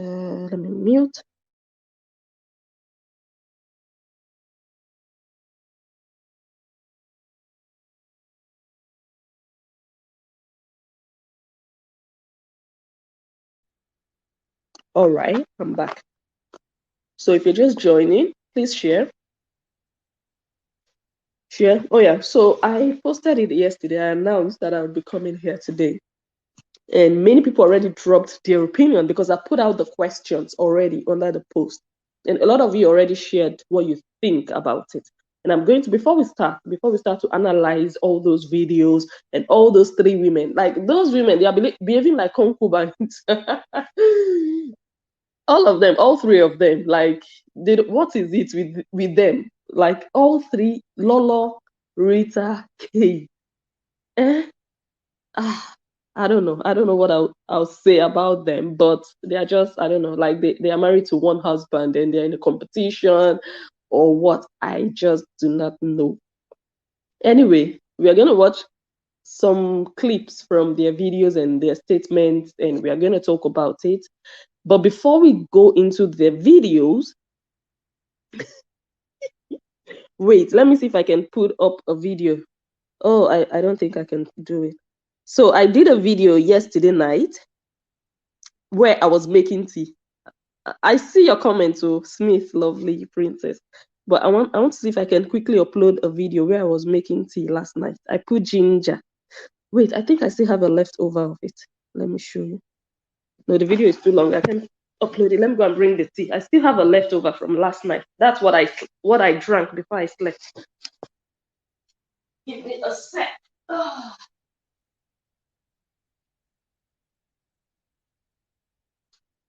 Let me mute. All right, I'm back. So if you're just joining, please share. Share. Oh yeah. So I posted it yesterday. I announced that I would be coming here today. And many people already dropped their opinion because I put out the questions already under the post. And a lot of you already shared what you think about it. And I'm going to, before we start to analyze all those videos and all those three women, like those women, they are behaving like concubines. All of them, all three of them, like, what is it with them? Like all three, Lolo, Rita, Kay. Eh? Ah, I don't know. I don't know what I'll say about them, but they are just, I don't know, like they are married to one husband and they're in a competition or what. I just do not know. Anyway, we are going to watch some clips from their videos and their statements, and we are going to talk about it. But before we go into the videos, wait, let me see if I can put up a video. Oh, I don't think I can do it. So I did a video yesterday night where I was making tea. I see your comment, so Smith, lovely princess. But I want to see if I can quickly upload a video where I was making tea last night. I put ginger. Wait, I think I still have a leftover of it. Let me show you. No, the video is too long. I can upload it. Let me go and bring the tea. I still have a leftover from last night. That's what I drank before I slept. Give me a sec. Oh,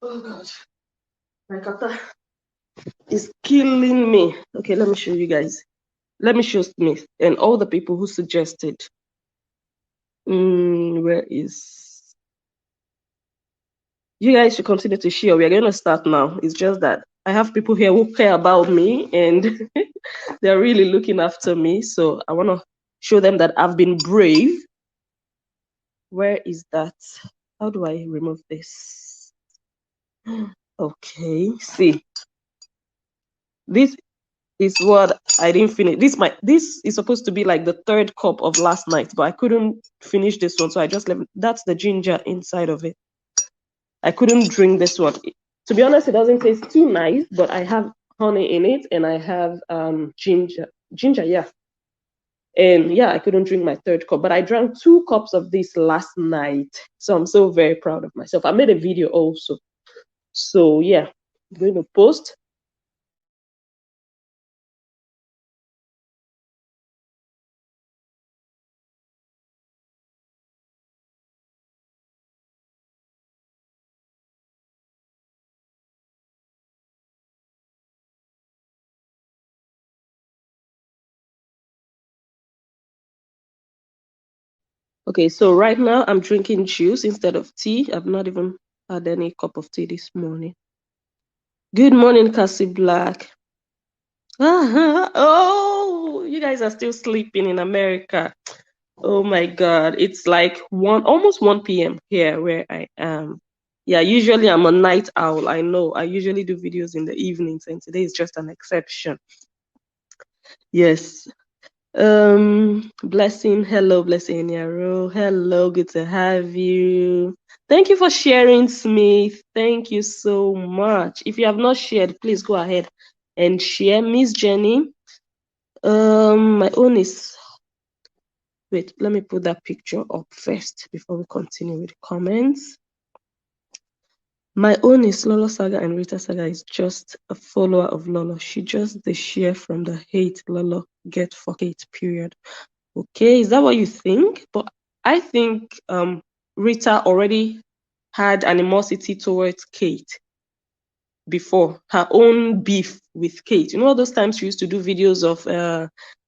oh God. My kata is killing me. Okay, let me show you guys. Let me show Smith and all the people who suggested. Where is... You guys should continue to share. We are going to start now. It's just that I have people here who care about me and they're really looking after me. So I want to show them that I've been brave. Where is that? How do I remove this? Okay, see. This is what I didn't finish. This is supposed to be like the third cup of last night, but I couldn't finish this one, so I just left. That's the ginger inside of it. I couldn't drink this one. To be honest, it doesn't taste too nice, but I have honey in it and I have ginger. Ginger, yeah. And yeah, I couldn't drink my third cup, but I drank 2 cups of this last night. So I'm so very proud of myself. I made a video also. So yeah, I'm going to post. Okay, so right now I'm drinking juice instead of tea. I've not even had any cup of tea this morning. Good morning, Cassie Black. Oh, you guys are still sleeping in America. Oh my God, it's like almost 1 p.m. here where I am. Yeah, usually I'm a night owl. I know. I usually do videos in the evenings, and today is just an exception. Yes. Blessing. Hello, Blessing Yaro. Hello, good to have you. Thank you for sharing, Smith. Thank you so much. If you have not shared, please go ahead and share. Miss Jenny. My own is... Wait, let me put that picture up first before we continue with the comments. My own is Lolo Saga, and Rita Saga is just a follower of Lolo. She just the share from the hate Lolo get for hate, period. Okay, is that what you think? But I think Rita already had animosity towards Kate before, her own beef with Kate. You know, all those times she used to do videos of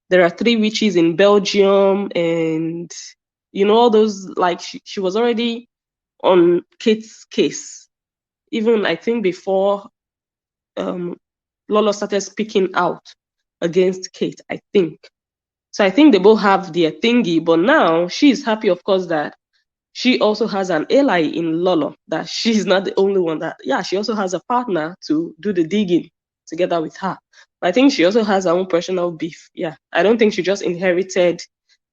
there are 3 witches in Belgium, and you know, all those, like she was already on Kate's case. Even I think before Lolo started speaking out against Kate, I think. So I think they both have their thingy, but now she's happy, of course, that she also has an ally in Lolo, that she's not the only one that, yeah, she also has a partner to do the digging together with her. But I think she also has her own personal beef. Yeah, I don't think she just inherited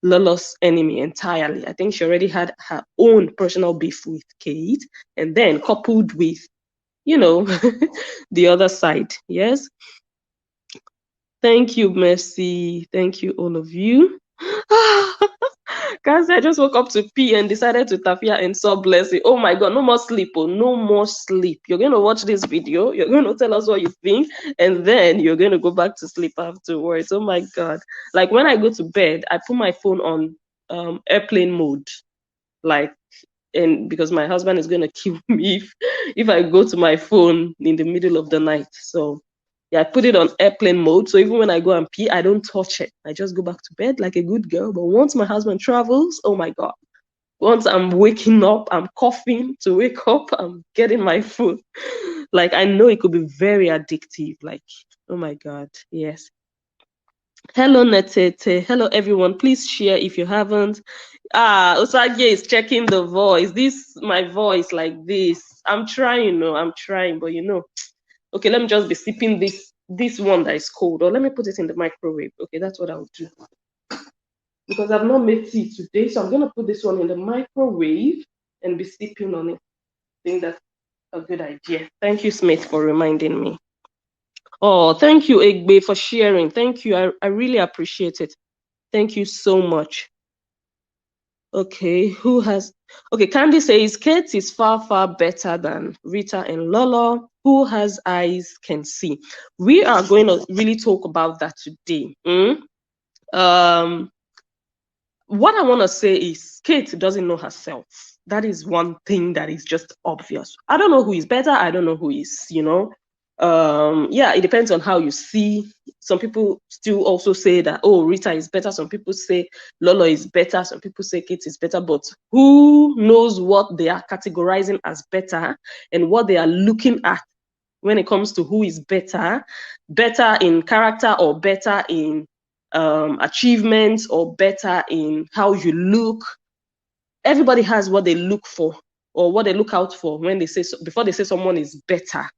Lolo's enemy entirely. I think she already had her own personal beef with Kate, and then coupled with, you know, the other side. Yes. Thank you, Mercy. Thank you, all of you. Guys, I just woke up to pee and decided to tafia and saw Blessing. Oh my God, no more sleep. Oh, no more sleep. You're going to watch this video. You're going to tell us what you think. And then you're going to go back to sleep afterwards. Oh my God. Like when I go to bed, I put my phone on airplane mode. Like, and because my husband is going to kill me if I go to my phone in the middle of the night. So yeah, I put it on airplane mode. So even when I go and pee, I don't touch it. I just go back to bed like a good girl. But once my husband travels, oh my God. Once I'm waking up, I'm coughing to wake up, I'm getting my food. Like, I know it could be very addictive. Like, oh my God. Yes. Hello, Netete. Hello, everyone. Please share if you haven't. Osage is checking the voice. This, my voice like this. I'm trying, I'm trying, but okay, let me just be sipping this one that is cold, or let me put it in the microwave. Okay, that's what I'll do. Because I've not made tea today, so I'm gonna put this one in the microwave and be sipping on it. I think that's a good idea. Thank you, Smith, for reminding me. Oh, thank you, Egbe, for sharing. Thank you. I really appreciate it. Thank you so much. Okay, okay, Candy says Kate is far, far better than Rita and Lolo. Who has eyes can see. We are going to really talk about that today. What I want to say is Kate doesn't know herself. That is one thing that is just obvious. I don't know who is better. I don't know who is, yeah, it depends on how you see. Some people still also say that, oh, Rita is better. Some people say Lolo is better. Some people say Kate is better. But who knows what they are categorizing as better and what they are looking at when it comes to who is better in character or better in achievements or better in how you look. Everybody has what they look for or what they look out for when they say before they say someone is better.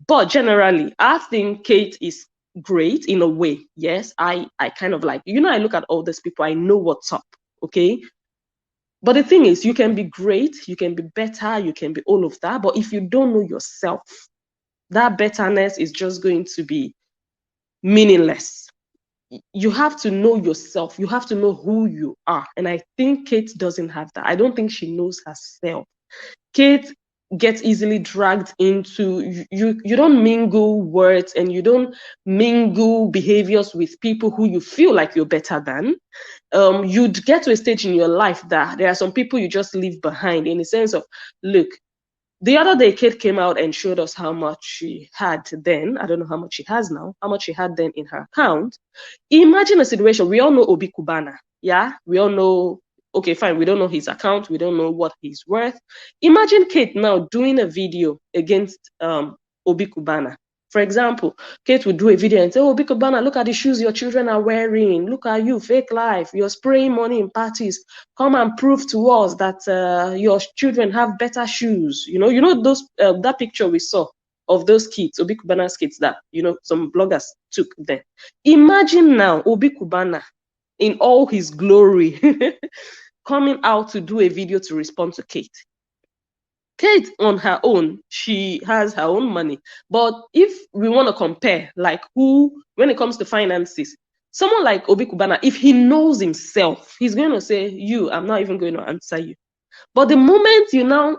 But generally, I think Kate is great in a way. Yes, I kind of like, I look at all these people, I know what's up. Okay. But the thing is, you can be great, you can be better, you can be all of that. But if you don't know yourself, that betterness is just going to be meaningless. You have to know yourself. You have to know who you are. And I think Kate doesn't have that. I don't think she knows herself. Kate gets easily dragged into, you don't mingle words and you don't mingle behaviors with people who you feel like you're better than. You'd get to a stage in your life that there are some people you just leave behind, in the sense of, look, the other day, Kate came out and showed us how much she had then. I don't know how much she has now, how much she had then in her account. Imagine a situation, we all know Obi Kubana. Yeah, we all know, okay, fine, we don't know his account, we don't know what he's worth. Imagine Kate now doing a video against Obi Kubana. For example, Kate would do a video and say, oh, Obi Kubana, look at the shoes your children are wearing. Look at you, fake life. You're spraying money in parties. Come and prove to us that your children have better shoes. You know those that picture we saw of those kids, Obi Kubana's kids that, some bloggers took then. Imagine now Obi Kubana in all his glory coming out to do a video to respond to Kate. Kate on her own, she has her own money. But if we want to compare, like who, when it comes to finances, someone like Obi Kubana, if he knows himself, he's going to say, I'm not even going to answer you. But the moment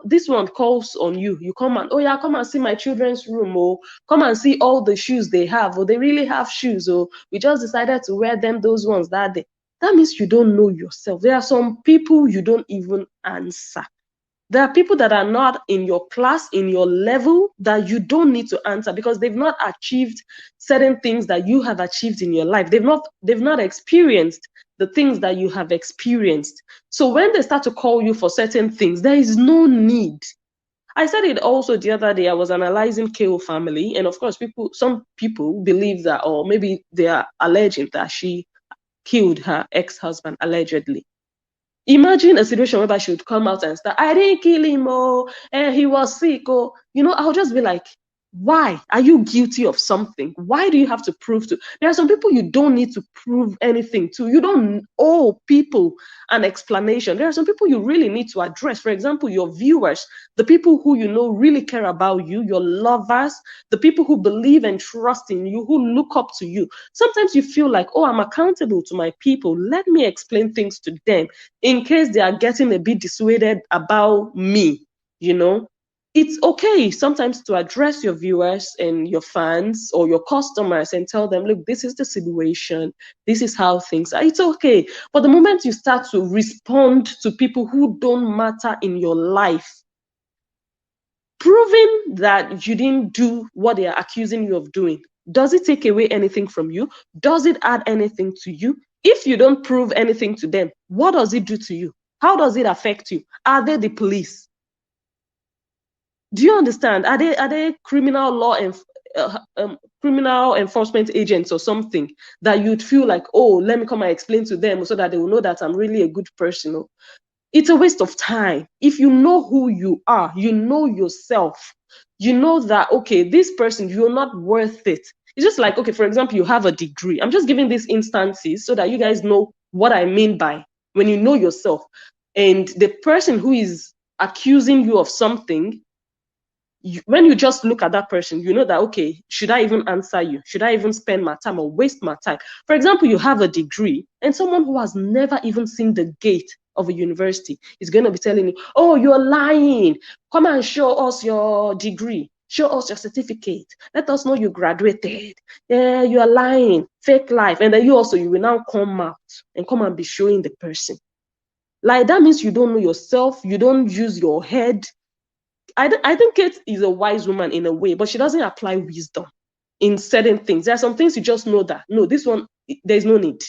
this one calls on you, you come and, oh yeah, come and see my children's room, or come and see all the shoes they have, or they really have shoes, or we just decided to wear them, those ones that day. That means you don't know yourself. There are some people you don't even answer. There are people that are not in your class, in your level, that you don't need to answer because they've not achieved certain things that you have achieved in your life. They've not experienced the things that you have experienced. So when they start to call you for certain things, there is no need. I said it also the other day. I was analyzing KO family, and of course, some people believe that, or maybe they are alleging that she killed her ex-husband allegedly. Imagine a situation whereby she would come out and start, I didn't kill him, and he was sick, I'll just be like, why are you guilty of something? Why do you have to prove to? There are some people you don't need to prove anything to. You don't owe people an explanation. There are some people you really need to address. For example, your viewers, the people who really care about you, your lovers, the people who believe and trust in you, who look up to you. Sometimes you feel like, oh, I'm accountable to my people. Let me explain things to them in case they are getting a bit dissuaded about me. It's okay sometimes to address your viewers and your fans or your customers and tell them, look, this is the situation. This is how things are. It's okay. But the moment you start to respond to people who don't matter in your life, proving that you didn't do what they are accusing you of doing, does it take away anything from you? Does it add anything to you? If you don't prove anything to them, what does it do to you? How does it affect you? Are they the police? Do you understand? Are they criminal law and criminal enforcement agents or something that you'd feel like, oh, let me come and explain to them so that they will know that I'm really a good person? It's a waste of time. If you know who you are, you know yourself, you know that, okay, this person, you're not worth it. It's just like, okay, for example, you have a degree. I'm just giving these instances so that you guys know what I mean by when you know yourself. And the person who is accusing you of something, when you just look at that person, you know that, okay, should I even answer you? Should I even spend my time or waste my time? For example, you have a degree and someone who has never even seen the gate of a university is going to be telling you, oh, you're lying. Come and show us your degree. Show us your certificate. Let us know you graduated. Yeah, you are lying. Fake life. And then you will now come out and come and be showing the person. Like, that means you don't know yourself. You don't use your head. I think Kate is a wise woman in a way, but she doesn't apply wisdom in certain things. There are some things you just know that, no, this one, there's no need.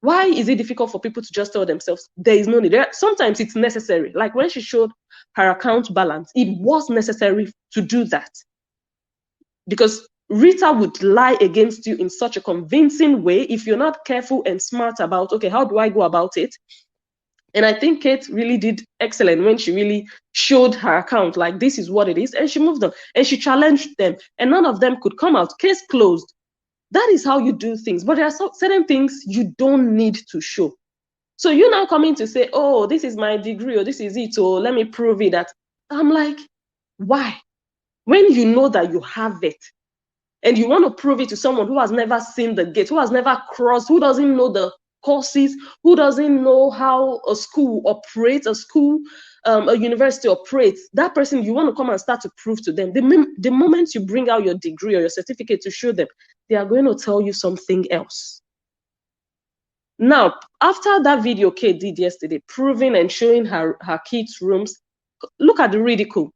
Why is it difficult for people to just tell themselves there is no need? Sometimes it's necessary. Like when she showed her account balance, it was necessary to do that. Because Rita would lie against you in such a convincing way if you're not careful and smart about, okay, how do I go about it? And I think Kate really did excellent when she really showed her account, like, this is what it is. And she moved on and she challenged them and none of them could come out. Case closed. That is how you do things. But there are certain things you don't need to show. So you're now coming to say, oh, this is my degree or this is it. So let me prove it. That I'm like, why? When you know that you have it and you want to prove it to someone who has never seen the gate, who has never crossed, who doesn't know the courses, who doesn't know how a school operates, a university operates, that person, you want to come and start to prove to them. The moment you bring out your degree or your certificate to show them, they are going to tell you something else. Now, after that video Kate did yesterday, proving and showing her kids' rooms, look at the ridicule.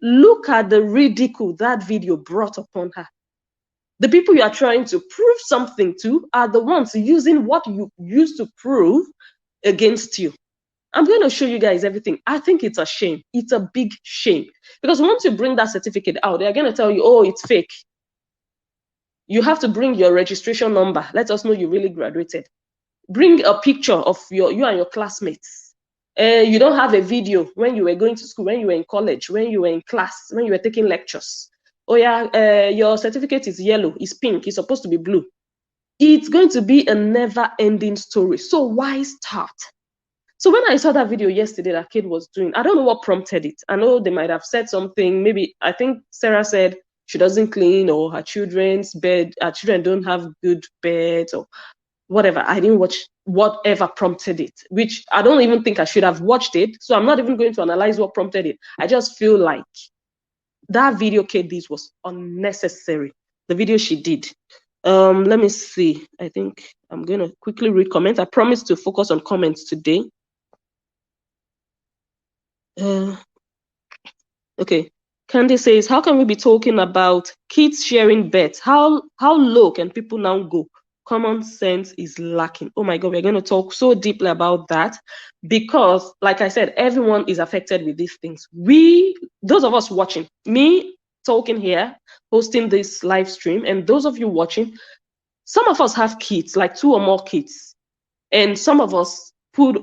Look at the ridicule that video brought upon her. The people you are trying to prove something to are the ones using what you used to prove against you. I'm going to show you guys everything. I think it's a shame. It's a big shame. Because once you bring that certificate out, they're going to tell you, oh, it's fake. You have to bring your registration number. Let us know you really graduated. Bring a picture of you and your classmates. You don't have a video when you were going to school, when you were in college, when you were in class, when you were taking lectures. Oh yeah, your certificate is yellow, it's pink, it's supposed to be blue. It's going to be a never-ending story. So why start? So when I saw that video yesterday that Kate was doing, I don't know what prompted it. I know they might have said something. Maybe, I think Sarah said she doesn't clean, or her children don't have good beds, or whatever. I didn't watch whatever prompted it, which I don't even think I should have watched it. So I'm not even going to analyze what prompted it. I just feel like that video Kate did was unnecessary. The video she did. Let me see. I think I'm going to quickly read comments. I promised to focus on comments today. Okay. Candy says, how can we be talking about kids sharing beds? How low can people now go? Common sense is lacking. Oh my God, we're going to talk so deeply about that because, like I said, everyone is affected with these things. Those of us watching, me talking here, hosting this live stream, and those of you watching, some of us have kids, like 2 or more kids, and some of us put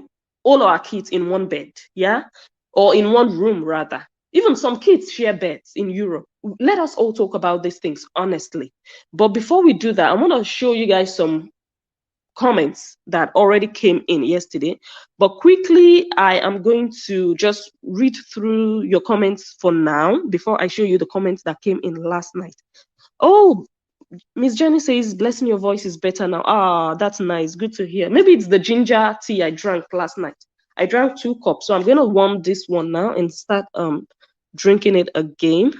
all our kids in one bed, yeah, or in one room rather. Even some kids share beds in Europe. Let us all talk about these things honestly. But before we do that, I want to show you guys some comments that already came in yesterday. But quickly, I am going to just read through your comments for now before I show you the comments that came in last night. Oh, Miss Jenny says, blessing, your voice is better now. Ah, that's nice. Good to hear. Maybe it's the ginger tea I drank last night. I drank 2 cups, so I'm going to warm this one now and start drinking it again.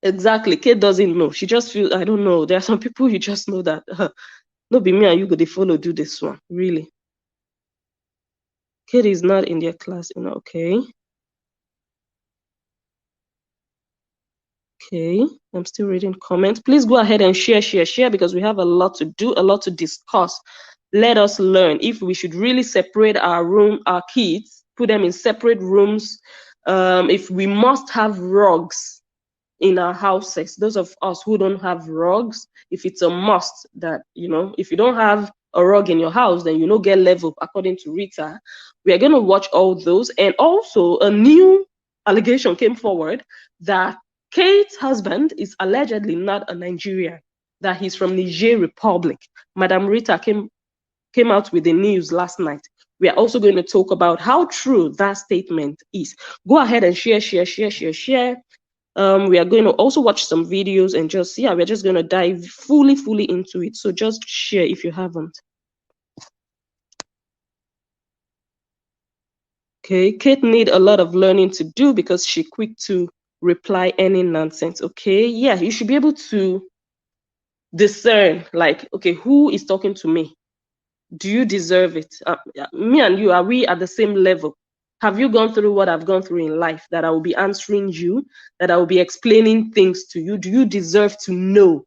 Exactly. Kate doesn't know. She just feels, I don't know. There are some people you just know that, no, be me and you go to follow do this one. Really. Kate is not in their class. Okay. Okay, I'm still reading comments. Please go ahead and share because we have a lot to do, a lot to discuss. Let us learn if we should really separate our kids, put them in separate rooms. If we must have rugs in our houses, those of us who don't have rugs, if it's a must that, if you don't have a rug in your house, then you don't get level, according to Rita. We are going to watch all those. And also a new allegation came forward that Kate's husband is allegedly not a Nigerian, that he's from Niger Republic. Madam Rita came out with the news last night. We are also going to talk about how true that statement is. Go ahead and share. We are going to also watch some videos and just, we're just going to dive fully into it. So just share if you haven't. Okay, Kate need a lot of learning to do because she quick to reply any nonsense. Okay, yeah, you should be able to discern, like, okay, who is talking to me? Do you deserve it? Me and you, are we at the same level? Have you gone through what I've gone through in life, that I will be answering you, that I will be explaining things to you? Do you deserve to know?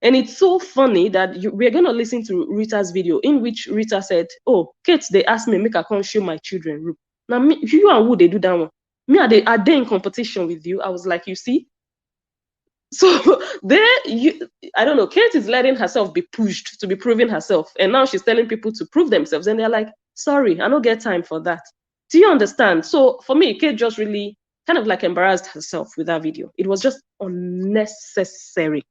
And it's so funny that we're going to listen to Rita's video in which Rita said, oh, Kate, they asked me, make I come show my children room. Now, me, you and who they do that one? Me, are they in competition with you? I was like, you see? So I don't know, Kate is letting herself be pushed to be proving herself. And now she's telling people to prove themselves. And they're like, sorry, I don't get time for that. Do you understand? So for me, Kate just really kind of like embarrassed herself with that video. It was just unnecessary.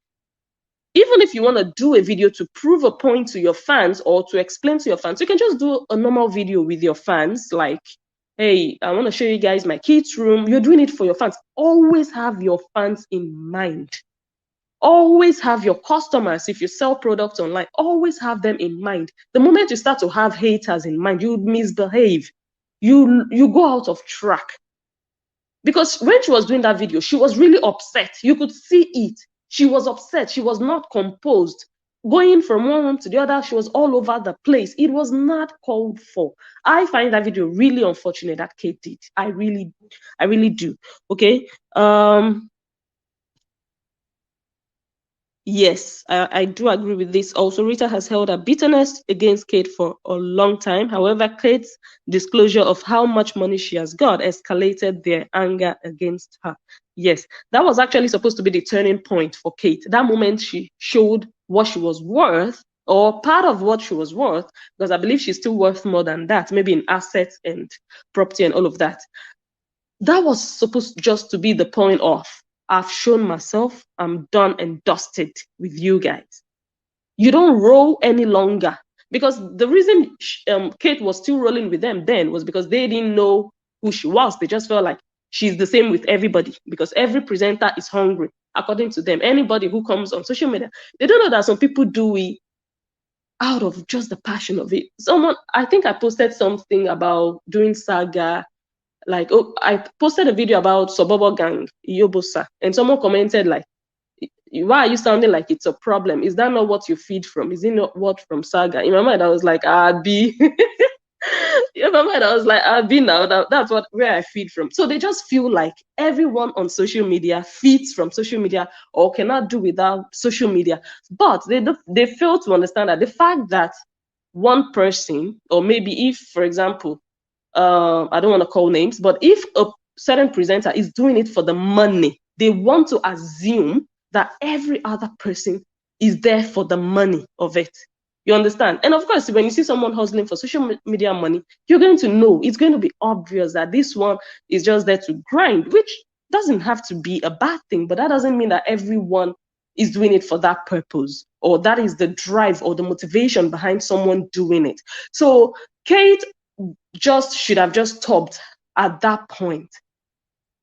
Even if you want to do a video to prove a point to your fans or to explain to your fans, you can just do a normal video with your fans, like, hey, I want to show you guys my kids' room. You're doing it for your fans. Always have your fans in mind. Always have your customers, if you sell products online, always have them in mind. The moment you start to have haters in mind, you misbehave. You go out of track. Because when she was doing that video, she was really upset. You could see it. She was upset. She was not composed. Going from one room to the other, she was all over the place. It was not called for. I find that video really unfortunate that Kate did. I really do. Okay. Yes, I do agree with this. Also, Rita has held a bitterness against Kate for a long time. However, Kate's disclosure of how much money she has got escalated their anger against her. Yes, that was actually supposed to be the turning point for Kate. That moment she showed what she was worth, or part of what she was worth, because I believe she's still worth more than that, maybe in assets and property and all of that. That was supposed just to be the point off. I've shown myself, I'm done and dusted with you guys. You don't roll any longer. Because the reason Kate was still rolling with them then was because they didn't know who she was. They just felt like she's the same with everybody, because every presenter is hungry, according to them. Anybody who comes on social media, they don't know that some people do it out of just the passion of it. I think I posted something about doing saga. Like, oh, I posted a video about Sobobo Gang, Yobosa, and someone commented like, why are you sounding like it's a problem? Is that not what you feed from? Is it not what from Saga? In my mind, I was like, Abi. In my mind, I was like, Abi now, that's where I feed from. So they just feel like everyone on social media feeds from social media or cannot do without social media. But they fail to understand that the fact that one person, or maybe if, for example, I don't want to call names, but if a certain presenter is doing it for the money, they want to assume that every other person is there for the money of it. You understand? And of course, when you see someone hustling for social media money, you're going to know, it's going to be obvious that this one is just there to grind, which doesn't have to be a bad thing, but that doesn't mean that everyone is doing it for that purpose, or that is the drive or the motivation behind someone doing it. So Kate just should have just stopped at that point.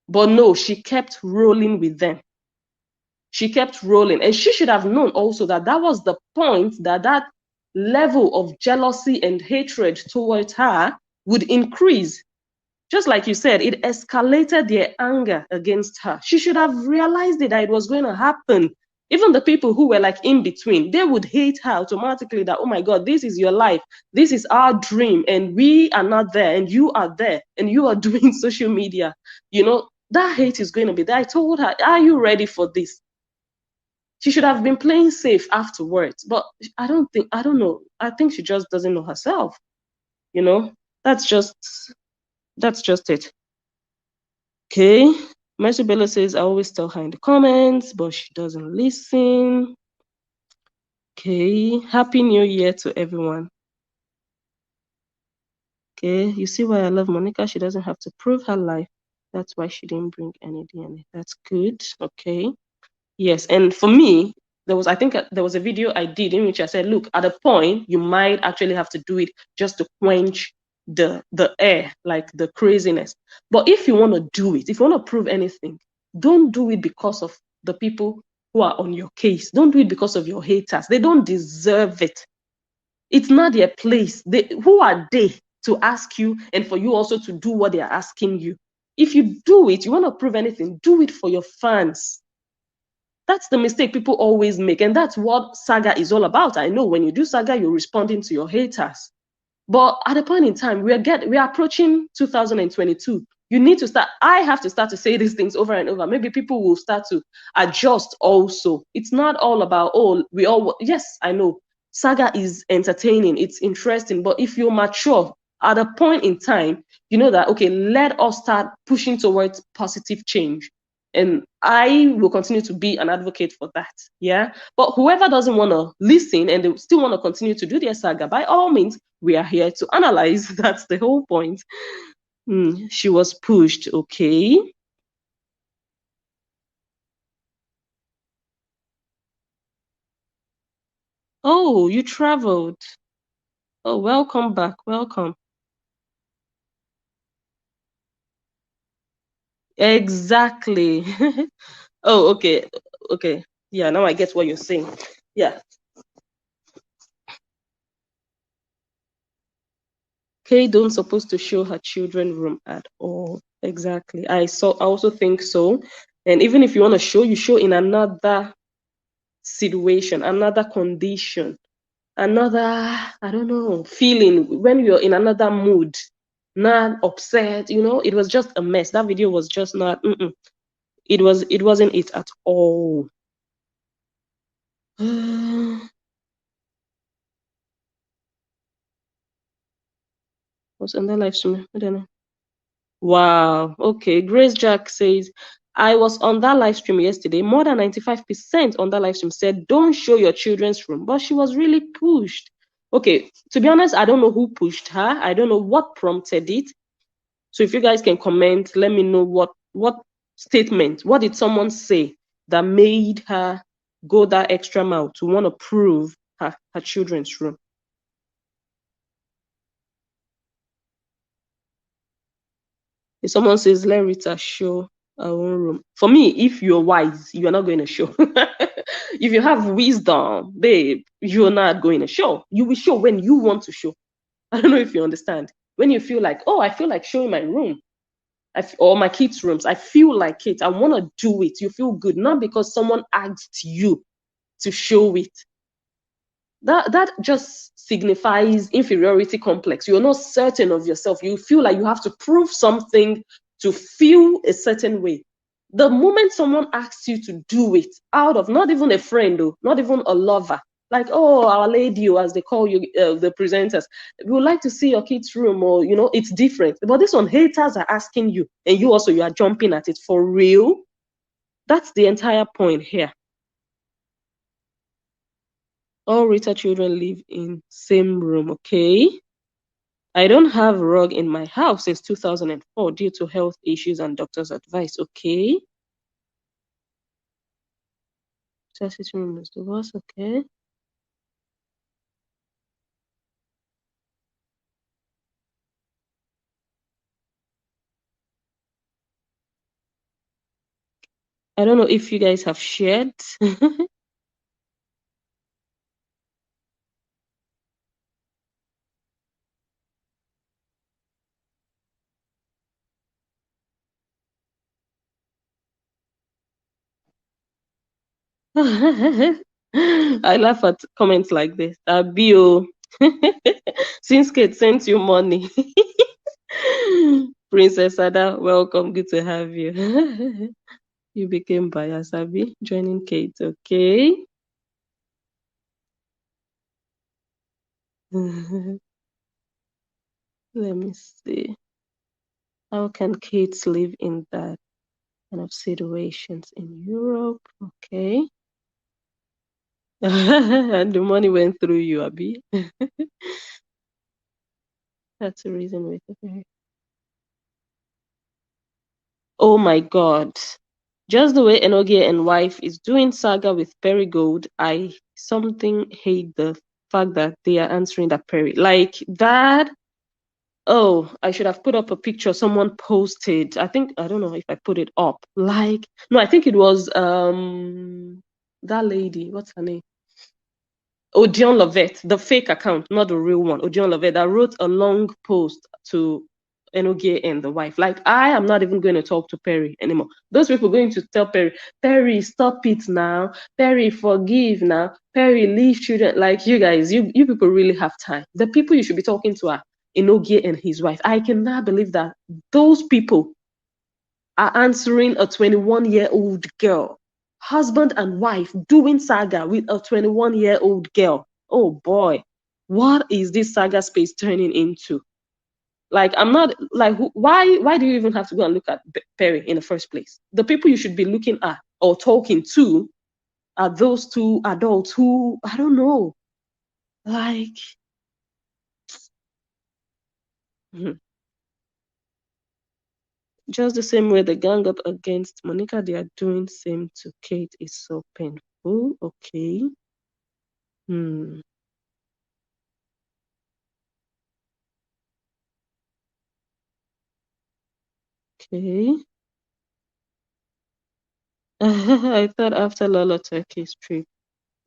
But no, she kept rolling with them. She kept rolling. And she should have known also that that was the point, that that level of jealousy and hatred towards her would increase. Just like you said, it escalated their anger against her. She should have realized it, that it was going to happen. Even the people who were like in between, they would hate her automatically, that, oh my God, this is your life. This is our dream. And we are not there, and you are there, and you are doing social media. You know, that hate is going to be there. I told her, are you ready for this? She should have been playing safe afterwards. But I don't know. I think she just doesn't know herself. You know, that's just it. Okay. Mercy Bella says, I always tell her in the comments, but she doesn't listen. Okay. Happy New Year to everyone. Okay. You see why I love Monica? She doesn't have to prove her life. That's why she didn't bring any DNA. That's good. Okay. Yes. And for me, I think there was a video I did in which I said, look, at a point, you might actually have to do it just to quench the air, like the craziness. But if you want to do it, if you want to prove anything, don't do it because of the people who are on your case. Don't do it because of your haters. They don't deserve it. It's not their place. Who are they to ask you, and for you also to do what they are asking you? If you do it, you want to prove anything, do it for your fans. That's the mistake people always make, and that's what Saga is all about. I know when you do Saga, you're responding to your haters. But at a point in time, we are approaching 2022. You need to start. I have to start to say these things over and over. Maybe people will start to adjust also. It's not all about, yes, I know. Saga is entertaining, it's interesting, but if you're mature at a point in time, you know that, okay, let us start pushing towards positive change. And I will continue to be an advocate for that. Yeah. But whoever doesn't want to listen and they still want to continue to do their saga, by all means, we are here to analyze. That's the whole point. She was pushed. Okay. Oh, you traveled. Oh, welcome back. Welcome. Exactly. Oh, okay. Okay. Yeah, now I get what you're saying. Yeah. Kay don't supposed to show her children room at all. Exactly. I also think so. And even if you want to show, you show in another situation, another condition, another, I don't know, feeling, when you're in another mood, not upset, it was just a mess. That video was just not, it wasn't it at all. What's on the live stream? I don't know. Wow. Okay. Grace Jack says, I was on that live stream yesterday. More than 95% on that live stream said, don't show your children's room. But she was really pushed. Okay. To be honest, I don't know who pushed her. I don't know what prompted it. So if you guys can comment, let me know what statement, what did someone say that made her go that extra mile to want to prove her children's room. If someone says, let Rita show our own room. For me, if you're wise, you are not going to show. If you have wisdom, babe, you're not going to show. You will show when you want to show. I don't know if you understand. When you feel like, oh, I feel like showing my room. Or my kids' rooms. I feel like it. I want to do it. You feel good. Not because someone asked you to show it. That just signifies inferiority complex. You're not certain of yourself. You feel like you have to prove something to feel a certain way. The moment someone asks you to do it out of, not even a friend, though, not even a lover, like, oh, our lady, as they call you, the presenters, we would like to see your kids' room, or, it's different. But this one, haters are asking you, and you are jumping at it for real. That's the entire point here. All Rita children live in same room, okay? I don't have rug in my house since 2004 due to health issues and doctor's advice, okay? Sitting room is the worst, okay? I don't know if you guys have shared. I laugh at comments like this. Abio, since Kate sent you money. Princess Ada, welcome. Good to have you. You became biased, Abby, joining Kate, okay? Let me see. How can kids live in that kind of situations in Europe? Okay. And the money went through you, Abby. That's the reason with it. Oh my God. Just the way Enogie and wife is doing saga with Perry Gold, I something hate the fact that they are answering that Perry. Like that. Oh, I should have put up a picture someone posted. I think I don't know if I put it up. Like, no, I think it was that lady, what's her name? Odion Lovett, the fake account, not the real one. Odion Lovett that wrote a long post to Enogie and the wife. Like, I am not even going to talk to Perry anymore. Those people going to tell Perry, Perry, stop it now. Perry, forgive now. Perry, leave children. Like, you guys, you people really have time. The people you should be talking to are Enogie and his wife. I cannot believe that those people are answering a 21-year-old girl. Husband and wife doing saga with a 21-year-old girl. Oh boy, what is this saga space turning into? Like, I'm not like, why do you even have to go and look at Perry in the first place? The people you should be looking at or talking to are those two adults who, I don't know, like, just the same way they gang up against Monica, they are doing same to Kate is so painful. Okay. Hmm. Okay. I thought after Lolo Turkey's trip,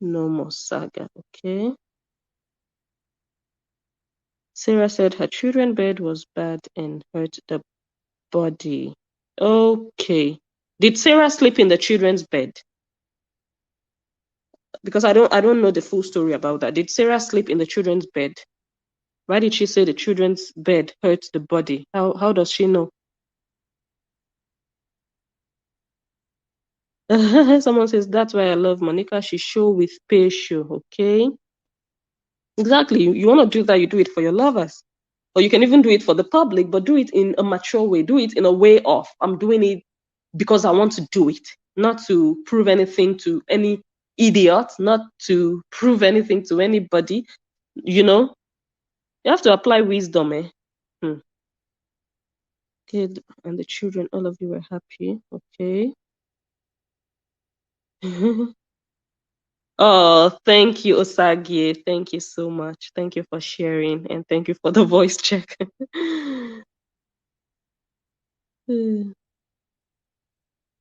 no more saga. Okay. Sarah said her children's bed was bad and hurt the body. Okay. Did Sarah sleep in the children's bed? Because I don't know the full story about that. Did Sarah sleep in the children's bed? Why did she say the children's bed hurt the body? How does she know? Someone says that's why I love Monica. She show with patience. Okay. Exactly. You want to do that, you do it for your lovers. Or you can even do it for the public, but do it in a mature way. Do it in a way of, I'm doing it because I want to do it, not to prove anything to any idiot, not to prove anything to anybody. You know, you have to apply wisdom. Hmm. Kid and the children, all of you were happy. Okay. Oh, thank you, Osagi. Thank you so much. Thank you for sharing and thank you for the voice check.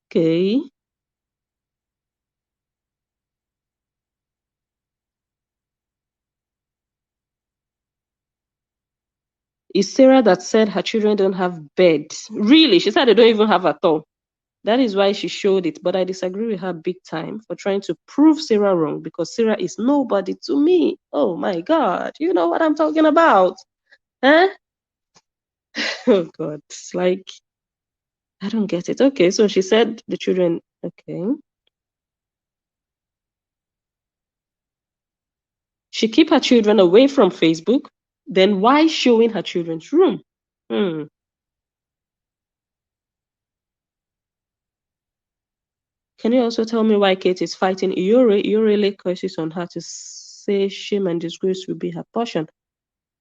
Okay. It's Sarah that said her children don't have bed. Really? She said they don't even have at all. That is why she showed it. But I disagree with her big time for trying to prove Sarah wrong because Sarah is nobody to me. Oh my God. You know what I'm talking about? Huh? Oh God. It's like, I don't get it. Okay, so she said the children, okay. She keep her children away from Facebook. Then why showing her children's room? Hmm. Can you also tell me why Kate is fighting Iore? Iore laid curses on her to say shame and disgrace will be her portion.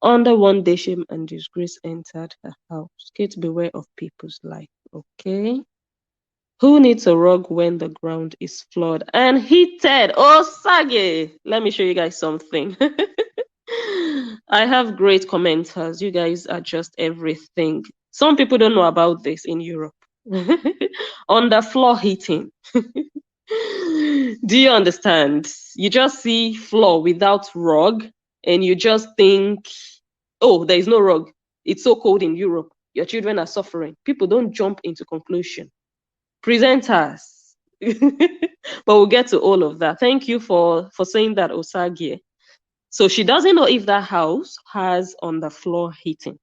Under one day, shame and disgrace entered her house. Kate, beware of people's life. Okay. Who needs a rug when the ground is flawed and heated? Oh, Sage! Let me show you guys something. I have great commenters. You guys are just everything. Some people don't know about this in Europe. Underfloor heating. Do you understand? You just see floor without rug and you just think, oh, there is no rug. It's so cold in Europe. Your children are suffering. People don't jump into conclusion. Presenters. But we'll get to all of that. Thank you for saying that, Osagie. So she doesn't know if that house has underfloor heating.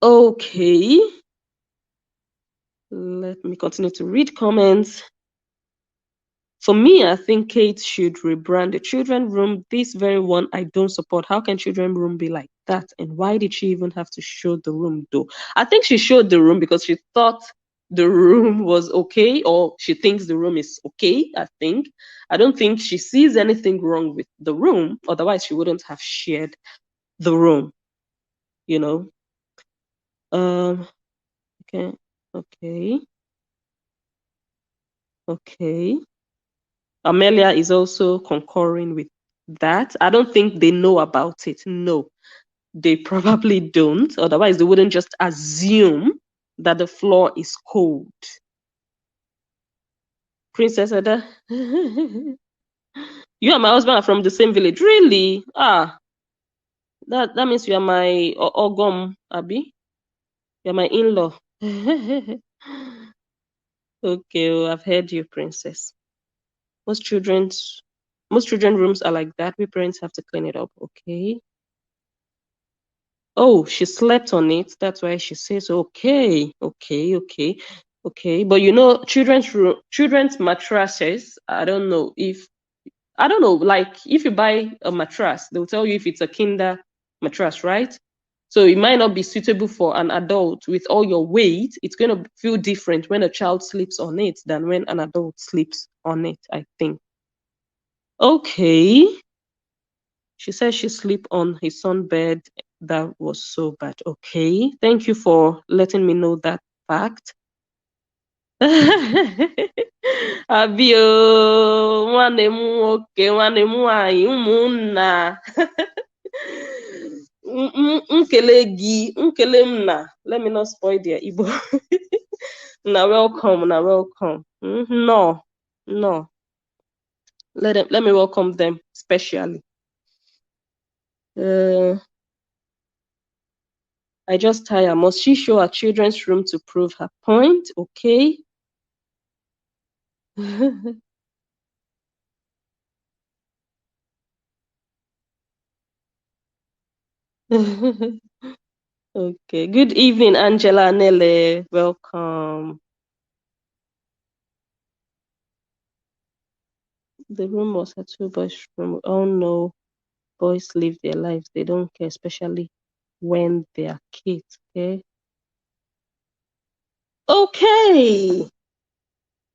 Okay. Let me continue to read comments. For me, I think Kate should rebrand the children room. This very one I don't support. How can children room be like that? And why did she even have to show the room though? I think she showed the room because she thought the room was okay, or she thinks the room is okay, I think. I don't think she sees anything wrong with the room. Otherwise, she wouldn't have shared the room, you know. Okay. Amelia is also concurring with that. I don't think they know about it. No, they probably don't. Otherwise, they wouldn't just assume that the floor is cold. Princess Ada, you and my husband are from the same village. Really? Ah, that means you are my Ogom, Abi. You're my in-law. Okay, well, I've heard you, princess. Most children rooms are like that. We parents have to clean it up. Okay. Oh, she slept on it. That's why she says, okay. But you know, children's mattresses, I don't know, like if you buy a mattress, they'll tell you if it's a kinder mattress, right? So it might not be suitable for an adult with all your weight. It's going to feel different when a child sleeps on it than when an adult sleeps on it, I think. Okay. She says she sleep on his son bed. That was so bad. Okay. Thank you for letting me know that fact. Abio, nwanne m nwoke, nwanne m nwanyị, ụmụnna. Nkele m na. Let me not spoil their Igbo. Na welcome. No. Let me welcome them specially. I just tire. Must she show her children's room to prove her point? Okay. Okay. Good evening, Angela Nele. Welcome. The room was a two-boys room. Oh no, boys live their lives. They don't care, especially when they are kids. Okay. Okay.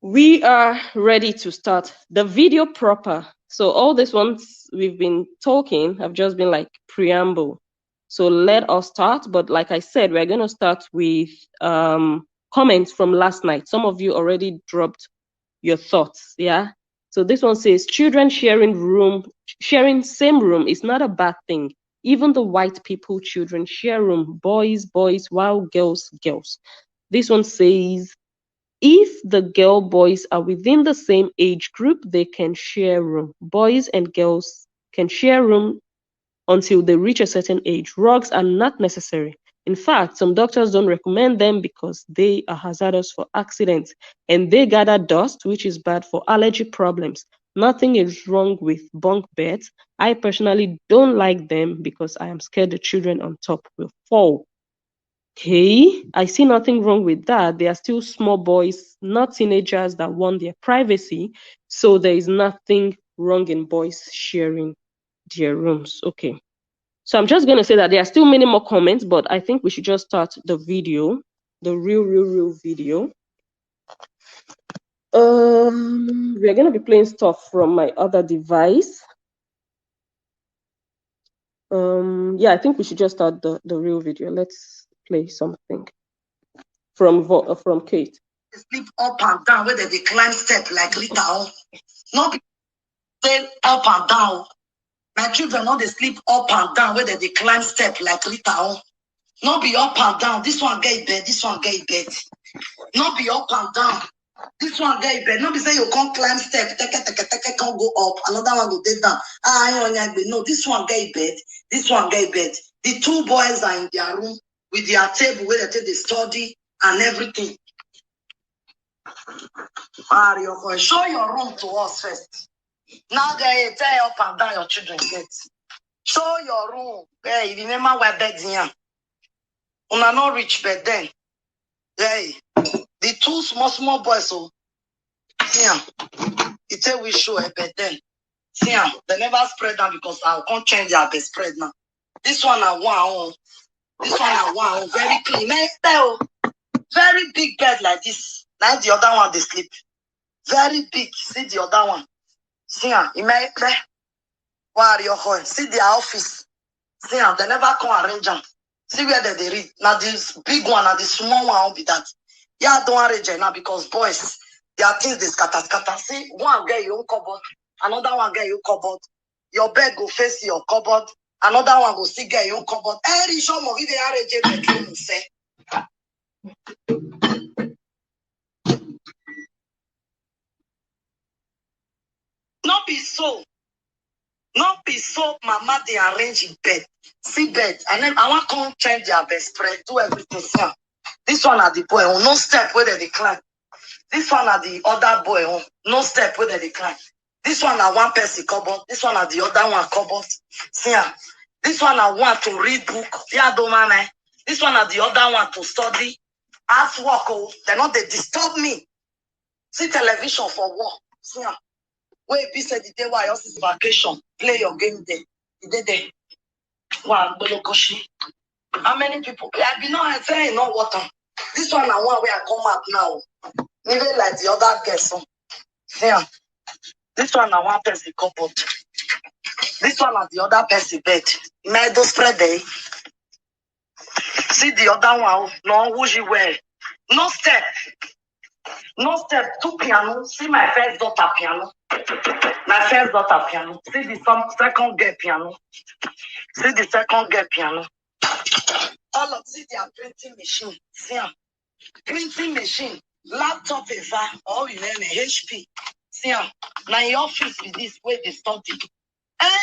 We are ready to start the video proper. So all these ones we've been talking have just been like preamble. So let us start. But like I said, we're going to start with comments from last night. Some of you already dropped your thoughts. Yeah. So this one says children sharing same room is not a bad thing. Even the white people children share room, boys, while girls. This one says if the girl boys are within the same age group, they can share room. Boys and girls can share room until they reach a certain age. Rugs are not necessary. In fact, some doctors don't recommend them because they are hazardous for accidents and they gather dust, which is bad for allergy problems. Nothing is wrong with bunk beds. I personally don't like them because I am scared the children on top will fall. Okay, I see nothing wrong with that. They are still small boys, not teenagers that want their privacy. So there is nothing wrong in boys sharing their rooms. Okay. So I'm just going to say that there are still many more comments, but I think we should just start the video, the real video. We're going to be playing stuff from my other device. Yeah, I think we should just start the real video. Let's play something from Kate. Sleep up and down where they climb step like little. Not say up and down. My children not they sleep up and down where they climb step like little. Not be up and down. This one get bed. This one get bed. Not be up and down. This one get bed. Not be say you can't climb step. Take can't go up. Another one go down. No, this one get bed. This one get bed. The two boys are in their room with their table where they take the study and everything. Mario, show your room to us first. Now, guys, tell up and down your children get. Show your room. Hey, remember where bed here? Una not rich bed then. Hey, the two small boys, so yeah, it's a we show a bed then. Yeah, they never spread down because I can't change their bed spread now. This one I want. This one I want. Very clean. Very big bed like this. Now the other one they sleep. Very big. See the other one. See ya. See their office. See ya. They never come arrange them. See where they read. Now this big one and the small one will be that. Yeah, don't arrange it now because boys, their things they scatter. See, one get your own cupboard, another one get your cupboard. Your bed go face your cupboard, another one go still get your own cupboard. Every show more give the arrange bedroom say. Not be so, mama, they arrange in bed. See bed. And then I want to come change their bed spread, do everything. See, this one are the boy, no step where they decline. This one are the other boy, no step where they decline. This one are one person cupboard. This one are the other one cupboard. See, this one are one to read book. Yeah, don't man. This one are the other one to study. Ask work, they're not, they disturb me. See television for work. See, wait, be said the day why yours is vacation. Play your game there. The day there. Wow, how many people? I be not saying no water. This one I want where I come out now. Even like the other guests. Yeah. This one I want person cupboard. This one are the other person bed. May do spread there. See the other one. No, who she wear? No step. No step. Two piano. See my first daughter piano. My first daughter piano. See the second girl piano. See the second girl piano. All of see their printing machine. See printing machine. Laptop ever or you name HP. See now your office with this way they study.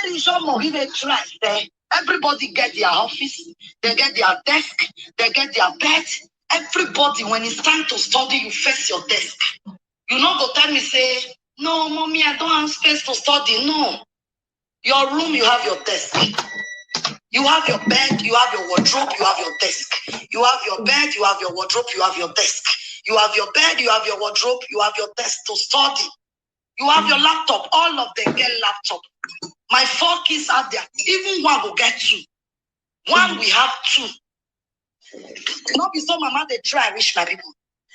Any show more give a try there. Everybody get their office, they get their desk, they get their bed. Everybody, when it's time to study, you face your desk. You not go tell me say, no, mommy, I don't have space to study. No. Your room, you have your desk. You have your bed, you have your wardrobe, you have your desk. You have your bed, you have your wardrobe, you have your desk. You have your bed, you have your wardrobe, you have your desk to study. You have your laptop. All of them get laptop. My 4 kids are there. Even one will get 2. One we have 2. Not be so mama they try reach my people.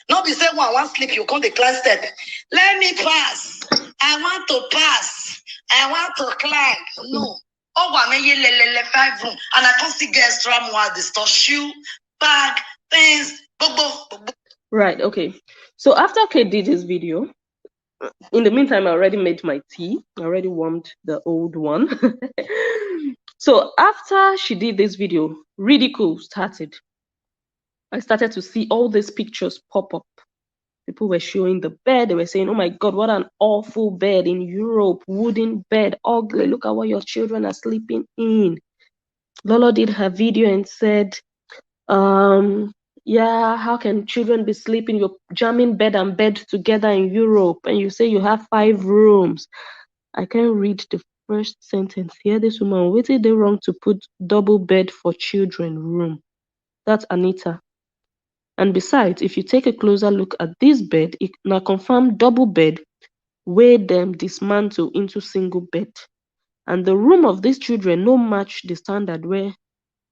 Not be say one sleep, you come the class step. Let me pass. I want to pass. I want to climb. No. Oh, I mean, 5 room. And I can't see get extra more the store. Shoe, bag, pens, bobo. Right, okay. So after Kate did this video, in the meantime, I already made my tea. I already warmed the old one. So after she did this video, ridicule started. I started to see all these pictures pop up. People were showing the bed. They were saying, oh my God, what an awful bed in Europe. Wooden bed, ugly. Look at what your children are sleeping in. Lolo did her video and said, yeah, how can children be sleeping? You're jamming bed and bed together in Europe, and you say you have 5 rooms. I can't read the first sentence here. This woman, what did they wrong to put double bed for children room? That's Anita. And besides, if you take a closer look at this bed, it now confirm double bed where them dismantle into single bed. And the room of these children no match the standard where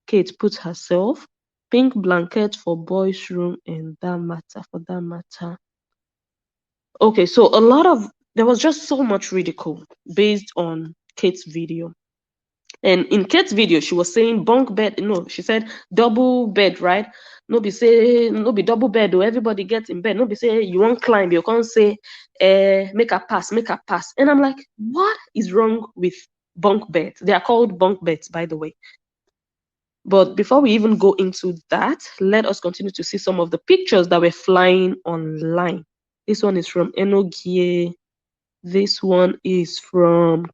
Kate put herself. Pink blanket for boys' room and for that matter. Okay, so there was just so much ridicule based on Kate's video. And in Kate's video, she was saying bunk bed. No, she said double bed, right? No be say no be double bed. Everybody gets in bed. No be say you won't climb. You can't say make a pass, make a pass. And I'm like, what is wrong with bunk beds? They are called bunk beds, by the way. But before we even go into that, let us continue to see some of the pictures that were flying online. This one is from Enogie. This one is from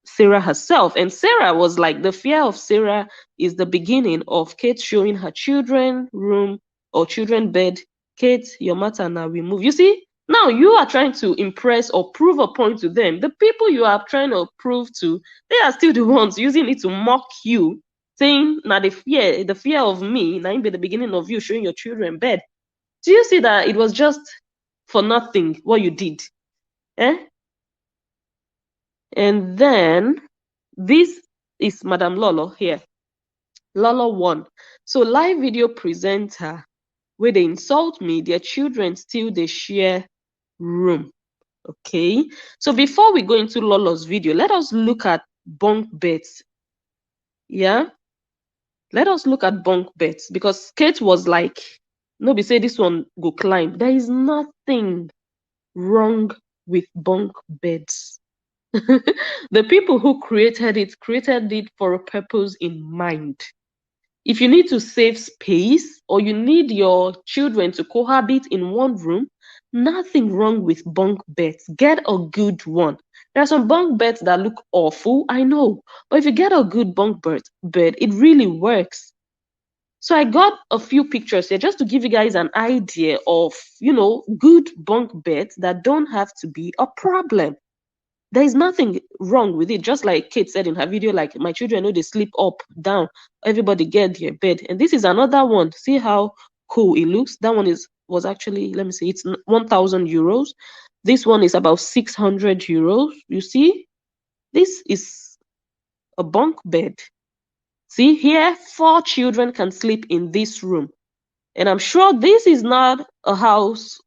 Sarah herself. And Sarah was like, the fear of Sarah is the beginning of Kate showing her children room or children bed. Kate, your matter now we move. You see, now you are trying to impress or prove a point to them. The people you are trying to prove to, they are still the ones using it to mock you, saying, now the fear of me, now be the beginning of you showing your children bed. Do you see that it was just for nothing what you did? Eh? And then this is Madam Lolo here. Lolo 1. So live video presenter, where they insult me, their children still they share room. Okay. So before we go into Lolo's video, let us look at bunk beds. Yeah. Let us look at bunk beds because Kate was like, nobody say this one go climb. There is nothing wrong with bunk beds. The people who created it for a purpose in mind. If you need to save space or you need your children to cohabit in one room, nothing wrong with bunk beds. Get a good one. There are some bunk beds that look awful, I know, but if you get a good bunk bed, it really works. So I got a few pictures here just to give you guys an idea of, good bunk beds that don't have to be a problem. There is nothing wrong with it. Just like Kate said in her video, like, my children know they sleep up, down, everybody get their bed. And this is another one. See how cool it looks? That one was actually, let me see, it's 1,000 euros. This one is about 600 euros. You see? This is a bunk bed. See here, 4 children can sleep in this room. And I'm sure this is not a house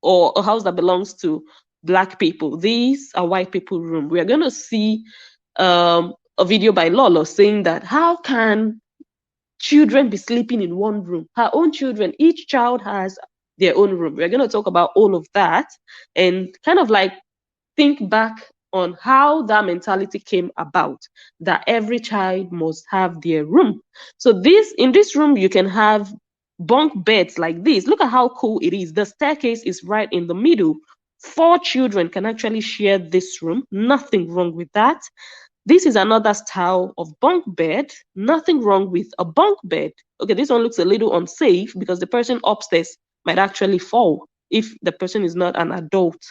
or a house that belongs to Black people. These are white people room. We are going to see a video by Lolo saying that how can children be sleeping in one room? Her own children, each child has their own room. We're going to talk about all of that and kind of like think back on how that mentality came about, that every child must have their room. So in this room, you can have bunk beds like this. Look at how cool it is. The staircase is right in the middle. 4 children can actually share this room. Nothing wrong with that. This is another style of bunk bed. Nothing wrong with a bunk bed. Okay, this one looks a little unsafe because the person upstairs might actually fall if the person is not an adult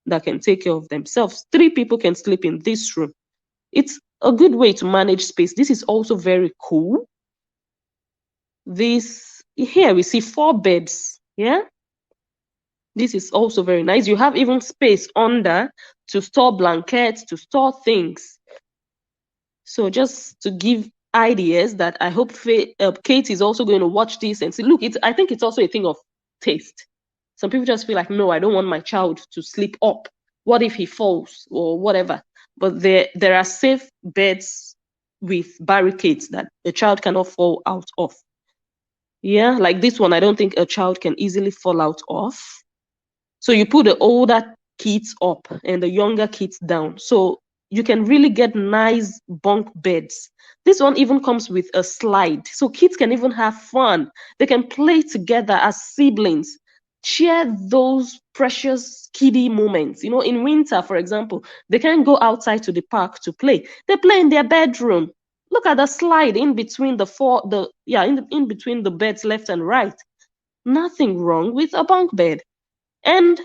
that can take care of themselves. 3 people can sleep in this room. It's a good way to manage space. This is also very cool. This here we see 4 beds. Yeah. This is also very nice. You have even space under to store blankets, to store things. So just to give ideas that I hope Kate is also going to watch this and say, look, I think it's also a thing of taste. Some people just feel like, no, I don't want my child to sleep up. What if he falls or whatever? But there are safe beds with barricades that a child cannot fall out of. Yeah, like this one, I don't think a child can easily fall out of. So you put the older kids up and the younger kids down. So you can really get nice bunk beds. This one even comes with a slide. So kids can even have fun. They can play together as siblings. Share those precious kiddie moments. In winter, for example, they can't go outside to the park to play. They play in their bedroom. Look at the slide in between in between the beds left and right. Nothing wrong with a bunk bed. And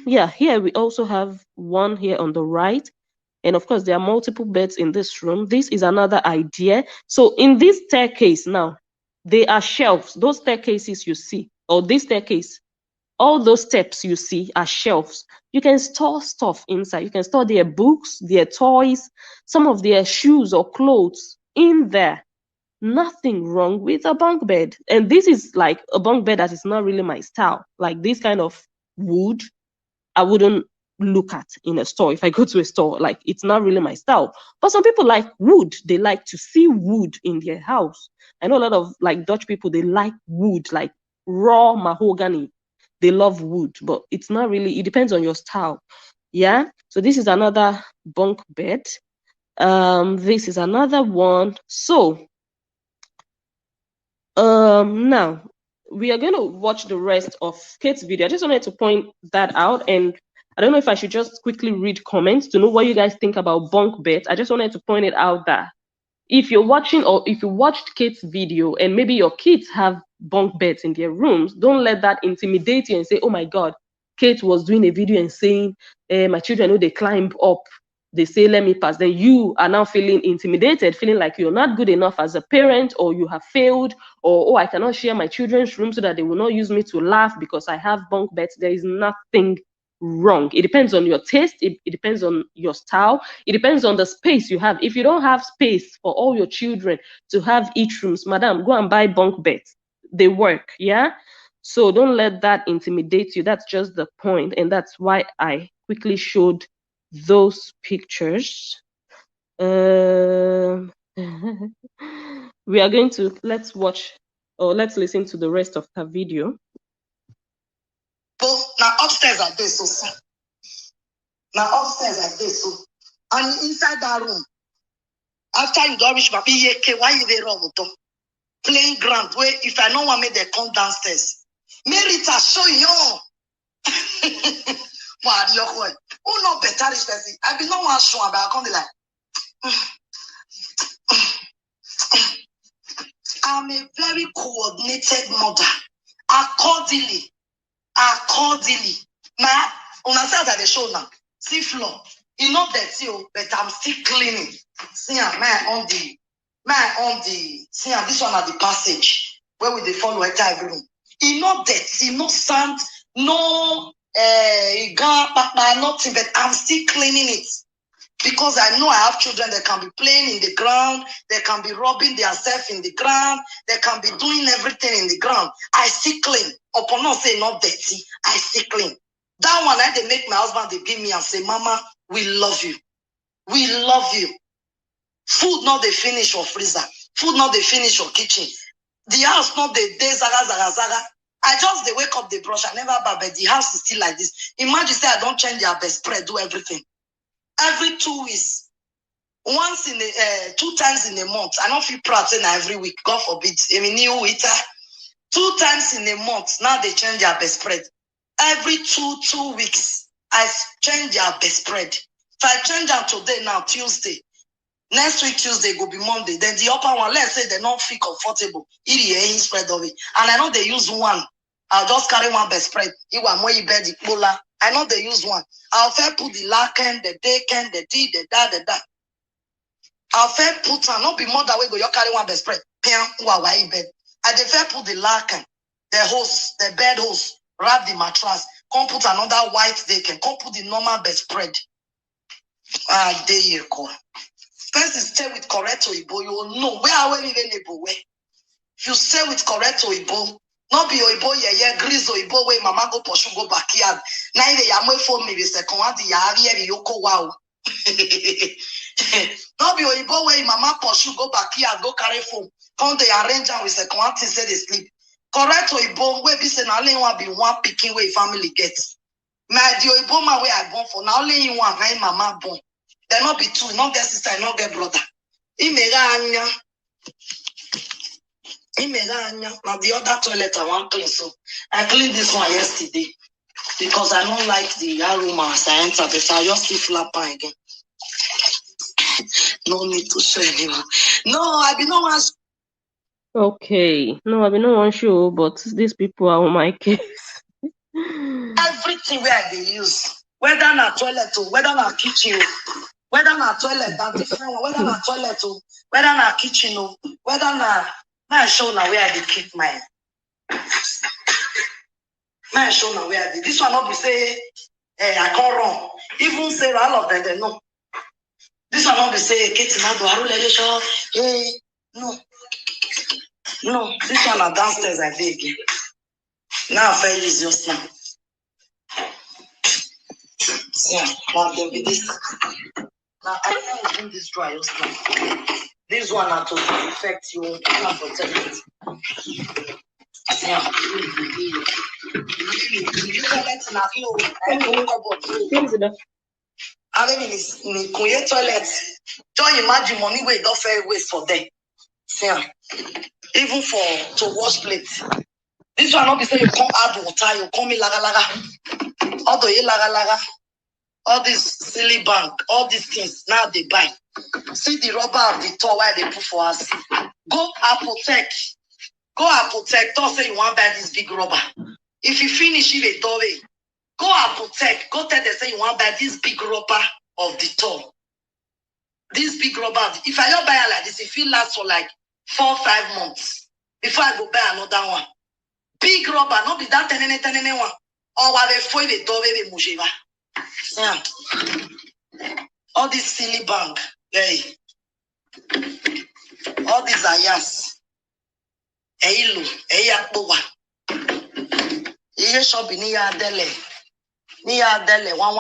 here we also have one here on the right. And of course, there are multiple beds in this room. This is another idea. So in this staircase now, they are shelves. Those staircases you see, or this staircase, all those steps you see are shelves. You can store stuff inside. You can store their books, their toys, some of their shoes or clothes in there. Nothing wrong with a bunk bed. And this is like a bunk bed that is not really my style. Like this kind of wood, I wouldn't look at in a store. If I go to a store, like it's not really my style. But some people like wood. They like to see wood in their house. I know a lot of like Dutch people, they like wood, like raw mahogany. They love wood, but it's not really, it depends on your style. Yeah. So this is another bunk bed. This is another one. So now we are going to watch the rest of Kate's video. I just wanted to point that out, and I don't know if I should just quickly read comments to know what you guys think about bunk beds. I just wanted to point it out that if you're watching, or if you watched Kate's video and maybe your kids have bunk beds in their rooms, don't let that intimidate you and say, oh my God, Kate was doing a video and saying, my children know they climb up, they say, let me pass. Then you are now feeling intimidated, feeling like you're not good enough as a parent, or you have failed, or, oh, I cannot share my children's room so that they will not use me to laugh because I have bunk beds. There is nothing wrong. It depends on your taste. It depends on your style. It depends on the space you have. If you don't have space for all your children to have each rooms, madam, go and buy bunk beds. They work. Yeah. So don't let that intimidate you. That's just the point. And that's why I quickly showed those pictures. We are going to, let's watch, or let's listen to the rest of her video. Now upstairs like this, so now upstairs like this, so and inside that room, after you don't reach my PK, why you there wrong with them? Playing ground where if I know one made they come downstairs. Merita show you. Wow, you're going. Oh no, better is person. I be no one show, but I come be like. I'm a very coordinated mother. Accordingly. My una say that the show now. See floor. You know dirty, but I'm still cleaning. See on the see this one at the passage where we they follow every room. You know dirty, no sand, no nothing, but I'm still cleaning it. Because I know I have children that can be playing in the ground, they can be rubbing themselves in the ground, they can be doing everything in the ground. I still clean. Upon not say not dirty, I still clean. That one, they make my husband, they give me and say, Mama, we love you. We love you. Food not they finish your freezer. Food not they finish your kitchen. The house not they zaga. I just they wake up, they brush. I never buy, but the house is still like this. Imagine say I don't change their bed spread, do everything. Every 2 weeks, once in 2 times in a month. I don't feel proud saying every week. God forbid. I mean, new eater. 2 times in a month. Now they change their bed spread. Every 2 weeks, I change their bed spread. If I change them today, now Tuesday. Next week Tuesday will be Monday. Then the upper one, let's say they don't feel comfortable. It is spread of it, and I know they use one. I'll just carry one bed spread. It was more bed the polar. I know they use one. I'll fair put the laken, the decken, the tea, the da. I'll fair put and not be more that way go. You carry one bed spread. Bed. I dey fair put the laken, the hose, the bed hose, wrap the mattress. Come put another white decken. Come put the normal bed spread. There you go. First, stay with correct Oyibo. You will know where are we even able way. If you stay with correct Oyibo, not be Oyibo, grease Oyibo way, mama go pursue go backyard. Now they are more for me, the second one, the Yari Yoko wow. Not be Oyibo way, mama pursue go backyard, go carry phone. Come they arrange and with second one, say they sleep. Correct Oyibo, where be say now only one be one picking way family gets. My the Oyibo man where I born for now only one, my mama born. There not be two, not get sister, not get brother. Now the other toilet I want clean, so I cleaned this one yesterday because I don't like the aroma as I enter, but I just see flapper again. No need to show anymore. No, I be no one. Okay, no, I be no one show, but these people are on my case. Everything where they use, whether na toilet or whether na kitchen. Whether na toilet, that different one. Whether na toilet, whether na kitchen, whether na show na where they keep mine. My show na where they. This one not be say, I can't run. Even say all of them, they know. This one not be say, Katie, now do I really show? Hey, no. This one na downstairs. I beg you. Now I feel is just now. Yeah, now there be this. Now I can't bring this dry stuff. This one are to affect you. Not protect it. Yeah. You toilet na you. I don't know. I mean, it's in toilet. Don't imagine money where don't fair waste for them. Yeah. Even for to wash plates. This one not be say you come add water, you come in laga. All the laga. All this silly bank, all these things now they buy. See the rubber of the toy where they put for us. Go Apotech. Go Apotech. Don't say you want to buy this big rubber. If you finish it, a doorway. Go Apotech. Go tell them say you want to buy this big rubber of the toy. This big rubber. If I don't buy it like this, it will last for like 4 or 5 months before I go buy another one. Big rubber, not be that 10 one. Or while they foil the doorway, mujiva. Yeah. All this silly bank, hey. All these are yes. Hey, look, hey, Akbowa. You shop in near Dele, one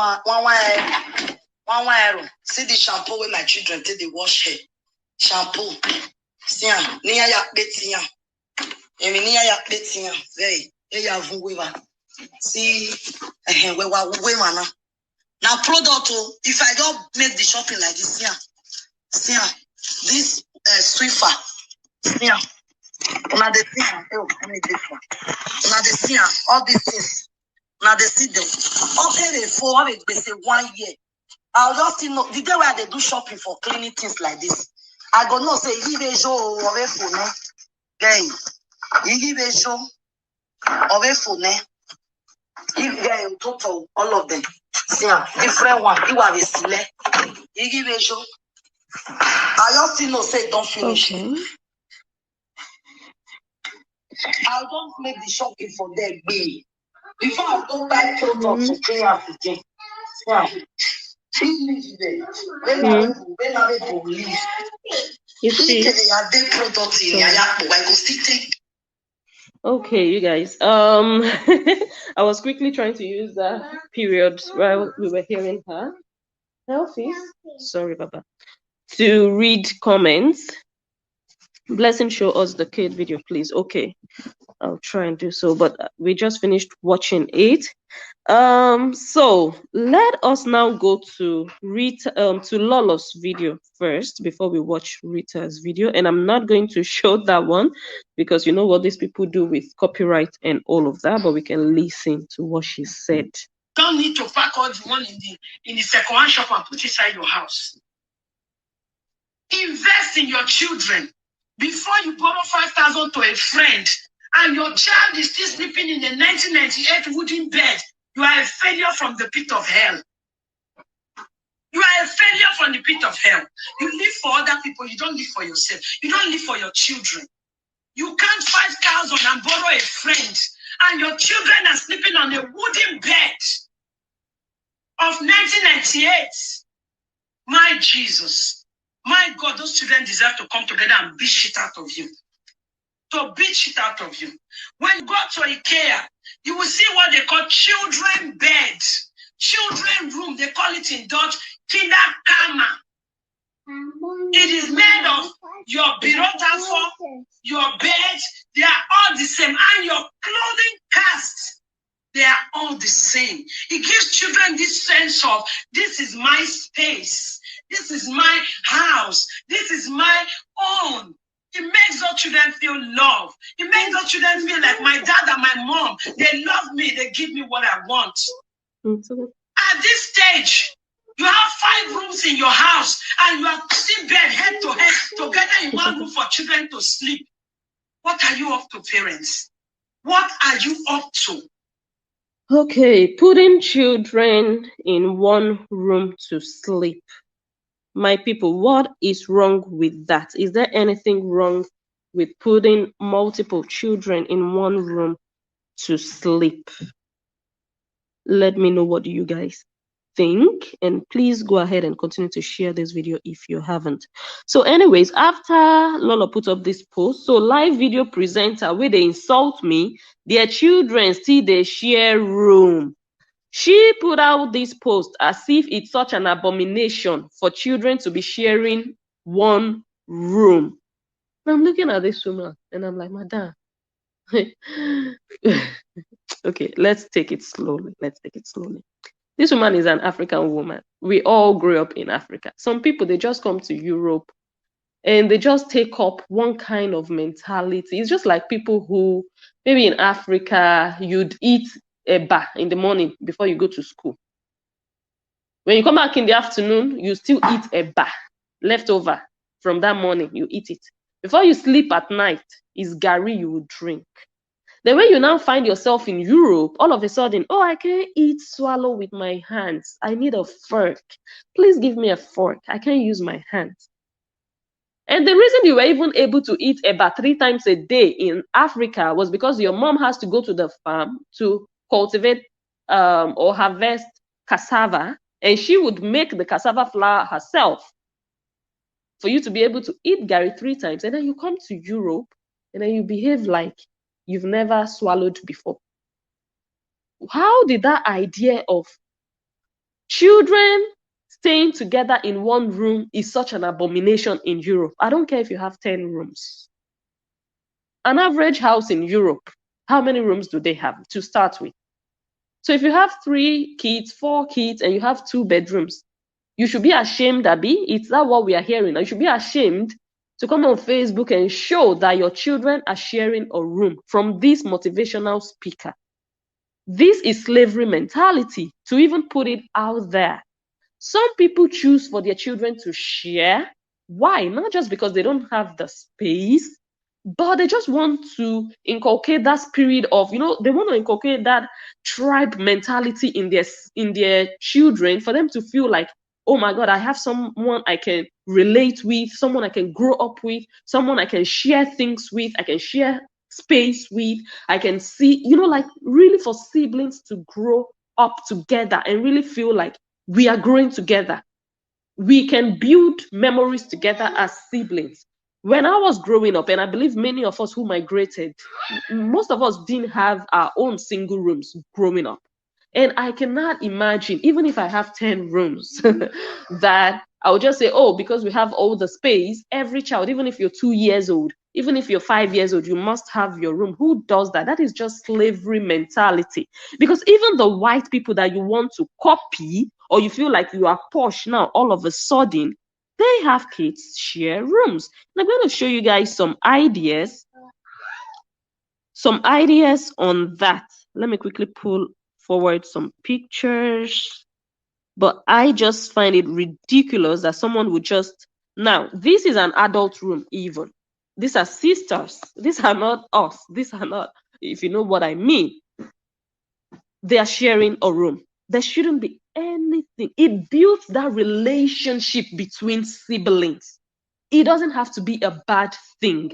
arrow. See the shampoo where my children take they wash hair. Shampoo. See, near ya betia. Near ya betia. Hey, ya vuwa. See, we mana. Now product, if I don't make the shopping like this, see, this Swiffer, yeah. Now the thing, oh, let me this one. Now the thing, all these things. Now they see them. Okay, they for they say 1 year. I'll just see no the day where they do shopping for cleaning things like this. I go no say give a show of a phone. Gay, you give a show of a phone. If they in total, all of them. Yeah, different one. You have a select. You give a show. I just still know say don't finish. Okay. I'll just make the shopping for them be. Before I go buy products to clean up again. Yeah. You see. Okay, you guys. I was quickly trying to use that period while we were hearing her. Healthy. Sorry, Baba. To read comments. Blessing, show us the kid video, please. Okay, I'll try and do so. But we just finished watching it. So let us now go to Rita, to Lolo's video first before we watch Rita's video. And I'm not going to show that one because you know what these people do with copyright and all of that. But we can listen to what she said. Don't need to pack all the one in the second-hand shop and put inside your house. Invest in your children. Before you borrow 5,000 to a friend and your child is still sleeping in the 1998 wooden bed, you are a failure from the pit of hell. You are a failure from the pit of hell. You live for other people, you don't live for yourself. You don't live for your children. You can't 5,000 and borrow a friend and your children are sleeping on a wooden bed of 1998. My Jesus. My God, those children deserve to come together and beat shit out of you. To beat shit out of you. When you go to IKEA, you will see what they call children bed. Children room. They call it in Dutch, kinderkamer. It is made of your birotafo, your bed. They are all the same. And your clothing cast. They are all the same. It gives children this sense of, this is my space. This is my house. This is my own. It makes those children feel love. It makes those children feel like my dad and my mom. They love me. They give me what I want. At this stage, you have 5 rooms in your house and you are still bed head to head together in one room for children to sleep. What are you up to, parents? What are you up to? Okay, putting children in one room to sleep. My people, what is wrong with that? Is there anything wrong with putting multiple children in one room to sleep? Let me know what you guys think, and please go ahead and continue to share this video if you haven't. So anyways, after Lola put up this post, so live video presenter where they insult me, their children still they share room. She put out this post as if it's such an abomination for children to be sharing one room. And I'm looking at this woman and I'm like, Madam, okay, let's take it slowly. Let's take it slowly. This woman is an African woman. We all grew up in Africa. Some people, they just come to Europe and they just take up one kind of mentality. It's just like people who, maybe in Africa, you'd eat eba in the morning before you go to school. When you come back in the afternoon, you still eat eba, leftover from that morning, you eat it. Before you sleep at night, is gari you would drink. Then when you now find yourself in Europe, all of a sudden, oh, I can't eat swallow with my hands. I need a fork. Please give me a fork. I can't use my hands. And the reason you were even able to eat about 3 times a day in Africa was because your mom has to go to the farm to cultivate or harvest cassava, and she would make the cassava flour herself for you to be able to eat gari 3 times. And then you come to Europe and then you behave like you've never swallowed before. How did that idea of children staying together in one room is such an abomination in Europe? I don't care if you have 10 rooms. An average house in Europe, how many rooms do they have to start with? So if you have 3 kids, 4 kids, and you have 2 bedrooms, you should be ashamed, Abby. It's that what we are hearing. You should be ashamed to come on Facebook and show that your children are sharing a room from this motivational speaker. This is slavery mentality, to even put it out there. Some people choose for their children to share. Why? Not just because they don't have the space, but they just want to inculcate that spirit of, they want to inculcate that tribe mentality in their children, for them to feel like, oh my God, I have someone I can relate with, someone I can grow up with, someone I can share things with, I can share space with, I can see, like really for siblings to grow up together and really feel like we are growing together. We can build memories together as siblings. When I was growing up, and I believe many of us who migrated, most of us didn't have our own single rooms growing up. And I cannot imagine, even if I have 10 rooms, that I would just say, oh, because we have all the space, every child, even if you're 2 years old, even if you're 5 years old, you must have your room. Who does that? That is just slavery mentality. Because even the white people that you want to copy, or you feel like you are posh now, all of a sudden, they have kids share rooms. And I'm going to show you guys some ideas on that. Let me quickly pull forward some pictures. But I just find it ridiculous that someone would just, now, this is an adult room even. These are sisters. These are not us. These are not, if you know what I mean. They are sharing a room. There shouldn't be anything. It builds that relationship between siblings. It doesn't have to be a bad thing.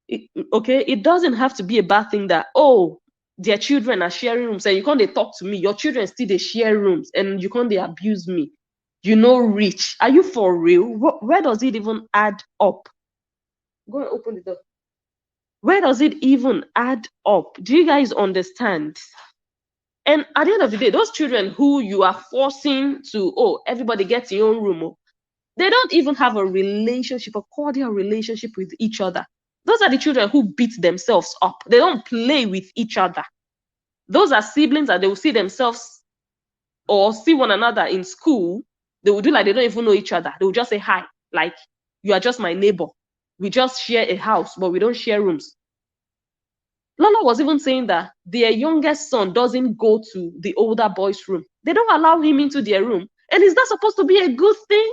It doesn't have to be a bad thing that, oh, their children are sharing rooms and you can't they talk to me. Your children still they share rooms and you can't they abuse me. Rich. Are you for real? Where does it even add up? Go and open the door. Where does it even add up? Do you guys understand? And at the end of the day, those children who you are forcing to, oh, everybody gets your own room, they don't even have a relationship, a cordial relationship with each other. Those are the children who beat themselves up. They don't play with each other. Those are siblings that they will see themselves or see one another in school. They will do like they don't even know each other. They will just say hi, like, you are just my neighbor. We just share a house, but we don't share rooms. Lola was even saying that their youngest son doesn't go to the older boy's room. They don't allow him into their room. And is that supposed to be a good thing?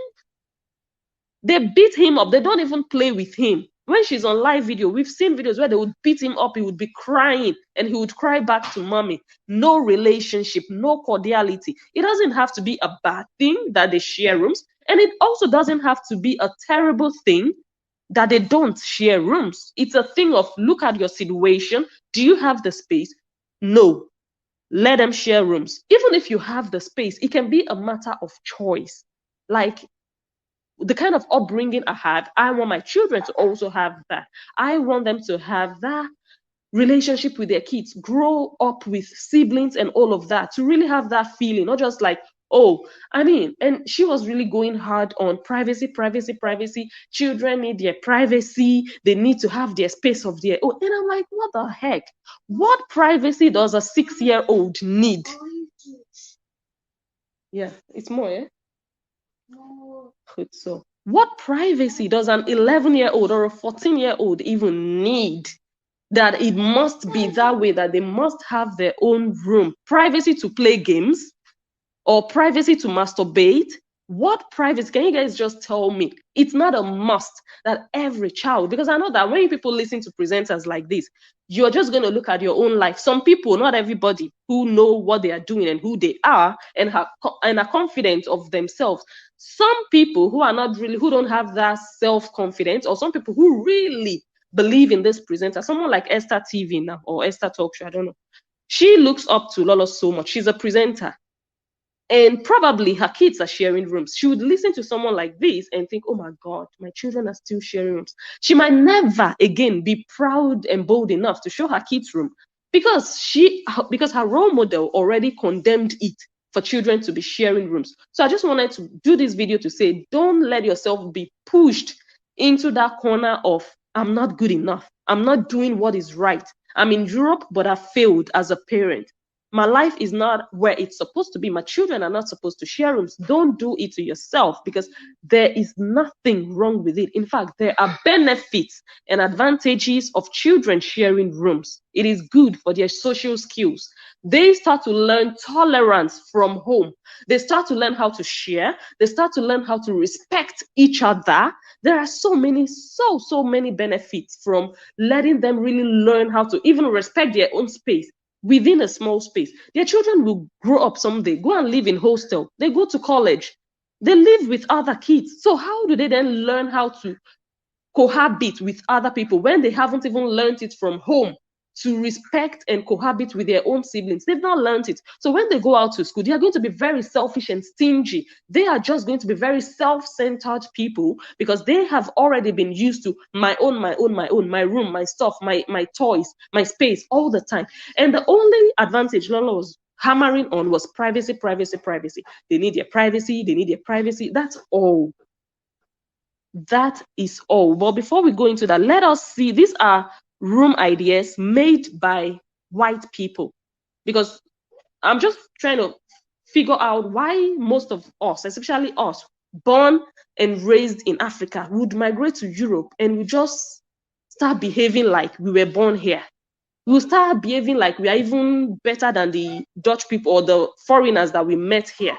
They beat him up. They don't even play with him. When she's on live video, we've seen videos where they would beat him up. He would be crying and he would cry back to mommy. No relationship, no cordiality. It doesn't have to be a bad thing that they share rooms. And it also doesn't have to be a terrible thing that they don't share rooms. It's a thing of, look at your situation. Do you have the space? No. Let them share rooms. Even if you have the space, it can be a matter of choice. Like, the kind of upbringing I had, I want my children to also have that. I want them to have that relationship with their kids, grow up with siblings and all of that, to really have that feeling, not just like, oh, I mean, and she was really going hard on privacy, privacy, privacy. Children need their privacy. They need to have their space of their own. And I'm like, what the heck? What privacy does a 6-year-old need? Yeah, it's more, yeah? Good. So, what privacy does an 11-year-old or a 14-year-old even need? That it must be that way, that they must have their own room, privacy to play games or privacy to masturbate? What privacy? Can you guys just tell me? It's not a must that every child, because I know that when people listen to presenters like this, you're just going to look at your own life. Some people, not everybody, who know what they are doing and who they are and are confident of themselves. Some people who are not really, who don't have that self-confidence, or some people who really believe in this presenter, someone like Esther TV now, or Esther Talk Show, I don't know. She looks up to Lolo so much. She's a presenter. And probably her kids are sharing rooms. She would listen to someone like this and think, oh my God, my children are still sharing rooms. She might never again be proud and bold enough to show her kids' room because her role model already condemned it for children to be sharing rooms. So I just wanted to do this video to say, don't let yourself be pushed into that corner of, I'm not good enough. I'm not doing what is right. I'm in Europe, but I failed as a parent. My life is not where it's supposed to be. My children are not supposed to share rooms. Don't do it to yourself, because there is nothing wrong with it. In fact, there are benefits and advantages of children sharing rooms. It is good for their social skills. They start to learn tolerance from home. They start to learn how to share. They start to learn how to respect each other. There are so many benefits from letting them really learn how to even respect their own space within a small space. Their children will grow up someday, go and live in hostel. They go to college. They live with other kids. So how do they then learn how to cohabit with other people when they haven't even learned it from home, to respect and cohabit with their own siblings? They've not learned it. So when they go out to school, they are going to be very selfish and stingy. They are just going to be very self-centered people, because they have already been used to my own, my room, my stuff, my toys, my space all the time. And the only advantage Lola was hammering on was privacy, privacy, privacy. They need their privacy. They need their privacy. That's all. That is all. But before we go into that, let us see. These are room ideas made by white people, because I'm just trying to figure out why most of us, especially us, born and raised in Africa, would migrate to Europe and we just start behaving like we were born here. We'll start behaving like we are even better than the Dutch people or the foreigners that we met here,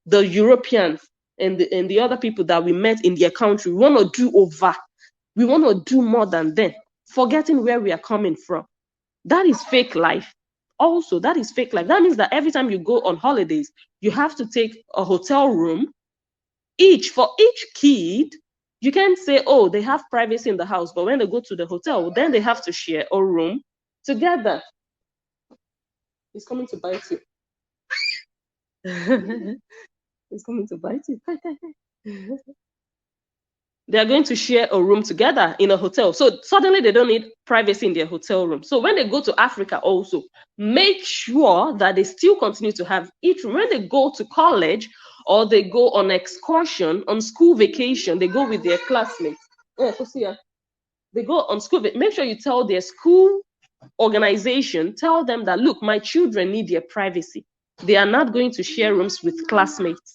the Europeans and the other people that we met in their country. We want to do over. We want to do more than them, forgetting where we are coming from. That is fake life. Also, that is fake life. That means that every time you go on holidays, you have to take a hotel room for each kid. You can't say, oh, they have privacy in the house, but when they go to the hotel, then they have to share a room together. It's coming to bite you. It's coming to bite you. They are going to share a room together in a hotel. So suddenly they don't need privacy in their hotel room. So when they go to Africa also, make sure that they still continue to have each room. When they go to college or they go on excursion, on school vacation, they go with their classmates. They go on school. Make sure you tell their school organization, tell them that, look, my children need their privacy. They are not going to share rooms with classmates.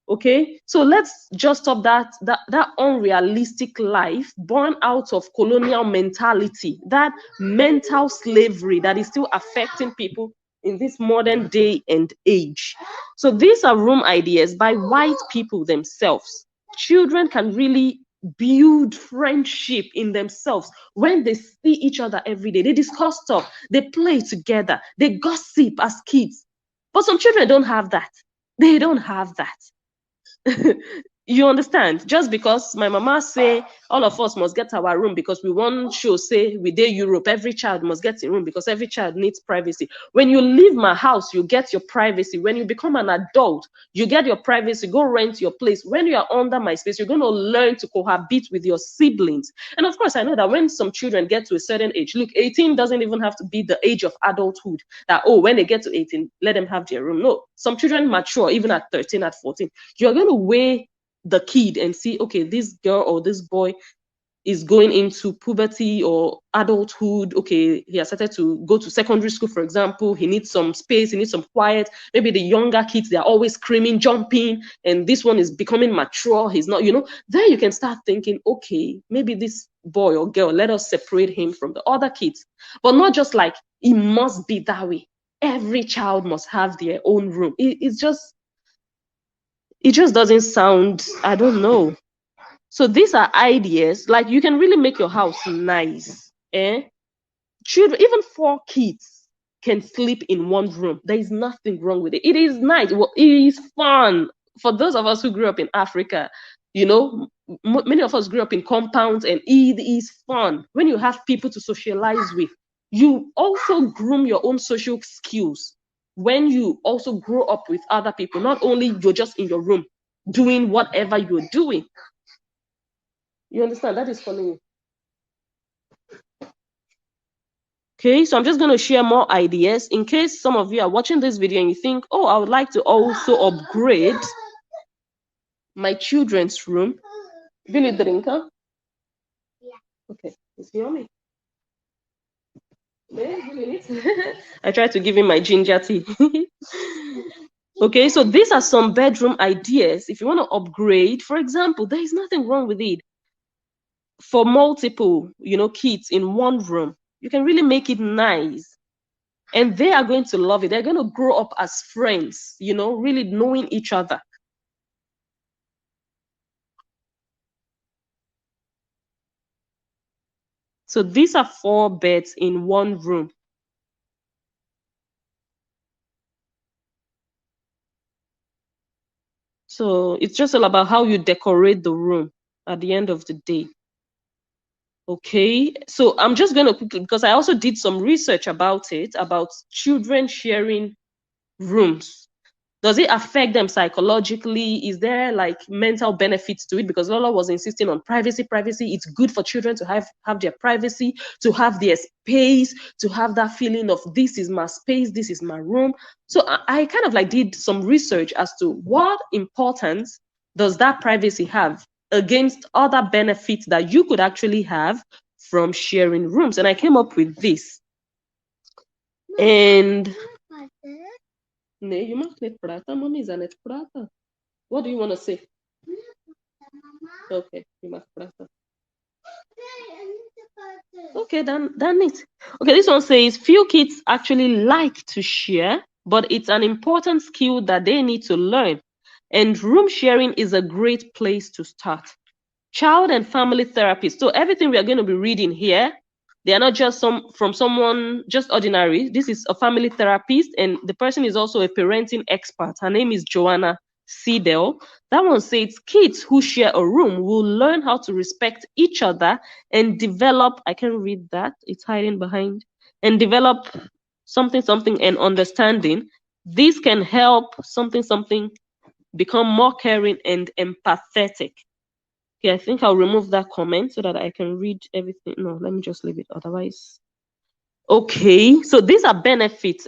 Okay, so let's just stop that unrealistic life born out of colonial mentality, that mental slavery that is still affecting people in this modern day and age. So these are room ideas by white people themselves. Children can really build friendship in themselves when they see each other every day. They discuss stuff, they play together, they gossip as kids. But some children don't have that. They don't have that. You understand? Just because my mama say all of us must get our room because we want show say we dey Europe, every child must get a room because every child needs privacy. When you leave my house, you get your privacy. When you become an adult, you get your privacy. Go rent your place. When you are under my space, you're going to learn to cohabit with your siblings. And of course, I know that when some children get to a certain age, look, 18 doesn't even have to be the age of adulthood. That, oh, when they get to 18, let them have their room. No, some children mature even at 13, at 14. You're going to weigh the kid and see, okay, this girl or this boy is going into puberty or adulthood. Okay, he has started to go to secondary school, for example. He needs some space, he needs some quiet. Maybe the younger kids, they're always screaming, jumping, and this one is becoming mature. He's not, then you can start thinking, okay, maybe this boy or girl, let us separate him from the other kids. But not just like it must be that way. Every child must have their own room. It just doesn't sound, I don't know. So these are ideas, like you can really make your house nice. Children, even 4 kids can sleep in one room. There is nothing wrong with it. It is nice. Well, it is fun. For those of us who grew up in Africa, many of us grew up in compounds, and it is fun. When you have people to socialize with, you also groom your own social skills. When you also grow up with other people, not only you're just in your room doing whatever you're doing. You understand? That is funny. Okay, so I'm just going to share more ideas in case some of you are watching this video and you think, oh, I would like to also upgrade my children's room. Will you drink, huh? Yeah. Okay, it's yummy. I tried to give him my ginger tea. Okay, so these are some bedroom ideas. If you want to upgrade, for example, there is nothing wrong with it. For multiple, kids in one room, you can really make it nice. And they are going to love it. They're going to grow up as friends, really knowing each other. So these are 4 beds in one room. So it's just all about how you decorate the room at the end of the day. Okay, so I'm just going to quickly, because I also did some research about it, about children sharing rooms. Does it affect them psychologically? Is there like mental benefits to it? Because Lola was insisting on privacy. It's good for children to have their privacy, to have their space, to have that feeling of this is my space, this is my room. So I kind of like did some research as to what importance does that privacy have against other benefits that you could actually have from sharing rooms. And I came up with this. And nee, je mag niet praten. Mommy is aan het praten. What do you want to say? Okay, je mag praten. Okay, done it. Okay, this one says few kids actually like to share, but it's an important skill that they need to learn. And room sharing is a great place to start. Child and family therapist. So everything we are going to be reading here, they are not just from someone just ordinary. This is a family therapist, and the person is also a parenting expert. Her name is Joanna Siedel. That one says kids who share a room will learn how to respect each other and develop, I can read that, it's hiding behind, and develop something and understanding. This can help something become more caring and empathetic. Okay, I think I'll remove that comment so that I can read everything. No, let me just leave it otherwise. Okay, so these are benefits.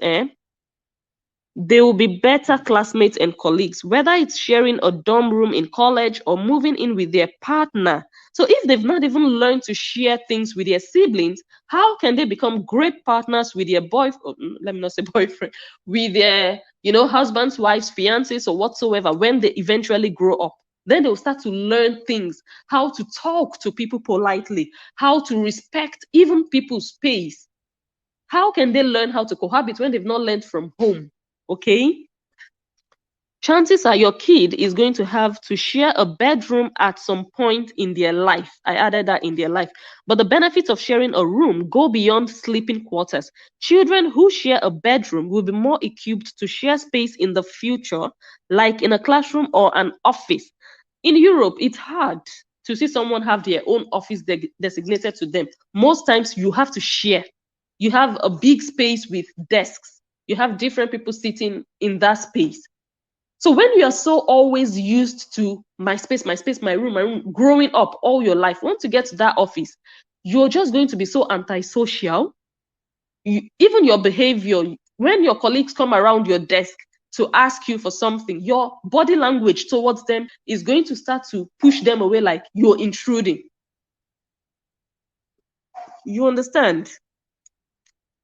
They will be better classmates and colleagues, whether it's sharing a dorm room in college or moving in with their partner. So if they've not even learned to share things with their siblings, how can they become great partners with their let me not say boyfriend, with their, husbands, wives, fiancés, or whatsoever when they eventually grow up? Then they'll start to learn things, how to talk to people politely, how to respect even people's space. How can they learn how to cohabit when they've not learned from home? Okay? Chances are your kid is going to have to share a bedroom at some point in their life. I added that in their life. But the benefits of sharing a room go beyond sleeping quarters. Children who share a bedroom will be more equipped to share space in the future, like in a classroom or an office. In Europe, it's hard to see someone have their own office designated to them. Most times you have to share. You have a big space with desks. You have different people sitting in that space. So when you are so always used to my space, my room, growing up all your life, once you get to that office, you're just going to be so antisocial. Even your behavior, when your colleagues come around your desk to ask you for something, your body language towards them is going to start to push them away like you're intruding. You understand?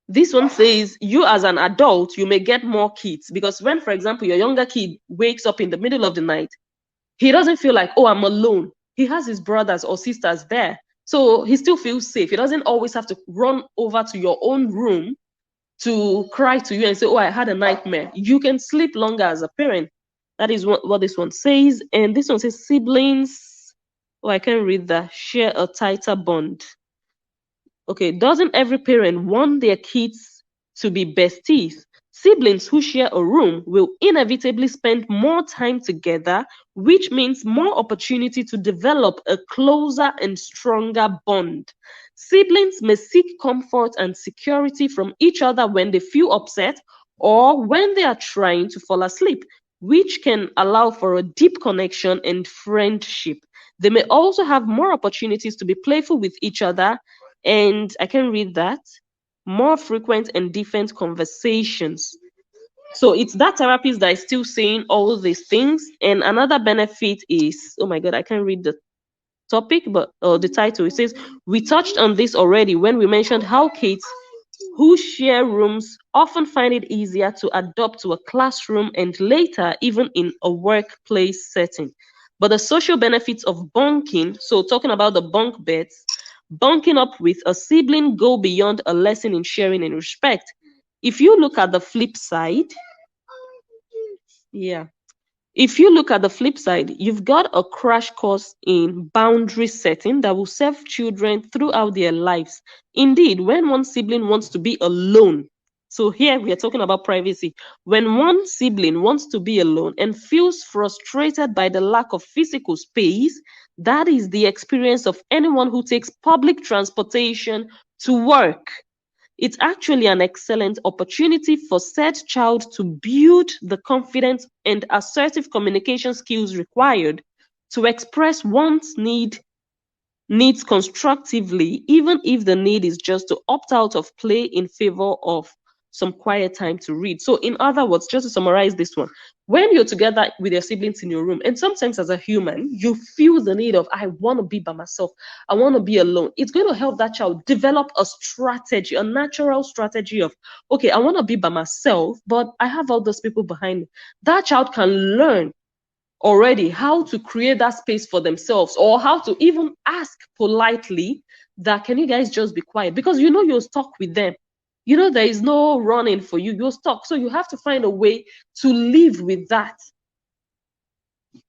This one says you as an adult, you may get more kids because when, for example, your younger kid wakes up in the middle of the night, he doesn't feel like, oh, I'm alone. He has his brothers or sisters there. So he still feels safe. He doesn't always have to run over to your own room to cry to you and say, oh, I had a nightmare. You can sleep longer as a parent. That is what this one says. And this one says siblings. Oh, I can read that. Share a tighter bond. Okay, doesn't every parent want their kids to be besties? Siblings who share a room will inevitably spend more time together, which means more opportunity to develop a closer and stronger bond. Siblings may seek comfort and security from each other when they feel upset or when they are trying to fall asleep, which can allow for a deep connection and friendship. They may also have more opportunities to be playful with each other, and I can read that, more frequent and different conversations. So it's that therapist that is still saying all these things. And another benefit is, oh my God, I can't read the topic, but the title. It says, we touched on this already when we mentioned how kids who share rooms often find it easier to adapt to a classroom and later even in a workplace setting. But the social benefits of bunking, so talking about the bunk beds, bunking up with a sibling go beyond a lesson in sharing and respect. If you look at the flip side, yeah. If you look at the flip side, you've got a crash course in boundary setting that will serve children throughout their lives. Indeed, when one sibling wants to be alone, so here we are talking about privacy. When one sibling wants to be alone and feels frustrated by the lack of physical space, that is the experience of anyone who takes public transportation to work. It's actually an excellent opportunity for said child to build the confidence and assertive communication skills required to express one's needs constructively, even if the need is just to opt out of play in favor of some quiet time to read. So in other words, just to summarize this one, when you're together with your siblings in your room, and sometimes as a human, you feel the need of, I want to be by myself, I want to be alone. It's going to help that child develop a strategy, a natural strategy of, okay, I want to be by myself, but I have all those people behind me. That child can learn already how to create that space for themselves, or how to even ask politely that, can you guys just be quiet? Because you know you're stuck with them. You know there is no running for you. You're stuck. So you have to find a way to live with that.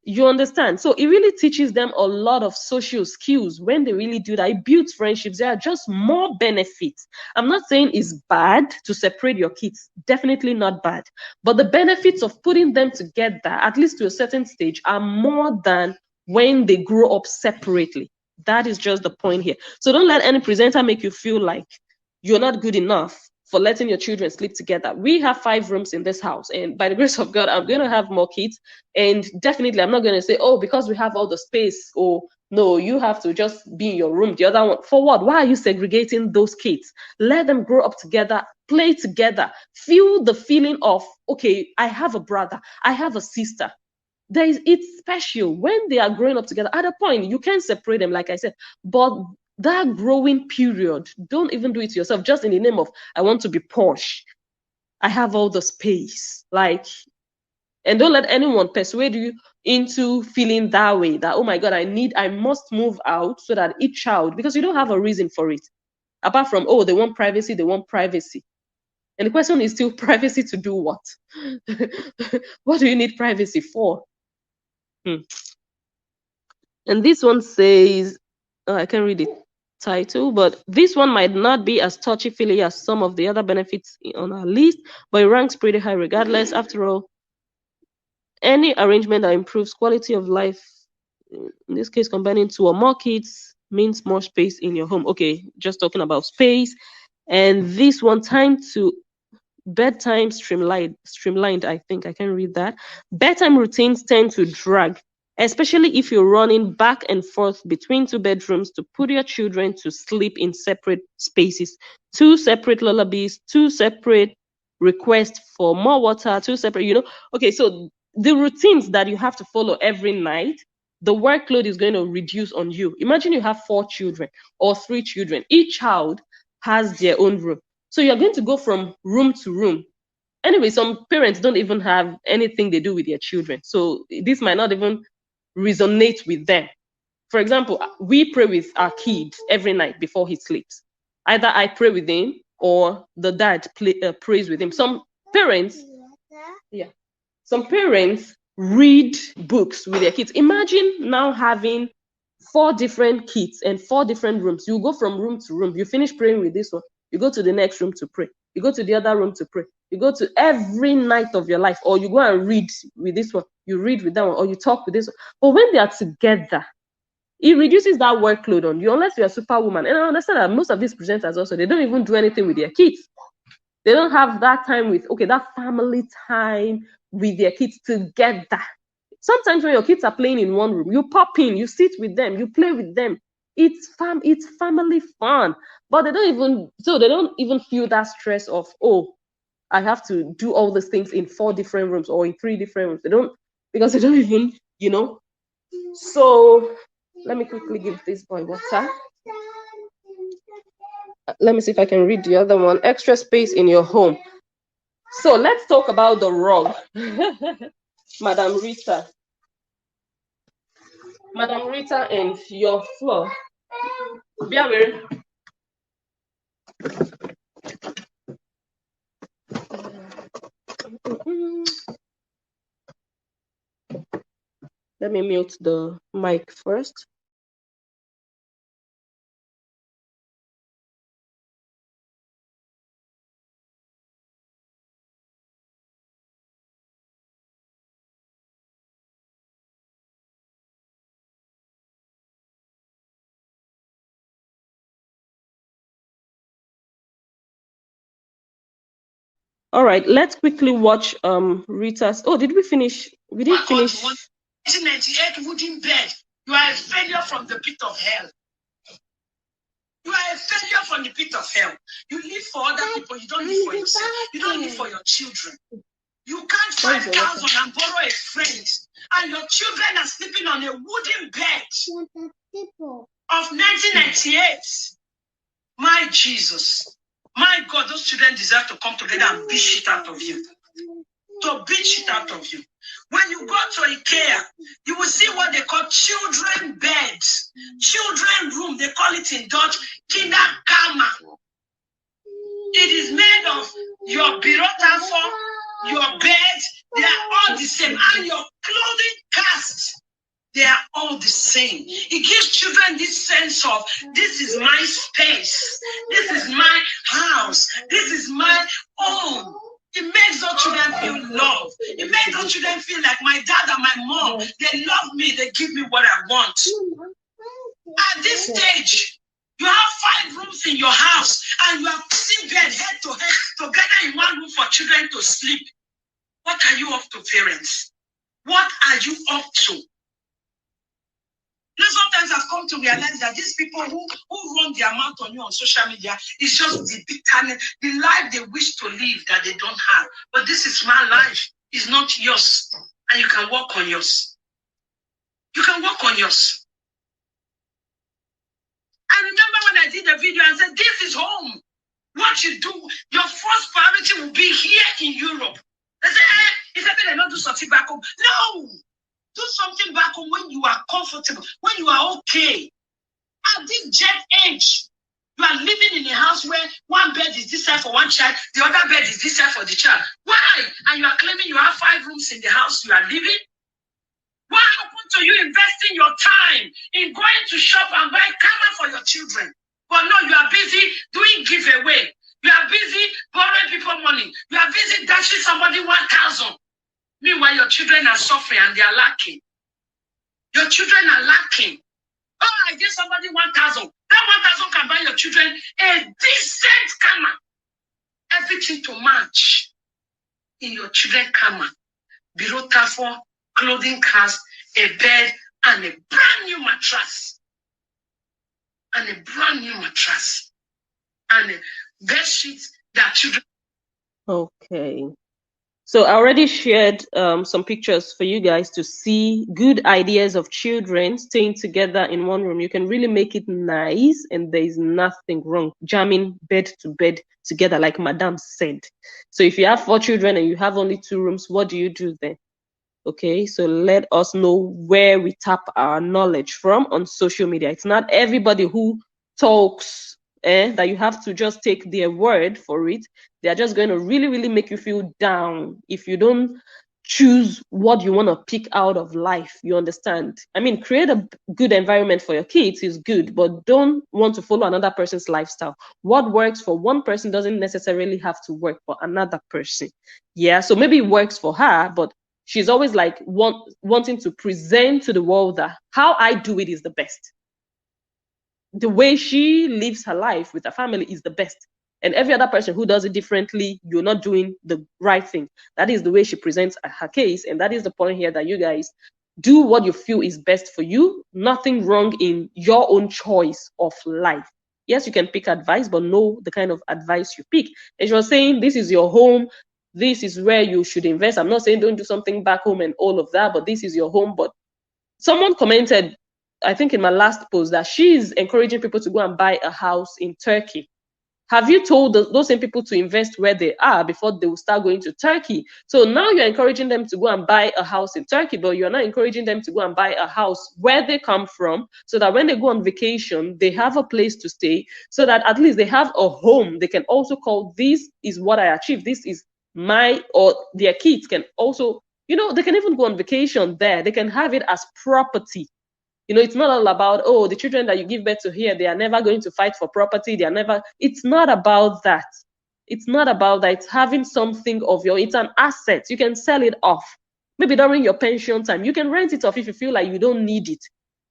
You understand? So it really teaches them a lot of social skills when they really do that. It builds friendships. There are just more benefits. I'm not saying it's bad to separate your kids. Definitely not bad. But the benefits of putting them together, at least to a certain stage, are more than when they grow up separately. That is just the point here. So don't let any presenter make you feel like you're not good enough for letting your children sleep together. We have 5 rooms in this house, and by the grace of God, I'm going to have more kids. And definitely, I'm not going to say, oh, because we have all the space, or no, you have to just be in your room. The other one, for what? Why are you segregating those kids? Let them grow up together, play together, feel the feeling of, okay, I have a brother, I have a sister. It's special when they are growing up together. At a point, you can't separate them, like I said, but that growing period, don't even do it to yourself just in the name of, I want to be posh, I have all the space, like, and don't let anyone persuade you into feeling that way, that, oh my God, I must move out so that each child, because you don't have a reason for it apart from, oh, they want privacy. And the question is still, privacy to do what? What do you need privacy for? And this one says, oh, I can't read it title, but this one might not be as touchy-feely as some of the other benefits on our list, but it ranks pretty high regardless. After all, any arrangement that improves quality of life in this case, combining 2 or more kids means more space in your home. Okay, just talking about space. And this one, time to bedtime streamlined. I think I can read that. Bedtime routines tend to drag, especially if you're running back and forth between 2 bedrooms to put your children to sleep in separate spaces. 2 separate lullabies, 2 separate requests for more water, 2 separate, Okay, so the routines that you have to follow every night, the workload is going to reduce on you. Imagine you have 4 children or 3 children. Each child has their own room. So you're going to go from room to room. Anyway, some parents don't even have anything they do with their children. So this might not even resonate with them. For example, we pray with our kid every night before he sleeps. Either I pray with him or the dad prays with him. Some parents read books with their kids. Imagine now having 4 different kids and 4 different rooms. You go from room to room. You finish praying with this one, you go to the next room to pray. You go to the other room to pray. You go to every night of your life, or you go and read with this one, you read with that one, or you talk with this one. But when they are together, it reduces that workload on you, unless you're a superwoman. And I understand that most of these presenters also, they don't even do anything with their kids. They don't have that time that family time with their kids together. Sometimes when your kids are playing in one room, you pop in, you sit with them, you play with them. It's family fun. But they don't even feel that stress of, oh, I have to do all these things in 4 different rooms or in 3 different rooms. They don't even, So let me quickly give this boy water. Let me see if I can read the other one. Extra space in your home. So let's talk about the rug. Madam Rita. Madam Rita and your floor. Let me mute the mic first. All right, let's quickly watch Rita's. Oh, did we finish? We didn't finish. 1998 wooden bed. You are a failure from the pit of hell. You are a failure from the pit of hell. You live for other people. You don't live for yourself. You don't live for your children. You can't 5,000 and borrow a friend, and your children are sleeping on a wooden bed of 1998. My Jesus. My God, those children deserve to come together and beat shit out of you. To beat shit out of you. When you go to IKEA, you will see what they call children beds. Children room, they call it in Dutch, kinderkamer. It is made of your birotafo, your bed, they are all the same. And your clothing cast, they are all the same. It gives children this sense of, this is my space. This is my house. This is my own. It makes those children feel love. It makes those children feel like my dad and my mom, they love me. They give me what I want. At this stage, you have 5 rooms in your house and you have seen bed head to head together in one room for children to sleep. What are you up to, parents? What are you up to? You know, sometimes I've come to realize that these people who run their mouth on you on social media is just the bitterness, the life they wish to live that they don't have. But this is my life. It's not yours. And you can work on yours. You can work on yours. I remember when I did the video and said, this is home. What you do, your first priority will be here in Europe. They say, is that they not do something back home? No! Do something back home when you are comfortable, when you are okay. At this jet age, you are living in a house where one bed is this side for one child, the other bed is this side for the child. Why? And you are claiming you have 5 rooms in the house you are living? What happened to you investing your time in going to shop and buy camera for your children? But no, you are busy doing giveaway. You are busy borrowing people money. You are busy dashing somebody 1,000. Meanwhile, your children are suffering and they are lacking. Your children are lacking. Oh, I give somebody 1,000. That 1,000 can buy your children a decent camera. Everything to match in your children camera. Below for clothing cars, a bed, and a brand new mattress. And a brand new mattress. And a bed sheets that children. Okay. So I already shared some pictures for you guys to see good ideas of children staying together in one room. You can really make it nice and there is nothing wrong jamming bed to bed together like Madame said. So if you have 4 children and you have only 2 rooms, what do you do then? Okay, so let us know where we tap our knowledge from on social media. It's not everybody who talks that you have to just take their word for it. They are just going to really, really make you feel down if you don't choose what you want to pick out of life. You understand? I mean, create a good environment for your kids is good, but don't want to follow another person's lifestyle. What works for one person doesn't necessarily have to work for another person. Yeah, so maybe it works for her, but she's always like wanting to present to the world that how I do it is the best. The way she lives her life with her family is the best. And every other person who does it differently, you're not doing the right thing. That is the way she presents her case. And that is the point here that you guys do what you feel is best for you. Nothing wrong in your own choice of life. Yes, you can pick advice, but know the kind of advice you pick. And she was saying, this is your home. This is where you should invest. I'm not saying don't do something back home and all of that, but this is your home. But someone commented, I think in my last post, that she's encouraging people to go and buy a house in Turkey. Have you told those same people to invest where they are before they will start going to Turkey? So now you're encouraging them to go and buy a house in Turkey, but you're not encouraging them to go and buy a house where they come from, so that when they go on vacation, they have a place to stay, so that at least they have a home. They can also call, this is what I achieved. This is my, or their kids can also, you know, they can even go on vacation there. They can have it as property. You know, it's not all about, oh, the children that you give birth to here, they are never going to fight for property. They are never, it's not about that. It's not about that. It's having something of your, it's an asset. You can sell it off. Maybe during your pension time, you can rent it off if you feel like you don't need it.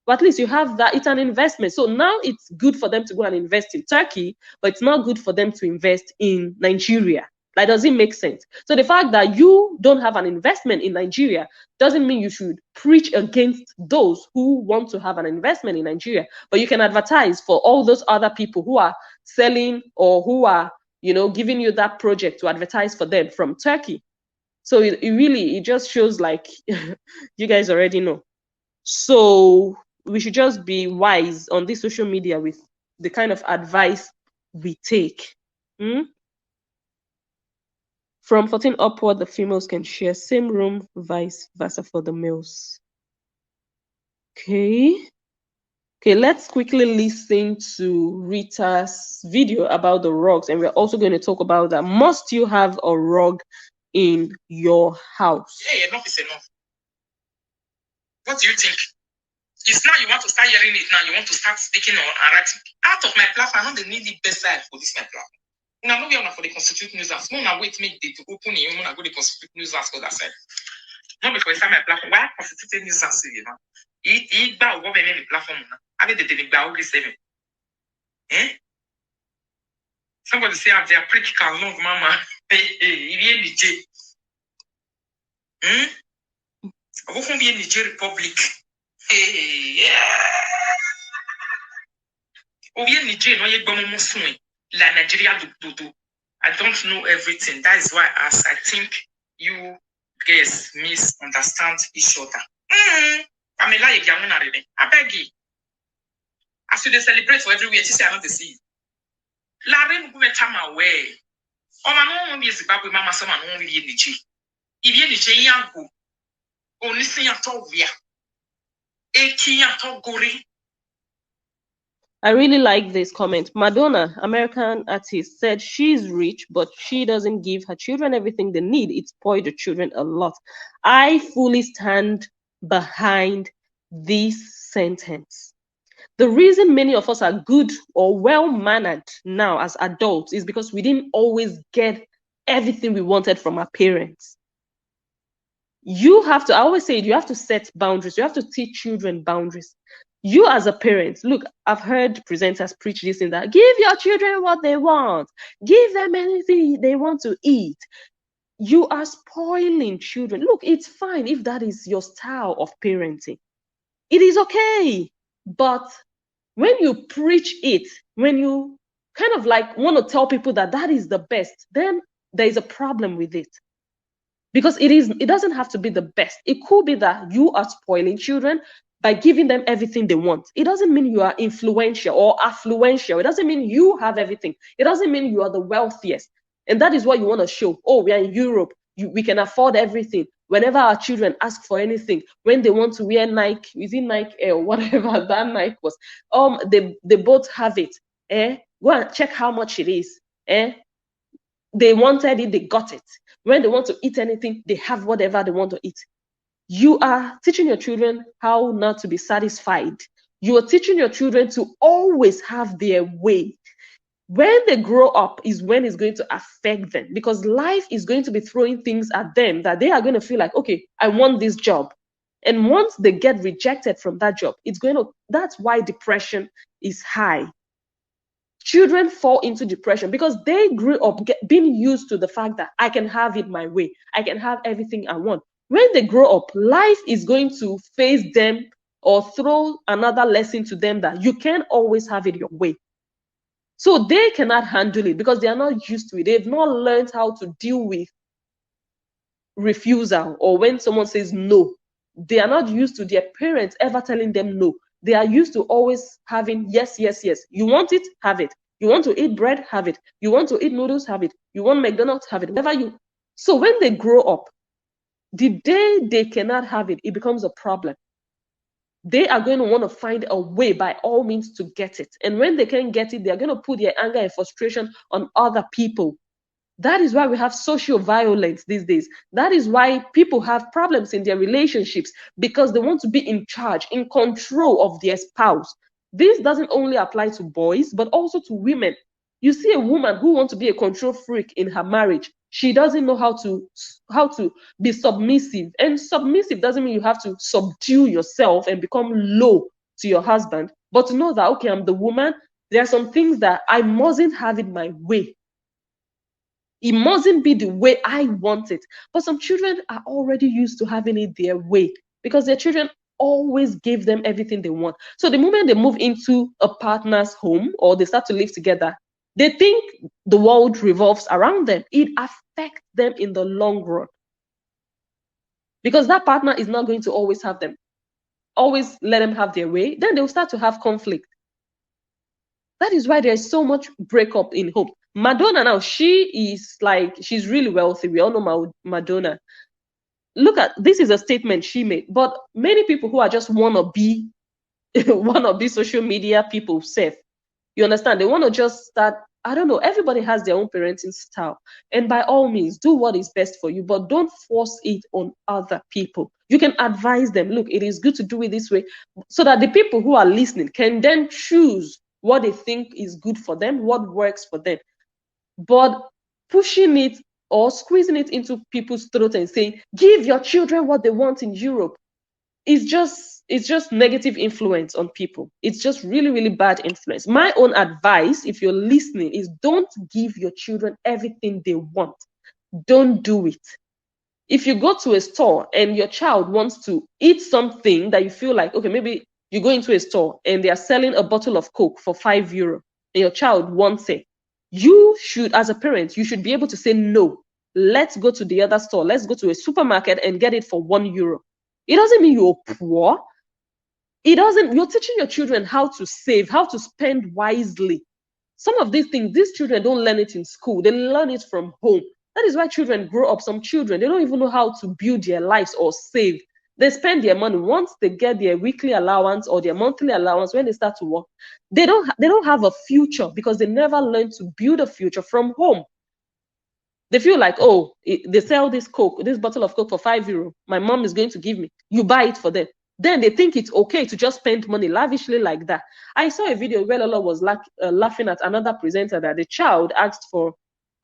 But at least you have that, it's an investment. So now it's good for them to go and invest in Turkey, but it's not good for them to invest in Nigeria. Like, does it make sense? So the fact that you don't have an investment in Nigeria doesn't mean you should preach against those who want to have an investment in Nigeria. But you can advertise for all those other people who are selling or who are, you know, giving you that project to advertise for them from Turkey. So it just shows like you guys already know. So we should just be wise on this social media with the kind of advice we take. From 14 upward, the females can share same room, vice versa for the males. Okay, let's quickly listen to Rita's video about the rugs, and we're also going to talk about that. Must you have a rug in your house? Hey, enough is enough. What do you think? It's now you want to start hearing it now. You want to start speaking or writing. Out of my platform, I don't need the best side for this my platform. Now, no, we are not for the Constitute News House. No, now wait, make the open it. No, now go the Constitute News House for that side. No, because it's my platform. Why Constitute News House? You know, he buy what we the platform. I mean, they buy all this. Somebody say I'm there pretty can love mama. Hey, Niger. I go from the Niger Republic. Hey, yeah. Oh, yeah, Niger, no, you go more La Nigeria do. I don't know everything. That is why I think you guys misunderstand each other. I mean, like I beg you. As you celebrate for everywhere, you say I don't see. La reine go time away. Oh, my mom is Zimbabwe, mama, someone only in the G. If you Niger yango, only see a tovia. Eki a togori. I really like this comment. Madonna, American artist, said she's rich, but she doesn't give her children everything they need. It spoiled the children a lot. I fully stand behind this sentence. The reason many of us are good or well-mannered now as adults is because we didn't always get everything we wanted from our parents. You have to, I always say, you have to set boundaries. You have to teach children boundaries. You as a parent, look, I've heard presenters preach this and that. Give your children what they want. Give them anything they want to eat. You are spoiling children. Look, it's fine if that is your style of parenting. It is okay. But when you preach it, when you kind of like want to tell people that that is the best, then there is a problem with it. Because it doesn't have to be the best. It could be that you are spoiling children by giving them everything they want. It doesn't mean you are influential or affluential. It doesn't mean you have everything. It doesn't mean you are the wealthiest. And that is what you want to show. Oh, we are in Europe. We can afford everything. Whenever our children ask for anything, when they want to wear Nike, is it Nike Air or whatever that Nike was, they both have it. Go and check how much it is. They wanted it, they got it. When they want to eat anything, they have whatever they want to eat. You are teaching your children how not to be satisfied. You are teaching your children to always have their way. When they grow up is when it's going to affect them, because life is going to be throwing things at them that they are going to feel like, okay, I want this job. And once they get rejected from that job, that's why depression is high. Children fall into depression because they grew up being used to the fact that I can have it my way. I can have everything I want. When they grow up, life is going to face them or throw another lesson to them that you can't always have it your way. So they cannot handle it because they are not used to it. They've not learned how to deal with refusal or when someone says no. They are not used to their parents ever telling them no. They are used to always having yes, yes, yes. You want it, have it. You want to eat bread, have it. You want to eat noodles, have it. You want McDonald's, have it. Whatever you. So when they grow up, the day they cannot have it, it becomes a problem. They are going to want to find a way by all means to get it. And when they can't get it, they're going to put their anger and frustration on other people. That is why we have social violence these days. That is why people have problems in their relationships, because they want to be in charge, in control of their spouse. This doesn't only apply to boys, but also to women. You see a woman who wants to be a control freak in her marriage. She doesn't know how to be submissive. And submissive doesn't mean you have to subdue yourself and become low to your husband, but to know that, okay, I'm the woman. There are some things that I mustn't have it my way. It mustn't be the way I want it. But some children are already used to having it their way because their children always give them everything they want. So the moment they move into a partner's home or they start to live together, they think the world revolves around them. It affects them in the long run because that partner is not going to always have them, always let them have their way. Then they'll start to have conflict. That is why there's so much breakup in home. Madonna now, she's really wealthy. We all know Madonna. Look at, this is a statement she made, but many people who are just wanna be social media people safe. You understand? They want to just start, I don't know, everybody has their own parenting style. And by all means, do what is best for you, but don't force it on other people. You can advise them, look, it is good to do it this way, so that the people who are listening can then choose what they think is good for them, what works for them. But pushing it or squeezing it into people's throats and saying, give your children what they want in Europe, it's just negative influence on people. It's just really, really bad influence. My own advice, if you're listening, is don't give your children everything they want. Don't do it. If you go to a store and your child wants to eat something that you feel like, okay, maybe you go into a store and they are selling a bottle of Coke for €5 and your child wants it, you should, as a parent, you should be able to say, no, let's go to the other store. Let's go to a supermarket and get it for €1. It doesn't mean you're poor. You're teaching your children how to save, how to spend wisely. Some of these things, these children don't learn it in school. They learn it from home. That is why children grow up. Some children, they don't even know how to build their lives or save. They spend their money. Once they get their weekly allowance or their monthly allowance, when they start to work, they don't have a future because they never learned to build a future from home. They feel like, oh, they sell this bottle of Coke for €5. My mom is going to give me. You buy it for them. Then they think it's okay to just spend money lavishly like that. I saw a video where Lola was laughing at another presenter that the child asked for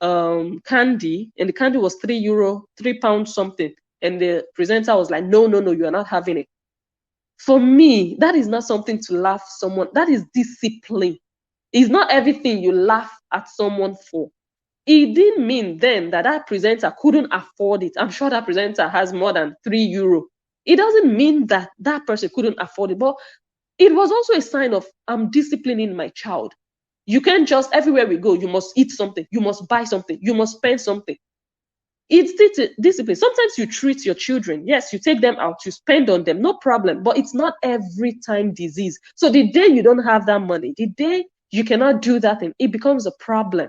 candy, and the candy was €3, £3 something. And the presenter was like, no, you are not having it. For me, that is not something to laugh someone. That is discipline. It's not everything you laugh at someone for. It didn't mean then that presenter couldn't afford it. I'm sure that presenter has more than €3. It doesn't mean that person couldn't afford it, but it was also a sign of I'm disciplining my child. You can't just, everywhere we go, you must eat something, you must buy something, you must spend something. It's discipline. Sometimes you treat your children. Yes, you take them out, you spend on them, no problem. But it's not every time disease. So the day you don't have that money, the day you cannot do that thing, it becomes a problem.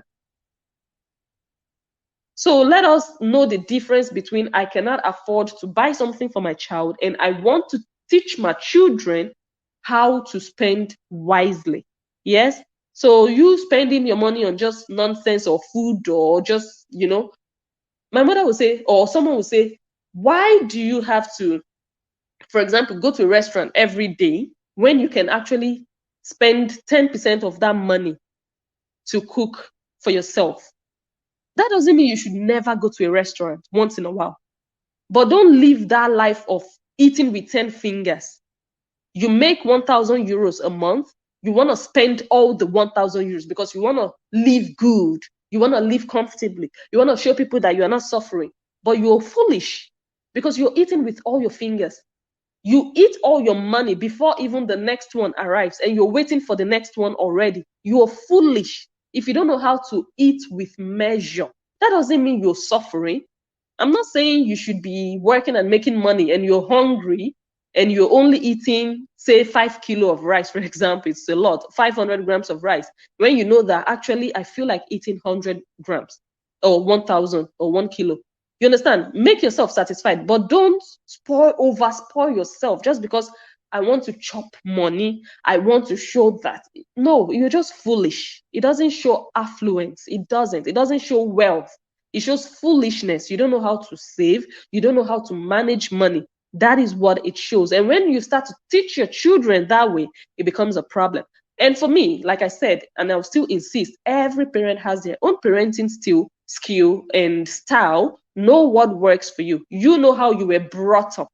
So let us know the difference between I cannot afford to buy something for my child and I want to teach my children how to spend wisely. Yes. So you spending your money on just nonsense or food or just, my mother would say, or someone would say, why do you have to, for example, go to a restaurant every day when you can actually spend 10% of that money to cook for yourself? That doesn't mean you should never go to a restaurant once in a while. But don't live that life of eating with 10 fingers. You make €1,000 a month. You want to spend all the €1,000 because you want to live good. You want to live comfortably. You want to show people that you are not suffering. But you're foolish because you're eating with all your fingers. You eat all your money before even the next one arrives, and you're waiting for the next one already. You're foolish if you don't know how to eat with measure. That doesn't mean you're suffering. I'm not saying you should be working and making money and you're hungry and you're only eating, say, 5 kilos of rice, for example. It's a lot, 500 grams of rice. When you know that actually I feel like eating 100 grams or 1,000 or 1 kilo. You understand? Make yourself satisfied, but don't spoil yourself just because I want to chop money. I want to show that. No, you're just foolish. It doesn't show affluence. It doesn't show wealth. It shows foolishness. You don't know how to save. You don't know how to manage money. That is what it shows. And when you start to teach your children that way, it becomes a problem. And for me, like I said, and I'll still insist, every parent has their own parenting skill and style. Know what works for you. You know how you were brought up.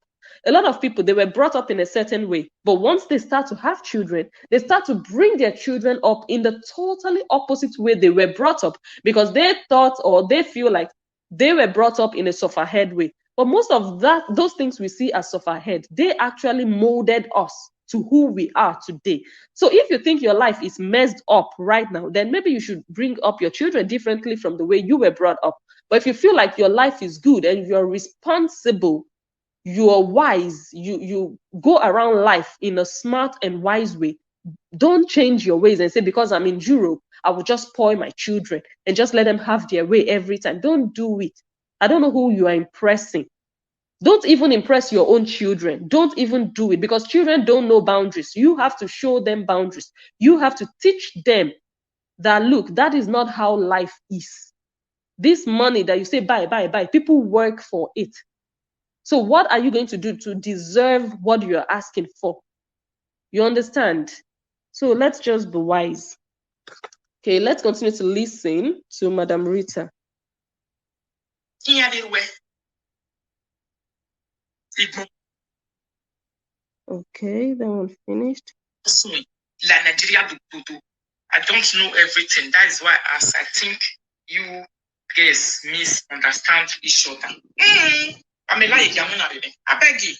A lot of people, they were brought up in a certain way, but once they start to have children, they start to bring their children up in the totally opposite way they were brought up, because they thought or they feel like they were brought up in a suffer-head way. But most of those things we see as suffer-head, they actually molded us to who we are today. So if you think your life is messed up right now, then maybe you should bring up your children differently from the way you were brought up. But if you feel like your life is good and you're responsible, you are wise, you go around life in a smart and wise way, don't change your ways and say, because I'm in Europe, I will just spoil my children and just let them have their way every time. Don't do it. I don't know who you are impressing. Don't even impress your own children. Don't even do it, because children don't know boundaries. You have to show them boundaries. You have to teach them that, look, that is not how life is. This money that you say, buy, people work for it. So what are you going to do to deserve what you're asking for? You understand? So let's just be wise. Okay, let's continue to listen to Madam Rita. Okay, that one finished. La Nigeria I don't know everything. That is why I think you guys misunderstand each other. I'm a lie, I beg you.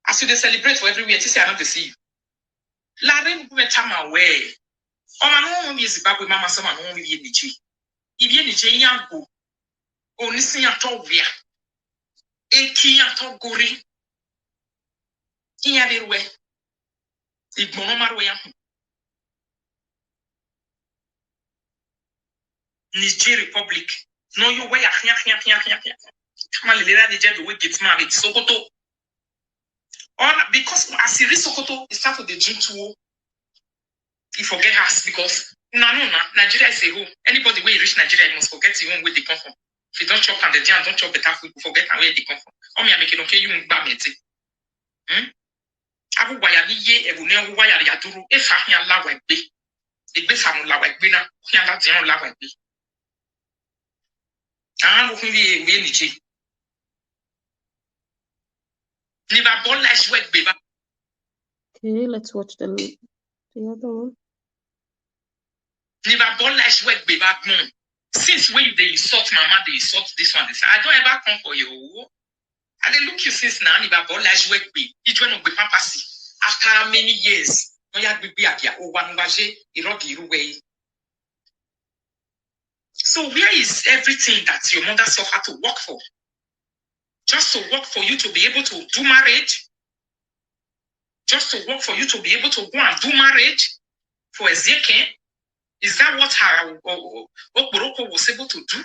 As you celebrate for everywhere, you say I not to see you. Larry who time away. Oh, my no is Zimbabwe, Mama, someone who will be in the G. If you're in the J, go. Only see a talk via. A key a talk gory. In every way. If Monomar way. Niger Republic. No, you way. Come on, the jet will get married. Sokoto. Because as he reach Sokoto, he start with the drink too. He forget us because Nigeria is a home. Anybody where you reach Nigeria, you must forget your own where they come from. If you don't chop and the jam, don't chop better food, you forget where they come from. Oh, me, I make it okay, you won't buy me. Abu Wayani ye, a woman wire Yaduru, if I can allow a big, a big family like Bina, can not general love a big. I don't know who we need. Okay, let's watch the other one. Since when they insult mama, they insult this one. They say, I don't ever come for you. I dey look you since now. After many years. So where is everything that your mother suffered to work for? Just to work for you to be able to do marriage? Just to work for you to be able to go and do marriage for Ezekiel? Is that what her Okporoko was able to do?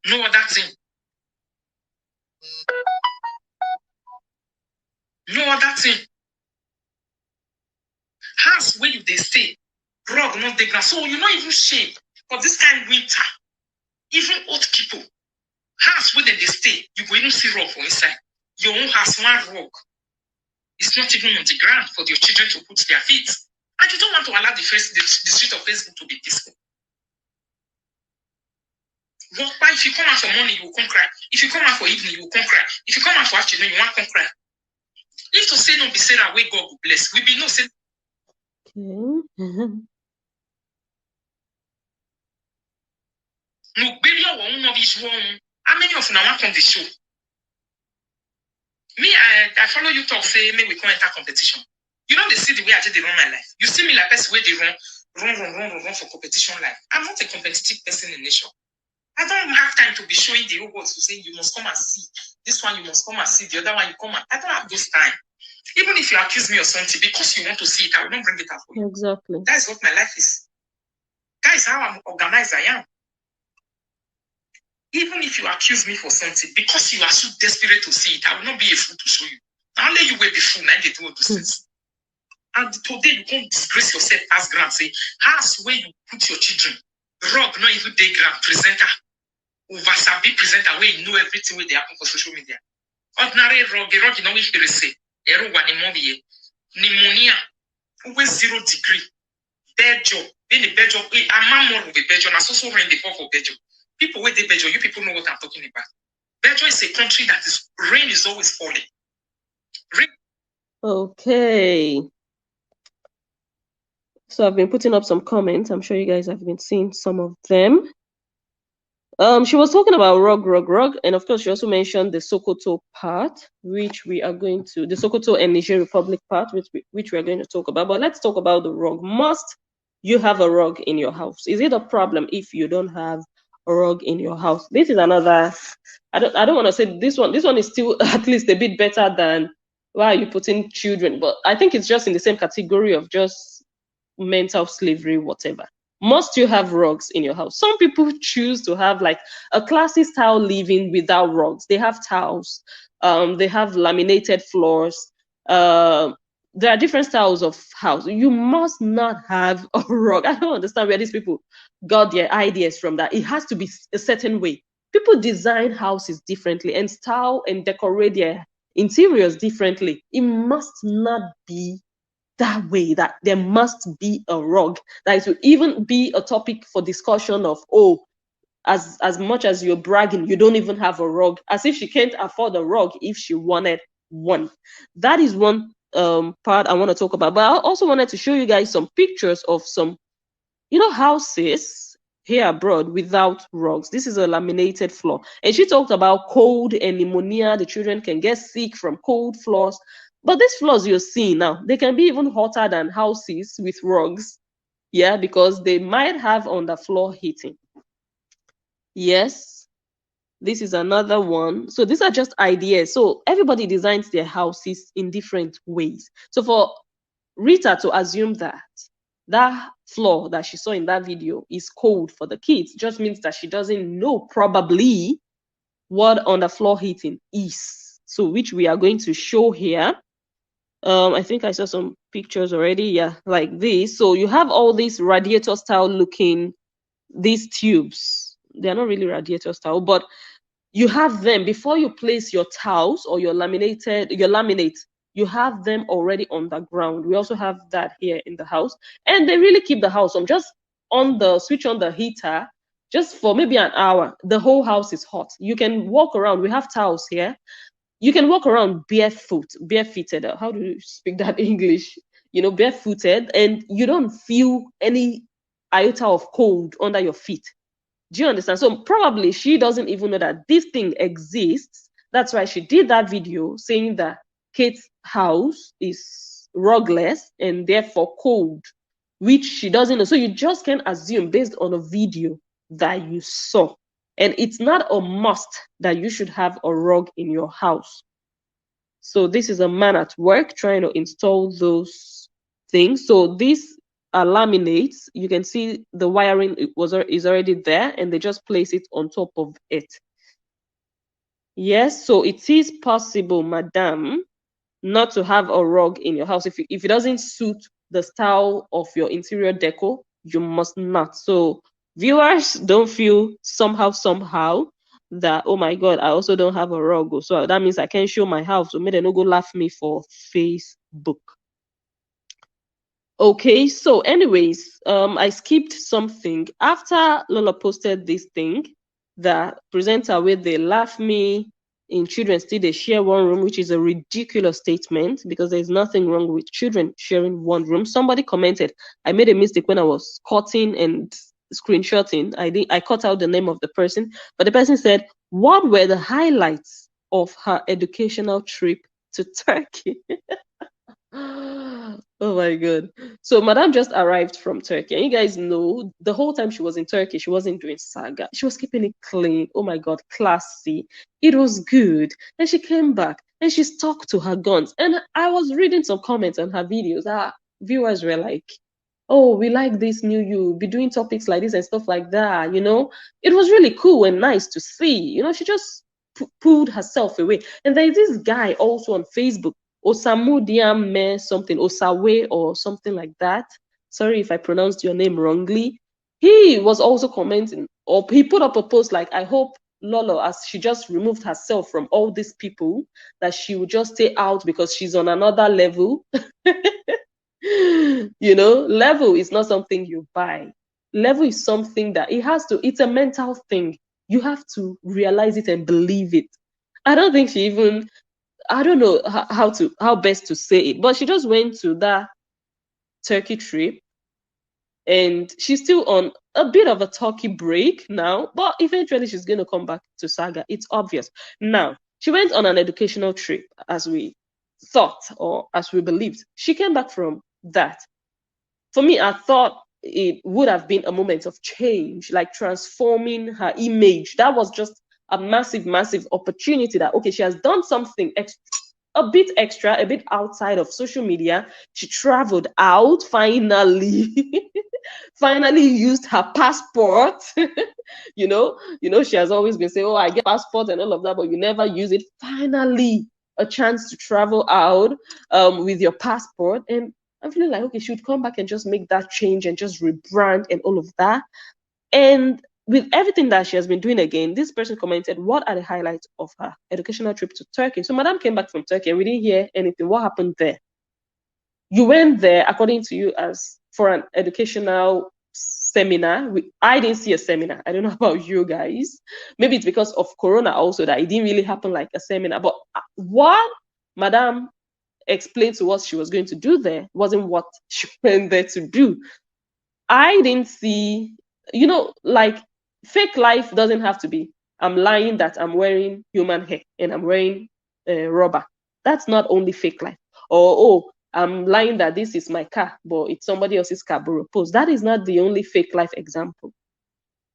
No other thing. No other thing. House where you they stay, rug not the ground. So you not even shame for this kind of winter. Even old people, house where they stay, you go even see rug for inside. Your own house, one rug. It's not even on the ground for your children to put their feet. And you don't want to allow the street of Facebook to be peaceful. Walk by, if you come out for morning, you will come cry. If you come out for evening, you will come cry. If you come out for afternoon, you won't come cry. If to say no be Sarah, where God will bless, we be no say. Okay. How many of you now come the show? Me, I follow you talk, say, me, we can't enter competition. You don't see the way I did run my life. You see me like person where they run for competition life. I'm not a competitive person in nature. I don't have time to be showing the robots to say, you must come and see. This one, you must come and see. The other one, you come and... I don't have this time. Even if you accuse me of something, because you want to see it, I will not bring it up for you. Exactly. That is what my life is. That is how I'm organized I am. Even if you accuse me for something, because you are so desperate to see it, I will not be a fool to show you. I'll let you wait the fool, and they do all those things. And today, you can't disgrace yourself as grand. Say, house where you put your children. Rug, not even day grand presenter. Oversabi presenter where you know everything where they happen for social media. Ordinary rug, you know which they say. Pneumonia, always 0 degree. Bad job. Then the bad job, I'm more of a bad job. I'm also running the fall for bad job. People with the bad job, you people know what I'm talking about. Belgium is a country that is rain is always falling. Rain. Okay. So I've been putting up some comments. I'm sure you guys have been seeing some of them. She was talking about rug, and of course she also mentioned the Sokoto part, which we are going to, the Sokoto and Niger Republic part, which we are going to talk about. But let's talk about the rug. Must you have a rug in your house? Is it a problem if you don't have a rug in your house? This is another. I don't want to say this one. This one is still at least a bit better than why are you putting children, but I think it's just in the same category of just mental slavery, whatever. Must you have rugs in your house? Some people choose to have like a classy style living without rugs. They have towels. They have laminated floors. There are different styles of house. You must not have a rug. I don't understand where these people got their ideas from. That it has to be a certain way. People design houses differently and style and decorate their interiors differently. It must not be that way, that there must be a rug. That it will even be a topic for discussion of, oh, as much as you're bragging, you don't even have a rug, as if she can't afford a rug if she wanted one. That is one part I want to talk about. But I also wanted to show you guys some pictures of some, houses here abroad without rugs. This is a laminated floor. And she talked about cold and pneumonia. The children can get sick from cold floors. But these floors you're seeing now, they can be even hotter than houses with rugs. Yeah, because they might have underfloor heating. Yes, this is another one. So these are just ideas. So everybody designs their houses in different ways. So for Rita to assume that floor that she saw in that video is cold for the kids just means that she doesn't know probably what underfloor heating is. So which we are going to show here. I think I saw some pictures already. Yeah, like this. So you have all these radiator style looking, these tubes. They're not really radiator style, but you have them before you place your tiles or your laminate. You have them already on the ground. We also have that here in the house, and they really keep the house on. Just switch on the heater, just for maybe an hour. The whole house is hot. You can walk around. We have towels here. You can walk around barefooted. How do you speak that English? Barefooted, and you don't feel any iota of cold under your feet. Do you understand? So probably she doesn't even know that this thing exists. That's why she did that video saying that Kate's house is rugless and therefore cold, which she doesn't know. So you just can assume based on a video that you saw. And it's not a must that you should have a rug in your house. So this is a man at work trying to install those things. So this laminates, you can see the wiring is already there, and they just place it on top of it. Yes, so it is possible, madam, not to have a rug in your house. If it doesn't suit the style of your interior decor, you must not. So viewers, don't feel somehow that, oh my God, I also don't have a rug. So that means I can't show my house. So maybe they no go laugh me for Facebook. Okay, so anyways, I skipped something. After Lola posted this thing, the presenter where they laugh me in children still they share one room, which is a ridiculous statement because there's nothing wrong with children sharing one room. Somebody commented, I made a mistake when I was cutting and screenshotting. I cut out the name of the person, but the person said, what were the highlights of her educational trip to Turkey? Oh my God. So Madame just arrived from Turkey. And you guys know the whole time she was in Turkey, she wasn't doing saga. She was keeping it clean. Oh my God, classy. It was good. And she came back and she stuck to her guns. And I was reading some comments on her videos. Our viewers were like, oh, we like this new you, be doing topics like this and stuff like that. It was really cool and nice to see. She just pulled herself away. And there's this guy also on Facebook, Osamudiame something, Osawe or something like that. Sorry if I pronounced your name wrongly. He was also commenting, or he put up a post like, I hope Lolo, as she just removed herself from all these people, that she would just stay out because she's on another level. Level is not something you buy. Level is something that it's a mental thing. You have to realize it and believe it. I don't think I don't know how best to say it, but she just went to that Turkey trip and she's still on a bit of a Turkey break now, but eventually she's going to come back to Saga. It's obvious. Now, she went on an educational trip as we thought or as we believed. She came back from that. For me, I thought it would have been a moment of change, like transforming her image. That was just a massive, massive opportunity that, okay, she has done something a bit extra, a bit outside of social media. She traveled out finally, finally used her passport. She has always been saying, oh, I get passport and all of that, but you never use it. Finally, a chance to travel out with your passport. And I'm feeling like, okay, she would come back and just make that change and just rebrand and all of that. And with everything that she has been doing again, this person commented, what are the highlights of her educational trip to Turkey? So Madame came back from Turkey and we didn't hear anything. What happened there? You went there, according to you, as for an educational seminar. I didn't see a seminar. I don't know about you guys. Maybe it's because of Corona also that it didn't really happen like a seminar. But what Madame explained to us she was going to do there wasn't what she went there to do. I didn't see, like fake life doesn't have to be, I'm lying that I'm wearing human hair and I'm wearing rubber. That's not only fake life. Or, oh, I'm lying that this is my car, but it's somebody else's car, post. That is not the only fake life example.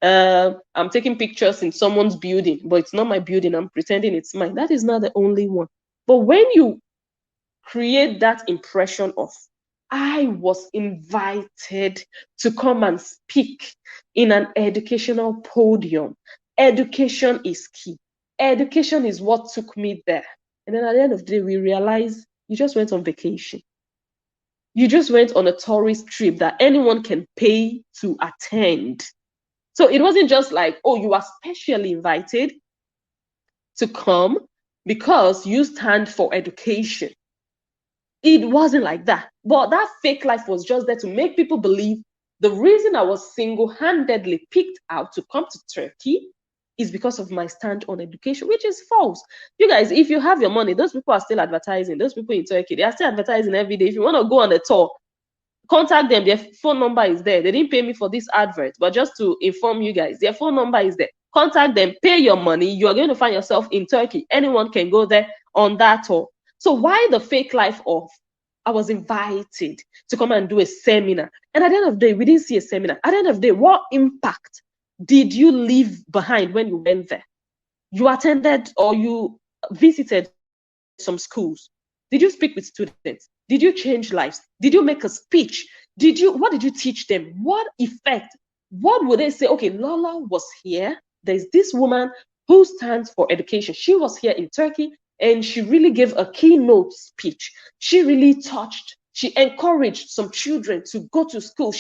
I'm taking pictures in someone's building, but it's not my building. I'm pretending it's mine. That is not the only one. But when you create that impression of, I was invited to come and speak in an educational podium. Education is key. Education is what took me there. And then at the end of the day, we realize you just went on vacation. You just went on a tourist trip that anyone can pay to attend. So it wasn't just like, oh, you are specially invited to come because you stand for education. It wasn't like that. But that fake life was just there to make people believe The reason I was single-handedly picked out to come to Turkey is because of my stand on education, which is false. You guys, if you have your money, those people are still advertising. Those people in Turkey, they are still advertising every day. If you want to go on a tour, contact them. Their phone number is there. They didn't pay me for this advert, but just to inform you guys, their phone number is there. Contact them, pay your money. You are going to find yourself in Turkey. Anyone can go there on that tour. So why the fake life of I was invited to come and do a seminar? And at the end of the day, we didn't see a seminar. At the end of the day, what impact did you leave behind when you went there? You attended or you visited some schools. Did you speak with students? Did you change lives? Did you make a speech? What did you teach them? What effect? What would they say? Okay, Lola was here. There's this woman who stands for education. She was here in Turkey and she really gave a keynote speech. She really touched, she encouraged some children to go to school.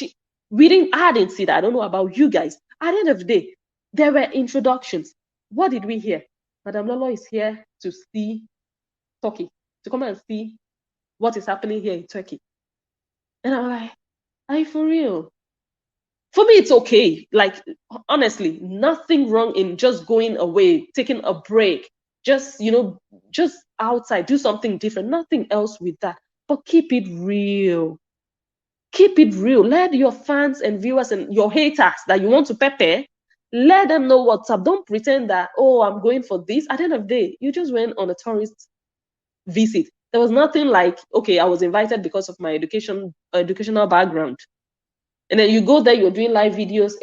I didn't see that. I don't know about you guys. At the end of the day, there were introductions. What did we hear? Madam Lolo is here to see Turkey, to come and see what is happening here in Turkey. And I'm like, are you for real? For me, it's okay. Like, honestly, nothing wrong in just going away, taking a break, just outside, do something different. Nothing else with that. But keep it real. Keep it real. Let your fans and viewers and your haters that you want to pepper, let them know what's up. Don't pretend that, oh, I'm going for this. At the end of the day, you just went on a tourist visit. There was nothing like, okay, I was invited because of my educational background. And then you go there, you're doing live videos,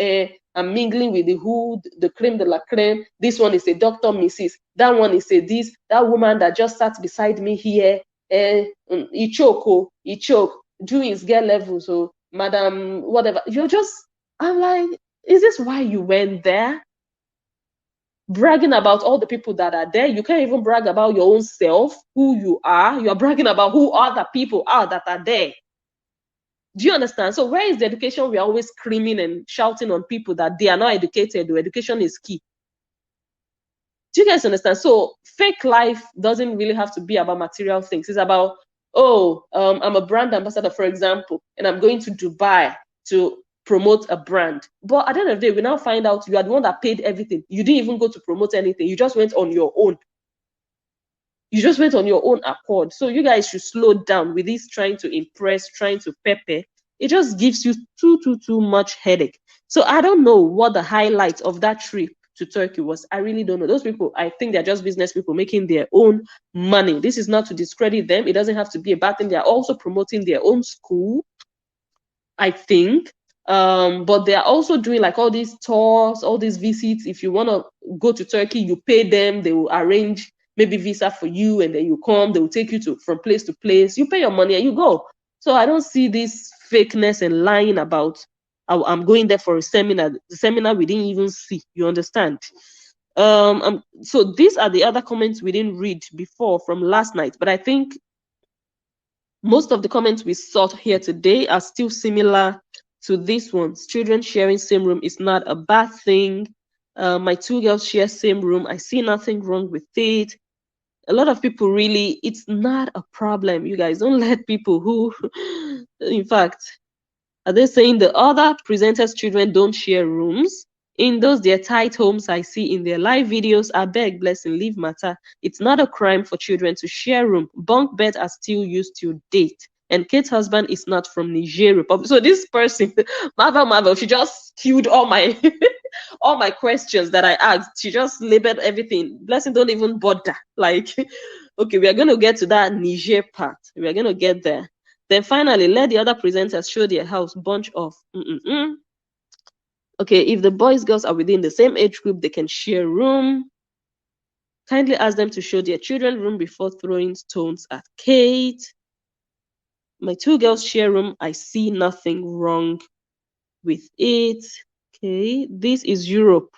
I'm mingling with the hood, the creme de la creme. This one is a Dr. Mrs. That one is a this. That woman that just sat beside me here, he choke, do his girl level, so madam, whatever. I'm like, is this why you went there? Bragging about all the people that are there. You can't even brag about your own self, who you are. You are bragging about who other people are that are there. Do you understand? So where is the education? We're always screaming and shouting on people that they are not educated. The education is key. Do you guys understand? So fake life doesn't really have to be about material things. It's about, I'm a brand ambassador, for example, and I'm going to Dubai to promote a brand. But at the end of the day, we now find out you are the one that paid everything. You didn't even go to promote anything. You just went on your own. You just went on your own accord. So you guys should slow down with this trying to impress, trying to pepper. It just gives you too much headache. So I don't know what the highlight of that trip to Turkey was. I really don't know. Those people, I think they're just business people making their own money. This is not to discredit them. It doesn't have to be a bad thing. They're also promoting their own school, I think. But they are also doing like all these tours, all these visits. If you want to go to Turkey, you pay them. They will arrange maybe visa for you, and then you come. They will take you from place to place. You pay your money and you go. So I don't see this fakeness and lying about, I'm going there for a seminar. The seminar we didn't even see. You understand? So these are the other comments we didn't read before from last night. But I think most of the comments we saw here today are still similar to these ones. Children sharing same room is not a bad thing. My two girls share same room. I see nothing wrong with it. A lot of people really, it's not a problem. You guys don't let people who, in fact, are they saying the other presenters' children don't share rooms? In those their tight homes I see in their live videos, I beg, blessing, leave matter. It's not a crime for children to share room. Bunk beds are still used to date. And Kate's husband is not from Niger Republic. So this person, Marvel, she just killed all my all my questions that I asked. She just labeled everything. Blessing, don't even bother. Like, okay, we are going to get to that Niger part. We are going to get there. Then finally, let the other presenters show their house. Bunch of. Okay, if the boys, girls are within the same age group, they can share room. Kindly ask them to show their children room before throwing stones at Kate. My two girls share room. I see nothing wrong with it. Okay, this is Europe.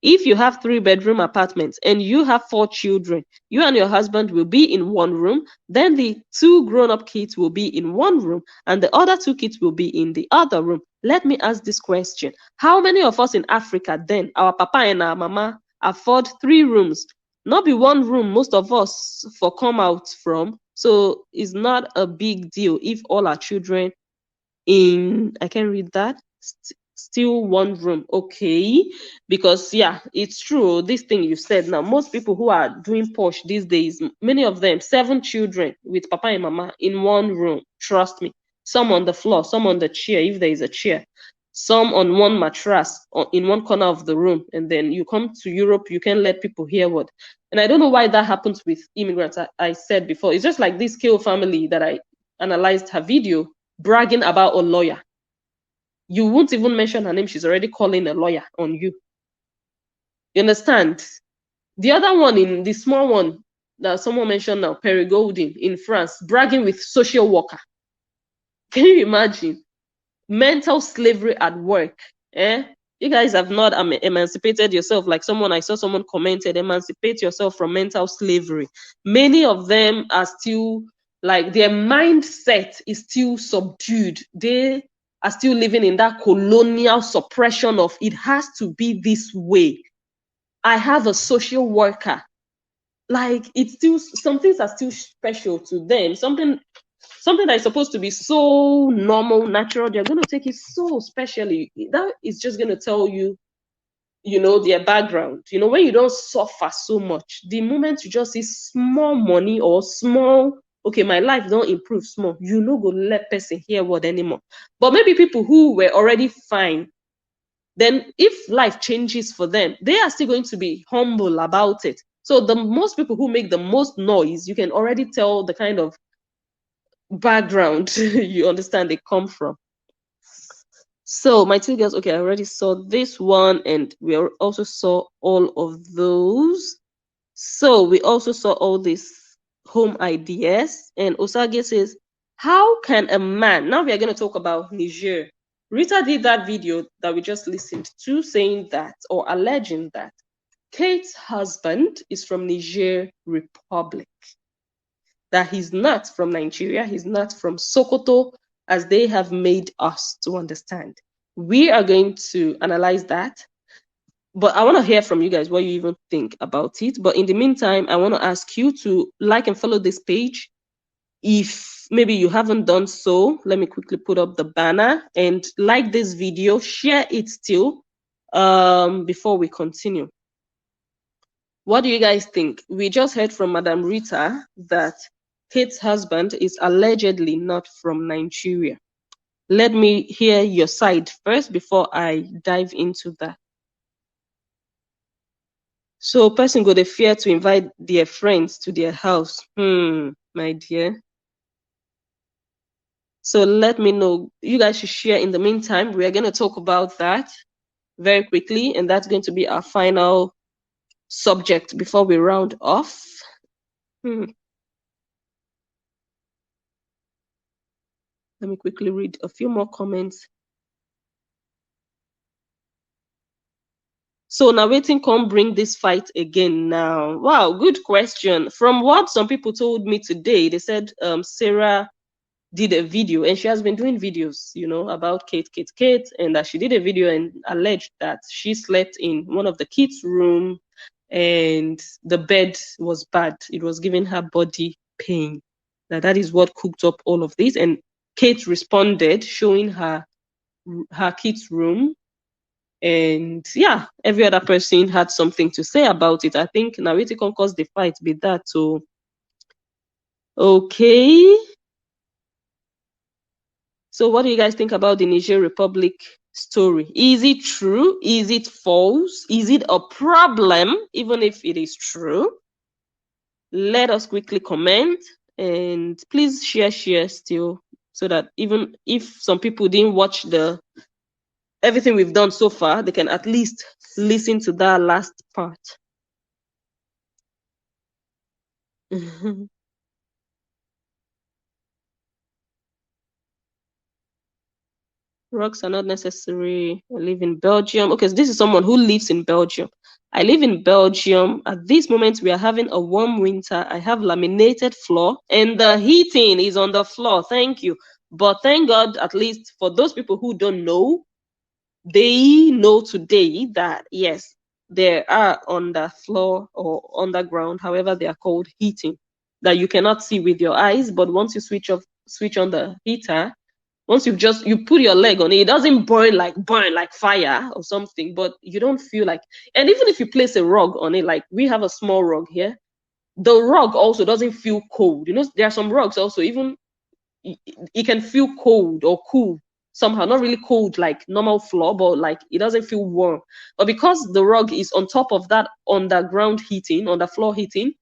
If you have 3-bedroom apartments and you have 4 children, you and your husband will be in one room, then the 2 grown-up kids will be in one room, and the other 2 kids will be in the other room. Let me ask this question. How many of us in Africa then, our papa and our mama, afford 3 rooms? Not be one room most of us for come out from. So it's not a big deal if all our children I can read that. Still one room. Okay, because yeah, it's true, this thing you said. Now most people who are doing posh these days, many of them 7 children with papa and mama in one room. Trust me, some on the floor, some on the chair if there is a chair, some on one mattress in one corner of the room. And then you come to Europe, you can let people hear what. And I don't know why that happens with immigrants. I said before, it's just like this Kale family that I analyzed her video bragging about a lawyer. You won't even mention her name, she's already calling a lawyer on you. You understand? The other one, in the small one that someone mentioned now, Perry Golding in France, bragging with social worker. Can you imagine? Mental slavery at work. Eh? You guys have not emancipated yourself. Like I saw someone commented, emancipate yourself from mental slavery. Many of them are still, like, their mindset is still subdued. They are still living in that colonial suppression of it has to be this way. I have a social worker. Like, it's still, some things are still special to them. Something that is supposed to be so normal, natural, they're going to take it so specially. That is just going to tell you, their background. When you don't suffer so much, the moment you just see small money or small, okay, my life don't improve small, you no go let person hear word anymore. But maybe people who were already fine, then if life changes for them, they are still going to be humble about it. So the most people who make the most noise, you can already tell the kind of background you understand they come from. So my 2 girls, okay, I already saw this one, and we also saw all of those. So we also saw all these home ideas. And Osage says, how can a man, now we are going to talk about Niger. Rita did that video that we just listened to, saying that, or alleging that, Kate's husband is from Niger Republic, that he's not from Nigeria, he's not from Sokoto, as they have made us to understand. We are going to analyze that, but I want to hear from you guys what you even think about it. But in the meantime, I want to ask you to like and follow this page. If maybe you haven't done so, let me quickly put up the banner and like this video, share it still before we continue. What do you guys think? We just heard from Madam Rita that Kate's husband is allegedly not from Nigeria. Let me hear your side first before I dive into that. So person go dey fear to invite their friends to their house. My dear. So let me know. You guys should share in the meantime. We are going to talk about that very quickly, and that's going to be our final subject before we round off. Let me quickly read a few more comments. So now waiting come bring this fight again now. Wow, good question. From what some people told me today, they said Sarah did a video, and she has been doing videos, about Kate, and that she did a video and alleged that she slept in one of the kids' room and the bed was bad. It was giving her body pain. That is what cooked up all of this. And Kate responded, showing her kids' room. And yeah, every other person had something to say about it. I think now it can cause the fight with that. So, okay. So what do you guys think about the Niger Republic story? Is it true? Is it false? Is it a problem? Even if it is true, let us quickly comment, and please share still, so that even if some people didn't watch everything we've done so far, they can at least listen to that last part. Rocks are not necessary. I live in Belgium. Okay, so this is someone who lives in Belgium. I live in Belgium. At this moment, we are having a warm winter. I have laminated floor, and the heating is on the floor. Thank you. But thank God, at least for those people who don't know, they know today that, yes, there are on the floor or underground, however they are called, heating that you cannot see with your eyes. But once you switch on the heater, Once you put your leg on it, it doesn't burn like fire or something, but you don't feel like. And even if you place a rug on it, like we have a small rug here, the rug also doesn't feel cold. You know, there are some rugs also, even it can feel cold or cool somehow, not really cold like normal floor, but like it doesn't feel warm. But because the rug is on top of that underground heating, on the floor heating,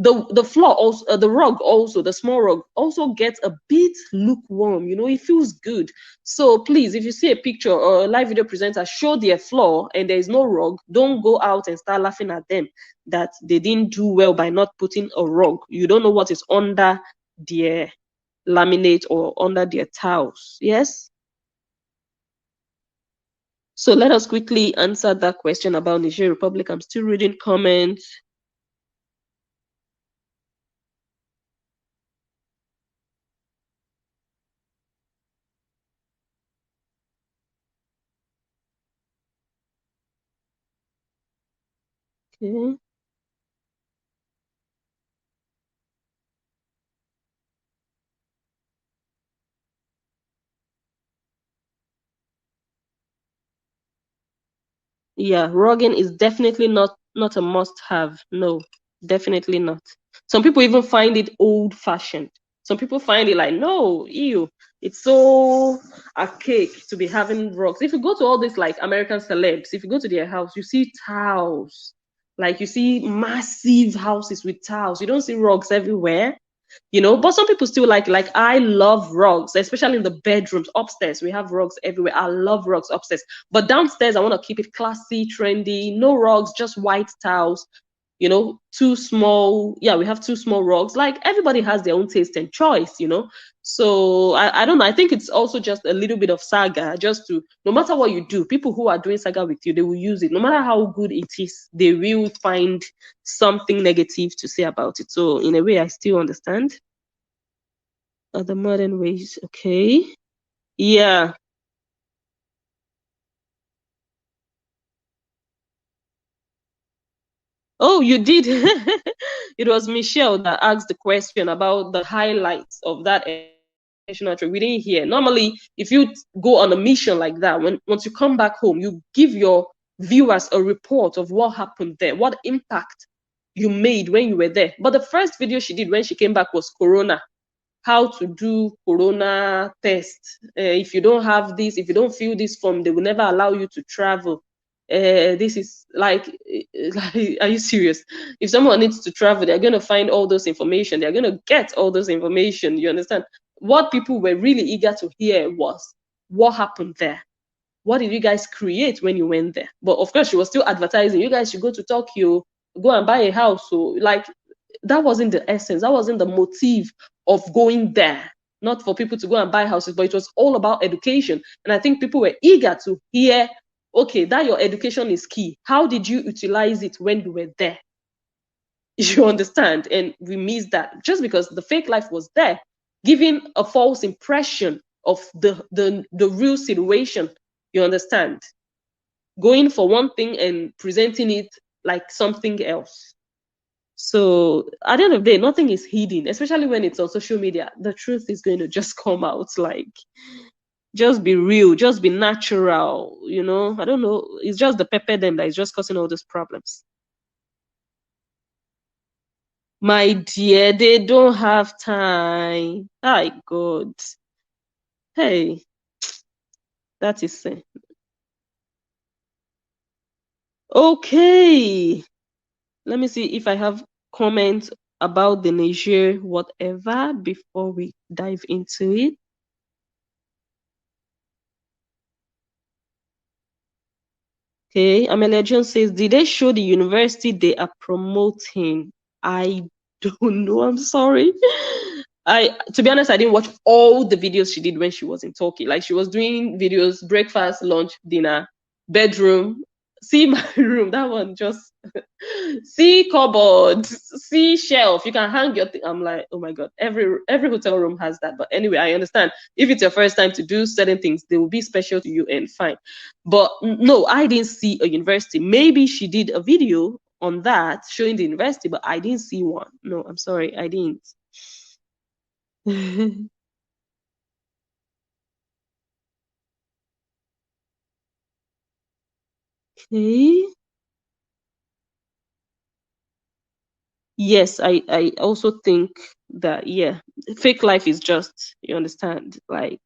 the floor also, the rug also, the small rug also gets a bit lukewarm. You know, it feels good. So please, if you see a picture or a live video presenter show their floor and there is no rug, don't go out and start laughing at them that they didn't do well by not putting a rug. You don't know what is under their laminate or under their tiles. Yes. So let us quickly answer that question about Niger Republic. I'm still reading comments. Okay. Yeah, rugging is definitely not a must-have. No, definitely not. Some people even find it old-fashioned. Some people find it like, no, ew, it's so archaic to be having rugs. If you go to all these like American celebs, if you go to their house, you see tiles. Like you see massive houses with tiles. You don't see rugs everywhere. You know, but some people still like I love rugs, especially in the bedrooms. Upstairs we have rugs everywhere. I love rugs upstairs, but downstairs I want to keep it classy, trendy. No rugs, just white tiles. You know, two small, yeah, we have two small rugs. Like everybody has their own taste and choice, you know. So I don't know, I think it's also just a little bit of saga, just to, no matter what you do, people who are doing saga with you, they will use it. No matter how good it is, they will find something negative to say about it. So in a way, I still understand. The modern ways, okay. Yeah. Oh, you did. It was Michelle that asked the question about the highlights of that educational trip. We didn't hear. Normally, if you go on a mission like that, once you come back home, you give your viewers a report of what happened there, what impact you made when you were there. But the first video she did when she came back was Corona, how to do corona test. If you don't have this, if you don't fill this form, they will never allow you to travel. This is like, are you serious? If someone needs to travel, they're going to find all those information. They're going to get all those information. You understand? What people were really eager to hear was what happened there. What did you guys create when you went there? But of course, she was still advertising. You guys should go to Tokyo, go and buy a house. So like, that wasn't the essence. That wasn't the motive of going there. Not for people to go and buy houses, but it was all about education. And I think people were eager to hear, okay, that your education is key. How did you utilize it when you were there? You understand? And we missed that just because the fake life was there, giving a false impression of the real situation. You understand? Going for one thing and presenting it like something else. So at the end of the day, nothing is hidden, especially when it's on social media. The truth is going to just come out. Like, just be real, just be natural. You know, I don't know. It's just the pepper them that is just causing all those problems. My dear, they don't have time. My God. Hey, that is it. Okay. Let me see if I have comments about the Niger whatever before we dive into it. Okay, Amelia Jones says, did they show the university they are promoting? I don't know. I'm sorry. To be honest, I didn't watch all the videos she did when she was in Turkey. Like she was doing videos, breakfast, lunch, dinner, bedroom. See my room. That one just see cupboard, see shelf. You can hang your thing. I'm like, oh my god. Every hotel room has that. But anyway, I understand. If it's your first time to do certain things, they will be special to you and fine. But no, I didn't see a university. Maybe she did a video on that showing the university, but I didn't see one. No, I'm sorry, I didn't. Okay. Yes, I also think that, yeah, fake life is just, you understand, like,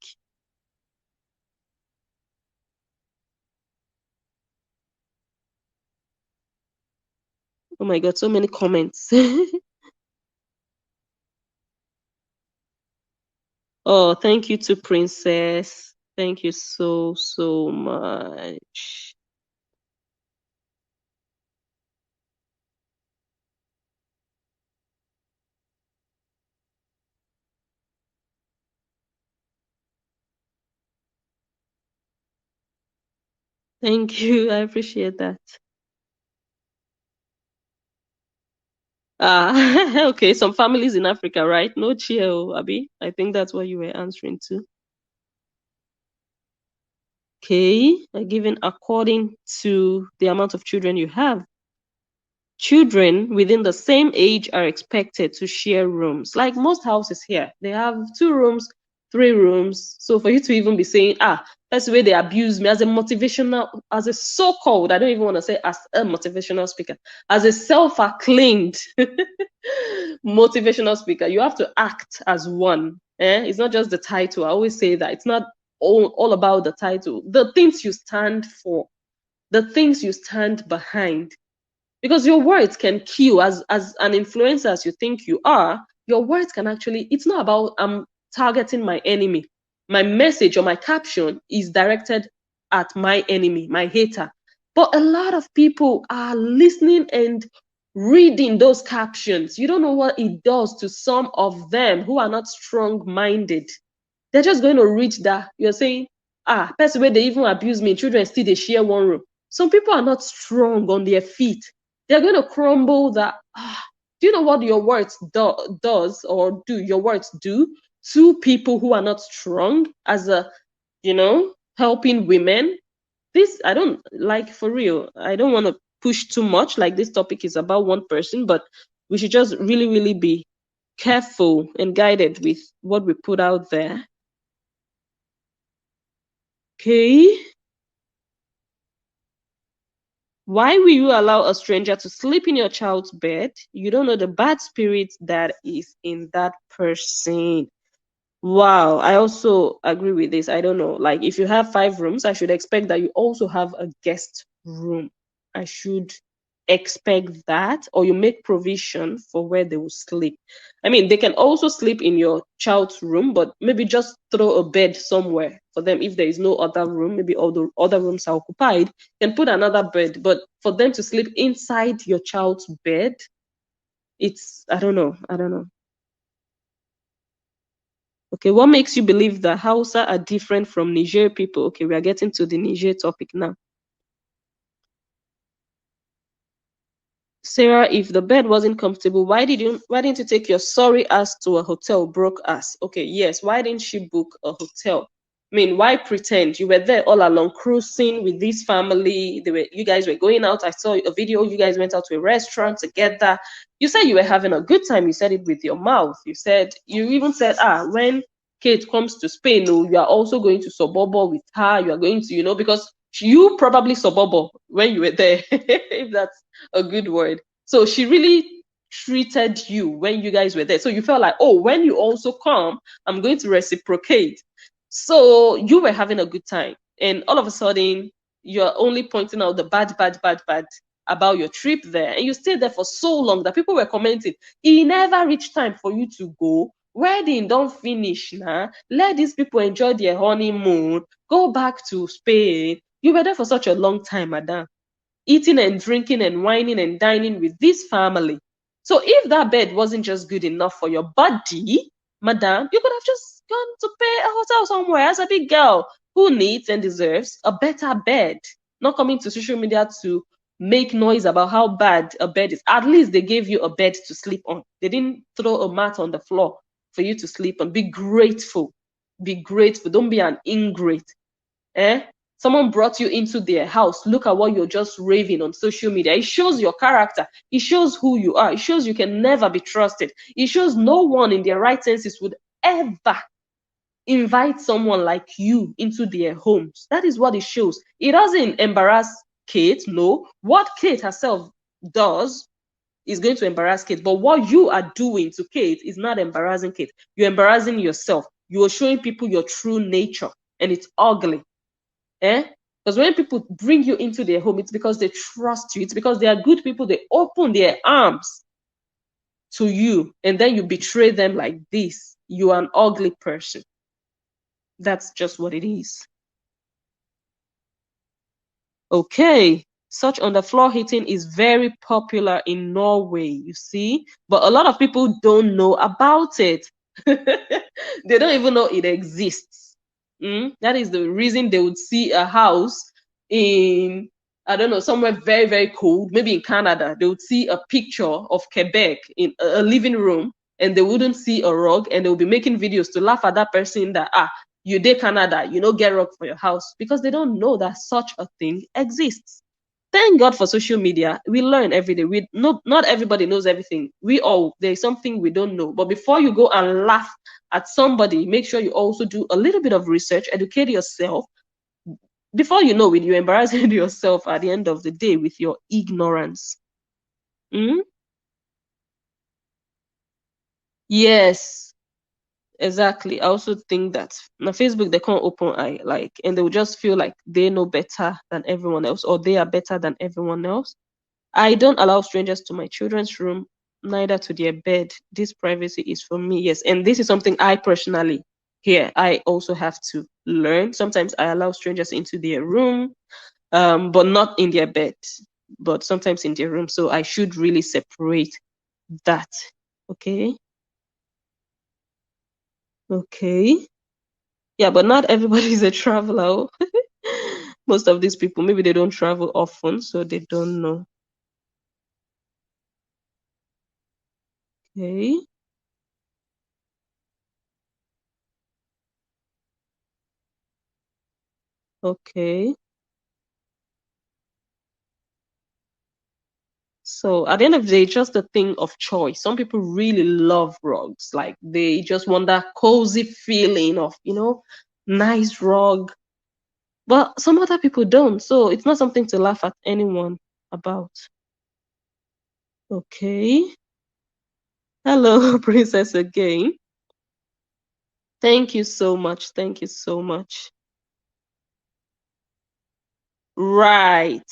oh my God, so many comments. Oh, thank you to Princess. Thank you so, so much. Thank you. I appreciate that. Ah, okay. Some families in Africa, right? No chill, Abby. I think that's what you were answering to. Okay. Given according to the amount of children you have. Children within the same age are expected to share rooms. Like most houses here, they have 2 rooms, 3 rooms. So for you to even be saying, that's the way they abuse me as a motivational, as a so-called, I don't even want to say as a motivational speaker, as a self-acclaimed motivational speaker, you have to act as one. It's not just the title. I always say that it's not all about the title. The things you stand for, the things you stand behind, because your words can kill. As an influencer as you think you are, your words can actually, it's not about I'm targeting my enemy. My message or my caption is directed at my enemy, my hater, but a lot of people are listening and reading those captions. You don't know what it does to some of them who are not strong minded. They're just going to reach that. You're saying, person where they even abuse me, children still they share one room. Some people are not strong on their feet. They're going to crumble that. Do you know what your words does or do your words do to people who are not strong as a, helping women? This, I don't like, for real. I don't want to push too much. Like, this topic is about one person, but we should just really, really be careful and guided with what we put out there. Okay. Why will you allow a stranger to sleep in your child's bed? You don't know the bad spirit that is in that person. Wow, I also agree with this. I don't know. Like, if you have 5 rooms, I should expect that you also have a guest room. I should expect that, or you make provision for where they will sleep. I mean, they can also sleep in your child's room, but maybe just throw a bed somewhere for them. If there is no other room, maybe all the other rooms are occupied, can put another bed. But for them to sleep inside your child's bed, it's, I don't know. I don't know. Okay, what makes you believe that Hausa are different from Niger people? Okay, we are getting to the Niger topic now. Sarah, if the bed wasn't comfortable, why didn't you take your sorry ass to a hotel, broke ass? Okay, yes, why didn't she book a hotel? I mean, why pretend? You were there all along cruising with this family. You guys were going out. I saw a video. You guys went out to a restaurant together. You said you were having a good time. You said it with your mouth. You even said, when Kate comes to Spain, oh, you are also going to Sobobo with her. You are going to, because you probably Sobobo when you were there, if that's a good word. So she really treated you when you guys were there. So you felt like, oh, when you also come, I'm going to reciprocate. So you were having a good time. And all of a sudden, you're only pointing out the bad, bad, bad, bad about your trip there. And you stayed there for so long that people were commenting, it never reached time for you to go. Wedding don't finish now. Let these people enjoy their honeymoon. Go back to Spain. You were there for such a long time, madam, eating and drinking and whining and dining with this family. So if that bed wasn't just good enough for your body, madam, you could have just gone to pay a hotel somewhere as a big girl who needs and deserves a better bed. Not coming to social media to make noise about how bad a bed is. At least they gave you a bed to sleep on. They didn't throw a mat on the floor for you to sleep on. Be grateful. Be grateful. Don't be an ingrate. Someone brought you into their house. Look at what you're just raving on social media. It shows your character. It shows who you are. It shows you can never be trusted. It shows no one in their right senses would ever invite someone like you into their homes. That is what it shows. It doesn't embarrass Kate. No, what Kate herself does is going to embarrass Kate. But what you are doing to Kate is not embarrassing Kate. You're embarrassing yourself. You are showing people your true nature, and it's ugly. Because when people bring you into their home, it's because they trust you. It's because they are good people. They open their arms to you, and then you betray them like this. You are an ugly person. That's just what it is. Okay. Such underfloor heating is very popular in Norway, you see, but a lot of people don't know about it. They don't even know it exists. That is the reason they would see a house in, I don't know, somewhere very, very cold, maybe in Canada. They would see a picture of Quebec in a living room, and they wouldn't see a rug, and they would be making videos to laugh at that person that, you did Canada, you know, get rug for your house, because they don't know that such a thing exists. Thank God for social media. We learn every day. Not everybody knows everything. There's something we don't know. But before you go and laugh at somebody, make sure you also do a little bit of research, educate yourself. Before you know it, you're embarrassing yourself at the end of the day with your ignorance. Yes, exactly. I also think that on Facebook they can't open eye, like, and they will just feel like they know better than everyone else, or they are better than everyone else. I don't allow strangers to my children's room, neither to their bed. This privacy is for me. Yes, and this is something I personally I also have to learn. Sometimes I allow strangers into their room, but not in their bed, but sometimes in their room. So I should really separate that. Okay. Okay. Yeah, but not everybody is a traveler. Most of these people, maybe they don't travel often, so they don't know. Okay. Okay. So at the end of the day, it's just a thing of choice. Some people really love rugs. Like they just want that cozy feeling of, nice rug. But some other people don't. So it's not something to laugh at anyone about. Okay. Hello, Princess again. Thank you so much. Thank you so much. Right.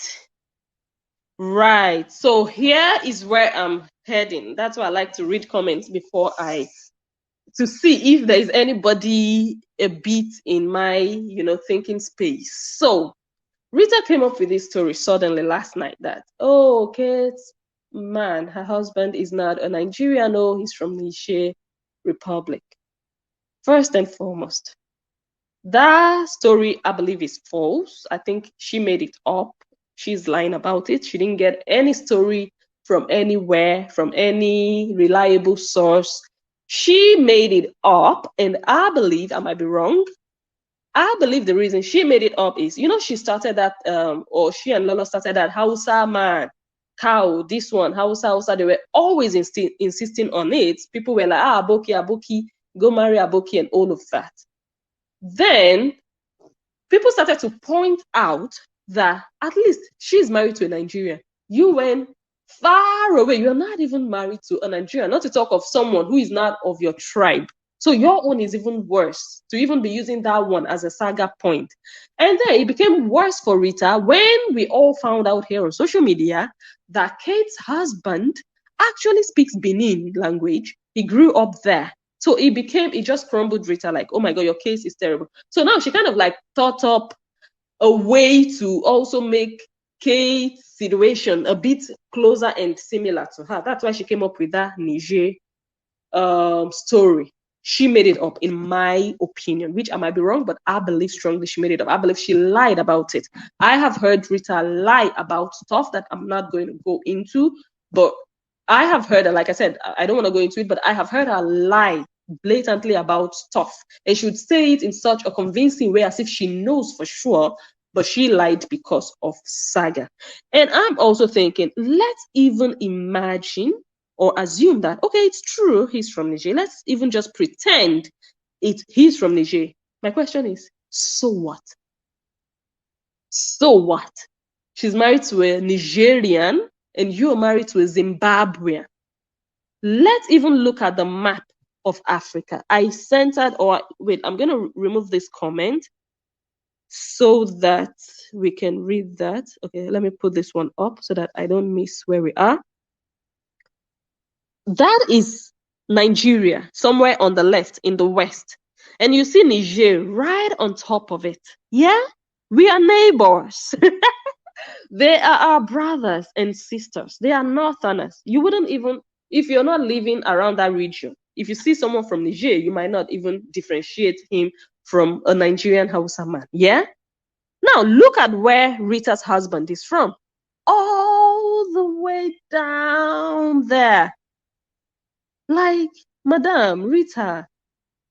Right. So here is where I'm heading. That's why I like to read comments before to see if there is anybody a bit in my, thinking space. So Rita came up with this story suddenly last night that, Kate's man, her husband is not a Nigerian, no, he's from Niger Republic. First and foremost, that story, I believe, is false. I think she made it up. She's lying about it. She didn't get any story from anywhere, from any reliable source. She made it up, and I believe, I might be wrong, I believe the reason she made it up is, she started that, or she and Lola started that Hausa man, cow, this one, Hausa. They were always insisting on it. People were like, Aboki, go marry Aboki, and all of that. Then people started to point out that at least she's married to a Nigerian. You went far away. You're not even married to a Nigerian, not to talk of someone who is not of your tribe. So your own is even worse, to even be using that one as a saga point. And then it became worse for Rita when we all found out here on social media that Kate's husband actually speaks Benin language. He grew up there. So it just crumbled Rita like, oh my God, your case is terrible. So now she kind of like thought up a way to also make Kate's situation a bit closer and similar to her. That's why she came up with that Niger story. She made it up, in my opinion, which I might be wrong, but I believe strongly she made it up. I believe she lied about it. I have heard Rita lie about stuff that I'm not going to go into, but I have heard her, like I said, I don't want to go into it, but I have heard her lie blatantly about stuff. And she would say it in such a convincing way as if she knows for sure, but she lied because of saga. And I'm also thinking, let's even imagine or assume that, okay, it's true, he's from Niger. Let's even just pretend he's from Niger. My question is, so what? So what? she's married to a Nigerian, and you are married to a Zimbabwean. Let's even look at the map of Africa. I'm going to remove this comment so that we can read that. Okay, let me put this one up so that I don't miss where we are. That is Nigeria, somewhere on the left in the west. And you see Niger right on top of it. Yeah, we are neighbors. They are our brothers and sisters. They are northerners. You wouldn't even, if you're not living around that region, if you see someone from Niger, you might not even differentiate him from a Nigerian Hausa man. Yeah? Now, look at where Rita's husband is from. All the way down there. Like, Madame Rita.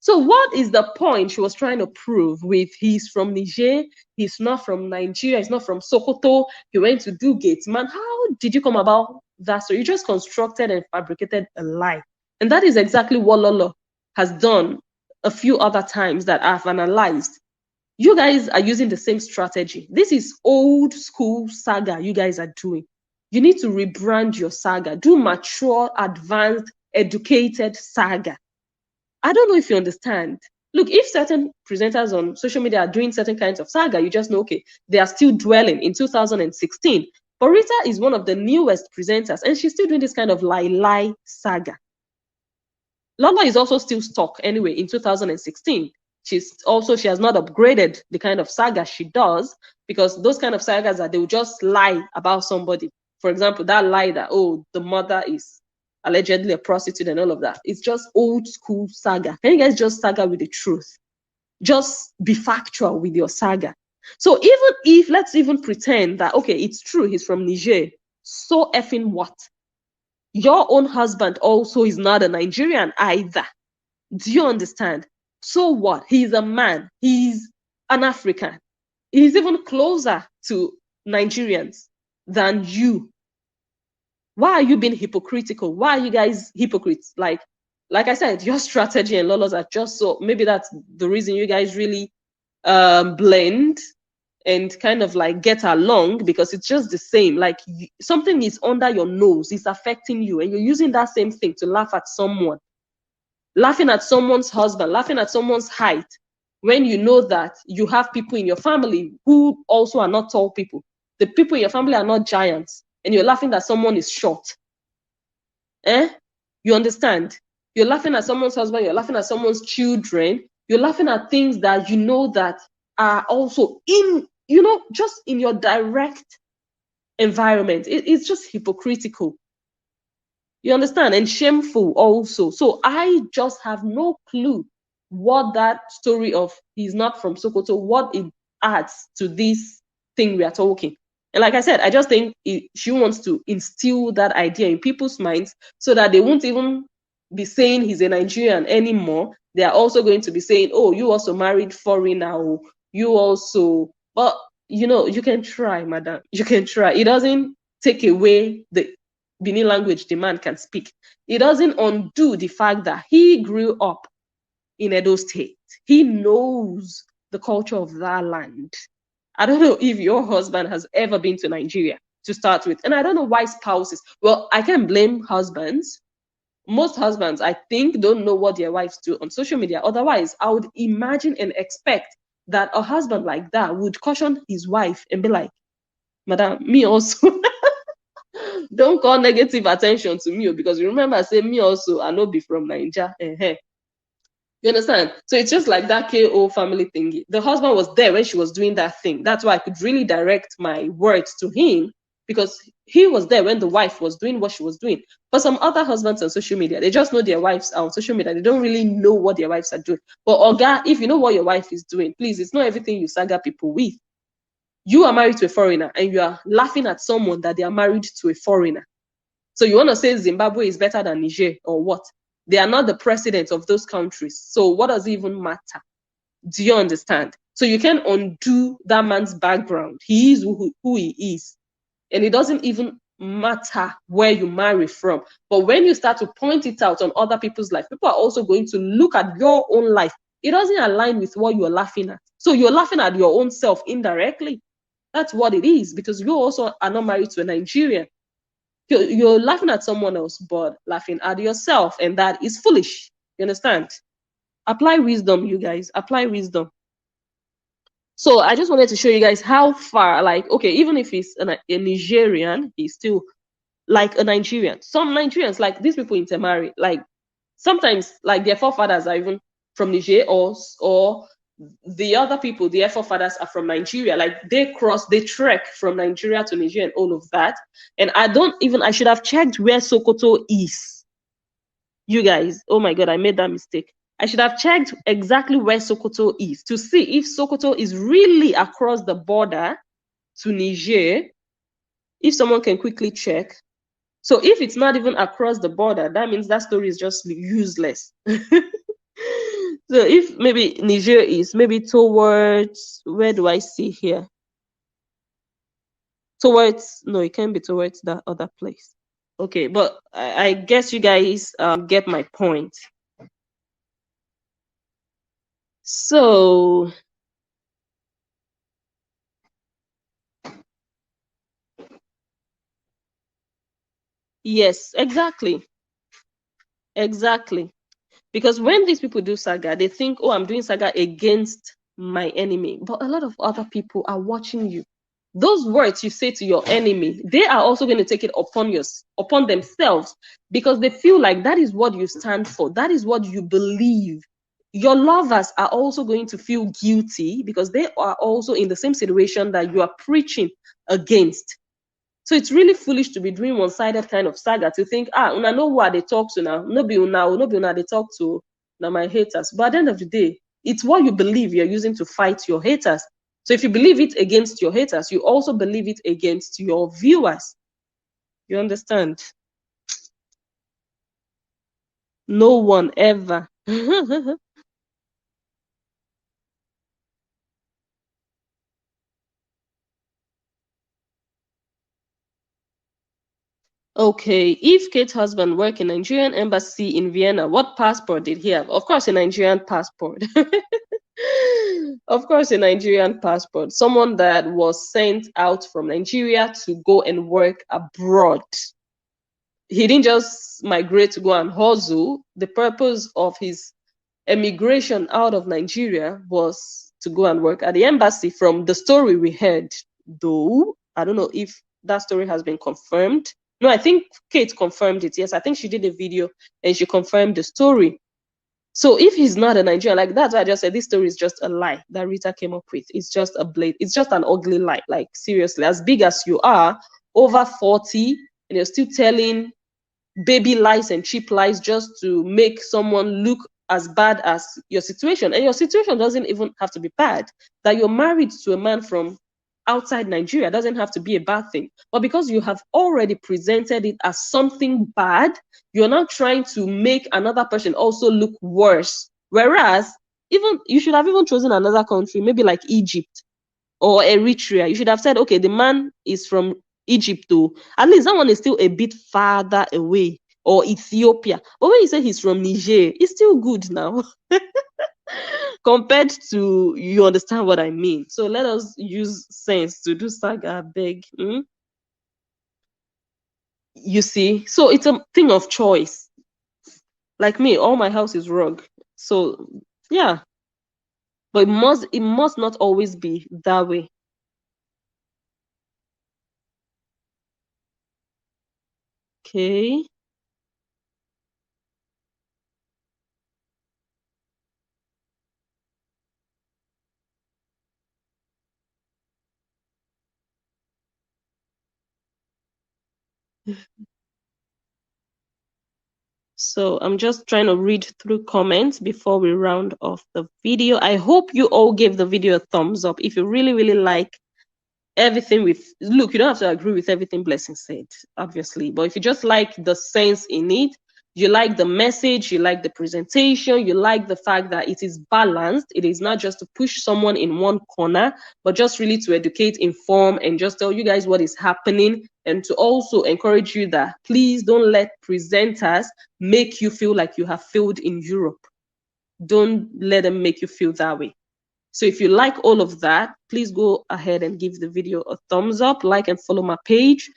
So what is the point she was trying to prove with he's from Niger, he's not from Nigeria, he's not from Sokoto, he went to do gates? Man, how did you come about that? So you just constructed and fabricated a lie. And that is exactly what Lolo has done a few other times that I've analyzed. You guys are using the same strategy. This is old school saga you guys are doing. You need to rebrand your saga. Do mature, advanced, educated saga. I don't know if you understand. Look, if certain presenters on social media are doing certain kinds of saga, you just know, okay, they are still dwelling in 2016. But Rita is one of the newest presenters, and she's still doing this kind of lie saga. Lala is also still stuck anyway in 2016. She has not upgraded the kind of saga she does, because those kind of sagas that they will just lie about somebody. For example, that lie that, oh, the mother is allegedly a prostitute and all of that. It's just old school saga. Can you guys just saga with the truth? Just be factual with your saga. So even if, let's even pretend that, okay, it's true, he's from Niger. So effing what? Your own husband also is not a Nigerian either. Do you understand? So what? He's a man. He's an African. He's even closer to Nigerians than you. Why are you being hypocritical? Why are you guys hypocrites? Like I said, your strategy and Lola's are just so, maybe that's the reason you guys really blend and kind of like get along, because it's just the same. Like something is under your nose, it's affecting you, and you're using that same thing to laugh at someone. Laughing at someone's husband, laughing at someone's height, when you know that you have people in your family who also are not tall people. The people in your family are not giants, and you're laughing that someone is short. You understand? You're laughing at someone's husband, you're laughing at someone's children, you're laughing at things that you know that are also in, just in your direct environment. It's just hypocritical. You understand? And shameful also. So I just have no clue what that story of he's not from Sokoto, what it adds to this thing we are talking. And like I said, I just think she wants to instill that idea in people's minds so that they won't even be saying he's a Nigerian anymore. They are also going to be saying, oh, you also married foreigner, or you also, but you can try, madam. You can try. It doesn't take away the Benin language the man can speak. It doesn't undo the fact that he grew up in Edo State. He knows the culture of that land. I don't know if your husband has ever been to Nigeria to start with. And I don't know why spouses, well, I can't blame husbands. Most husbands, I think, don't know what their wives do on social media. Otherwise, I would imagine and expect that a husband like that would caution his wife and be like, madam, me also. Don't call negative attention to me, because you remember I said me also, I know be from Nigeria. You understand? So it's just like that KO family thingy. The husband was there when she was doing that thing. That's why I could really direct my words to him, because he was there when the wife was doing what she was doing. But some other husbands on social media, they just know their wives are on social media. They don't really know what their wives are doing. But Oga, if you know what your wife is doing, please, it's not everything you saga people with. You are married to a foreigner and you are laughing at someone that they are married to a foreigner. So you want to say Zimbabwe is better than Niger or what? They are not the president of those countries. So what does it even matter? Do you understand? So you can undo that man's background. He is who he is. And it doesn't even matter where you marry from. But when you start to point it out on other people's life, people are also going to look at your own life. It doesn't align with what you're laughing at. So you're laughing at your own self indirectly. That's what it is, because you also are not married to a Nigerian. You're laughing at someone else, but laughing at yourself, and that is foolish. You understand? Apply wisdom, you guys. Apply wisdom. So I just wanted to show you guys how far, like, okay, even if he's a Nigerian, he's still like a Nigerian. Some Nigerians, like these people intermarry, like sometimes like their forefathers are even from Niger, or the other people, their forefathers are from Nigeria. Like they trek from Nigeria to Niger and all of that. And I should have checked where Sokoto is. You guys, oh my God, I made that mistake. I should have checked exactly where Sokoto is to see if Sokoto is really across the border to Niger. If someone can quickly check. So if it's not even across the border, that means that story is just useless. So if maybe Niger is maybe towards, where do I see here? Towards, no, it can't be towards that other place. Okay, but I guess you guys get my point. So yes, exactly. Exactly. Because when these people do saga, they think, oh, I'm doing saga against my enemy. But a lot of other people are watching you. Those words you say to your enemy, they are also going to take it upon themselves, because they feel like that is what you stand for. That is what you believe. Your lovers are also going to feel guilty because they are also in the same situation that you are preaching against. So it's really foolish to be doing one-sided kind of saga, to think, una know who they talk to now. No be una they talk to now my haters. But at the end of the day, it's what you believe you're using to fight your haters. So if you believe it against your haters, you also believe it against your viewers. You understand? No one ever. Okay, if Kate's husband worked in Nigerian embassy in Vienna, what passport did he have? Of course, a Nigerian passport. Of course, a Nigerian passport. Someone that was sent out from Nigeria to go and work abroad. He didn't just migrate to go and hustle. The purpose of his emigration out of Nigeria was to go and work at the embassy, from the story we heard. Though, I don't know if that story has been confirmed. No, I think Kate confirmed it. Yes, I think she did a video and she confirmed the story. So if he's not a Nigerian, like that's why I just said this story is just a lie that Rita came up with. It's just a blade. It's just an ugly lie. Like seriously, as big as you are, over 40, and you're still telling baby lies and cheap lies just to make someone look as bad as your situation. And your situation doesn't even have to be bad. That you're married to a man from outside Nigeria doesn't have to be a bad thing. But because you have already presented it as something bad, you're now trying to make another person also look worse. Whereas even you should have even chosen another country, maybe like Egypt or Eritrea. You should have said, okay, the man is from Egypt too. At least that one is still a bit farther away, or Ethiopia. But when you say he's from Niger, it's still good now. Compared to, you understand what I mean. So let us use sense to do saga beg. You see, so it's a thing of choice. Like me, all my house is rug. So yeah, but it must not always be that way. Okay. So I'm just trying to read through comments before we round off the video. I hope you all gave the video a thumbs up. If you really, really like everything look, you don't have to agree with everything Blessing said, obviously. But if you just like the sense in it, you like the message, you like the presentation, you like the fact that it is balanced. It is not just to push someone in one corner, but just really to educate, inform, and just tell you guys what is happening, and to also encourage you that please don't let presenters make you feel like you have failed in Europe. Don't let them make you feel that way. So if you like all of that, please go ahead and give the video a thumbs up, like and follow my page.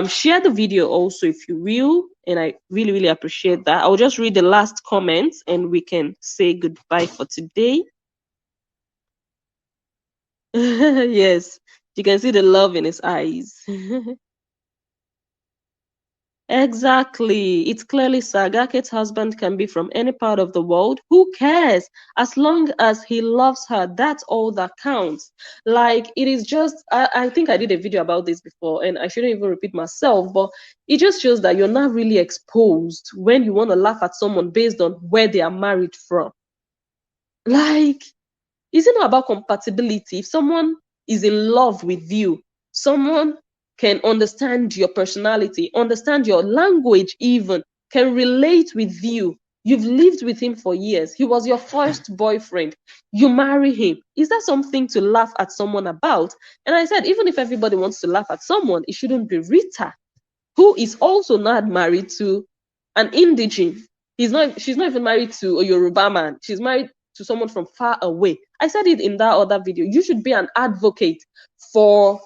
Share the video also if you will, and I really, really appreciate that. I'll just read the last comments and we can say goodbye for today. Yes, you can see the love in his eyes. Exactly. It's clearly Sagake's husband can be from any part of the world. Who cares? As long as he loves her, that's all that counts. Like, it is just, I think I did a video about this before, and I shouldn't even repeat myself, but it just shows that you're not really exposed when you want to laugh at someone based on where they are married from. Like, it's not about compatibility. If someone is in love with you, someone can understand your personality, understand your language even, can relate with you. You've lived with him for years. He was your first boyfriend. You marry him. Is that something to laugh at someone about? And I said, even if everybody wants to laugh at someone, it shouldn't be Rita, who is also not married to an indigene. She's not even married to a Yoruba man. She's married to someone from far away. I said it in that other video. You should be an advocate for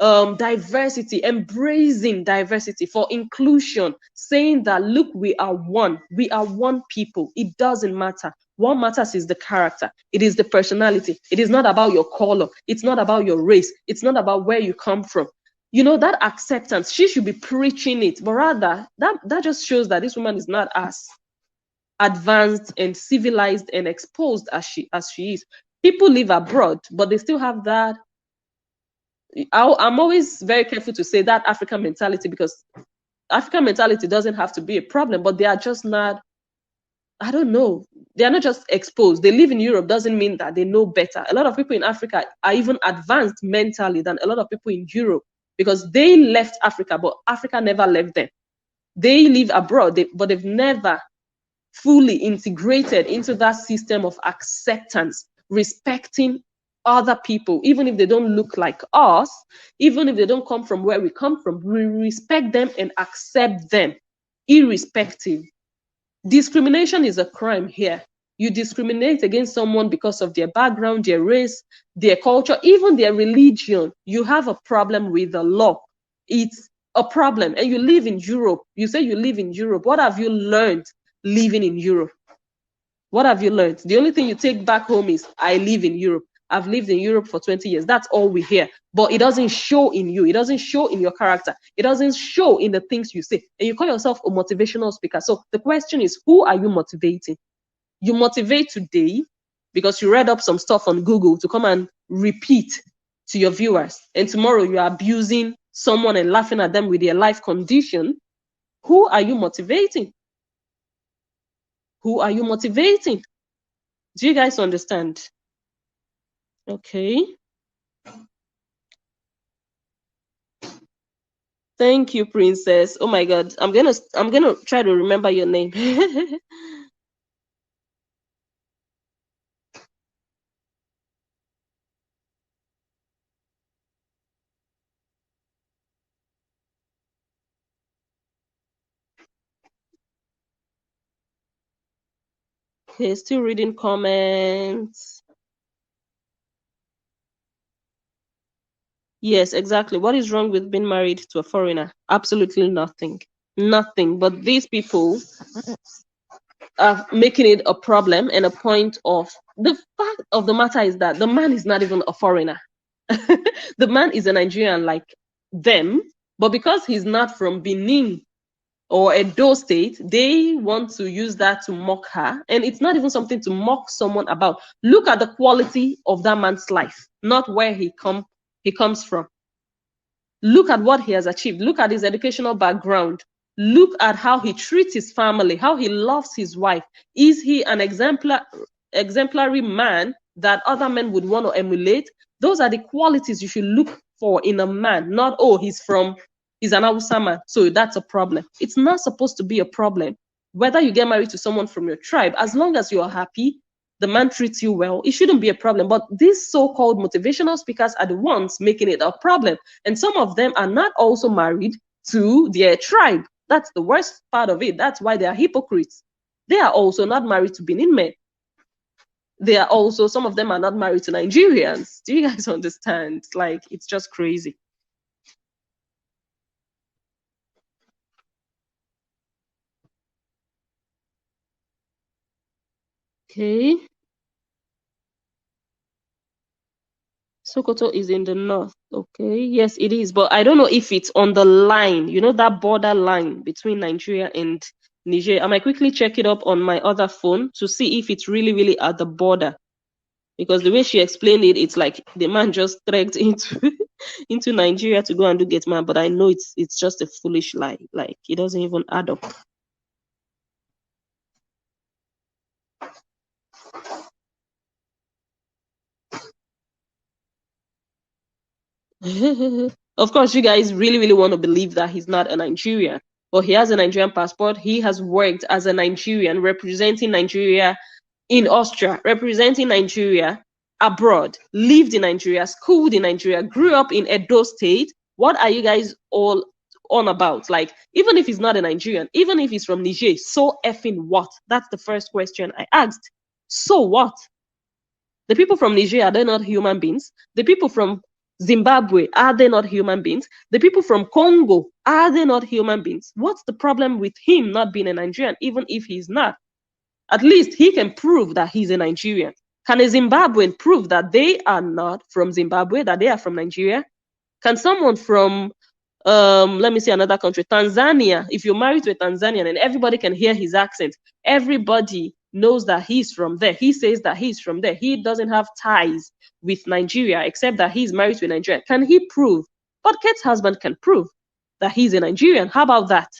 diversity, embracing diversity, for inclusion, saying that, look, we are one people. It doesn't matter. What matters is the character. It is the personality. It is not about your color. It's not about your race. It's not about where you come from. You know, that acceptance, she should be preaching it, but rather that just shows that this woman is not as advanced and civilized and exposed as she is. People live abroad, but they still have that. I'm always very careful to say that African mentality, because African mentality doesn't have to be a problem, but they are just not, I don't know, they are not just exposed. They live in Europe doesn't mean that they know better. A lot of people in Africa are even advanced mentally than a lot of people in Europe, because they left Africa, but Africa never left them. They live abroad, but they've never fully integrated into that system of acceptance, respecting other people, even if they don't look like us, even if they don't come from where we come from. We respect them and accept them, irrespective. Discrimination is a crime here. You discriminate against someone because of their background, their race, their culture, even their religion. You have a problem with the law. It's a problem. And you live in Europe. You say you live in Europe. What have you learned living in Europe? What have you learned? The only thing you take back home is, I live in Europe. I've lived in Europe for 20 years. That's all we hear. But it doesn't show in you. It doesn't show in your character. It doesn't show in the things you say. And you call yourself a motivational speaker. So the question is, who are you motivating? You motivate today because you read up some stuff on Google to come and repeat to your viewers. And tomorrow you are abusing someone and laughing at them with their life condition. Who are you motivating? Who are you motivating? Do you guys understand? Okay. Thank you, princess. Oh my God. I'm gonna try to remember your name. Okay, still reading comments. Yes, exactly. What is wrong with being married to a foreigner? Absolutely nothing. Nothing. But these people are making it a problem and a point of, the fact of the matter is that the man is not even a foreigner. The man is a Nigerian like them, but because he's not from Benin or Edo State, they want to use that to mock her. And it's not even something to mock someone about. Look at the quality of that man's life, not where he comes from. Look at what he has achieved. Look at his educational background. Look at how he treats his family, how he loves his wife. Is he an exemplary man that other men would want to emulate? Those are the qualities you should look for in a man, not, oh, he's an Hausa man, so that's a problem. It's not supposed to be a problem. Whether you get married to someone from your tribe, as long as you're happy, the man treats you well, it shouldn't be a problem. But these so-called motivational speakers are the ones making it a problem. And some of them are not also married to their tribe. That's the worst part of it. That's why they are hypocrites. They are also not married to Benin men. they are also, some of them are not married to Nigerians. Do you guys understand? Like, it's just crazy. Okay. Sokoto is in the north. Okay. Yes, it is. But I don't know if it's on the line, that border line between Nigeria and Niger. I might quickly check it up on my other phone to see if it's really, really at the border. Because the way she explained it, it's like the man just trekked into Nigeria to go and do get man. But I know it's just a foolish lie. Like, it doesn't even add up. Of course, you guys really, really want to believe that he's not a Nigerian, but he has a Nigerian passport. He has worked as a Nigerian, representing Nigeria in Austria, representing Nigeria abroad, lived in Nigeria, schooled in Nigeria, grew up in Edo State. What are you guys all on about? Like, even if he's not a Nigerian, even if he's from Niger, so effing what? That's the first question I asked. So what? The people from Niger, are they not human beings? The people from Zimbabwe, are they not human beings? The people from Congo, are they not human beings? What's the problem with him not being a Nigerian, even if he's not? At least he can prove that he's a Nigerian. Can a Zimbabwean prove that they are not from Zimbabwe, that they are from Nigeria? Can someone from, let me see another country, Tanzania, if you're married to a Tanzanian and everybody can hear his accent, everybody knows that he's from there. He says that he's from there. He doesn't have ties with Nigeria, except that he's married to a Nigerian. Can he prove? But Kate's husband can prove that he's a Nigerian. How about that?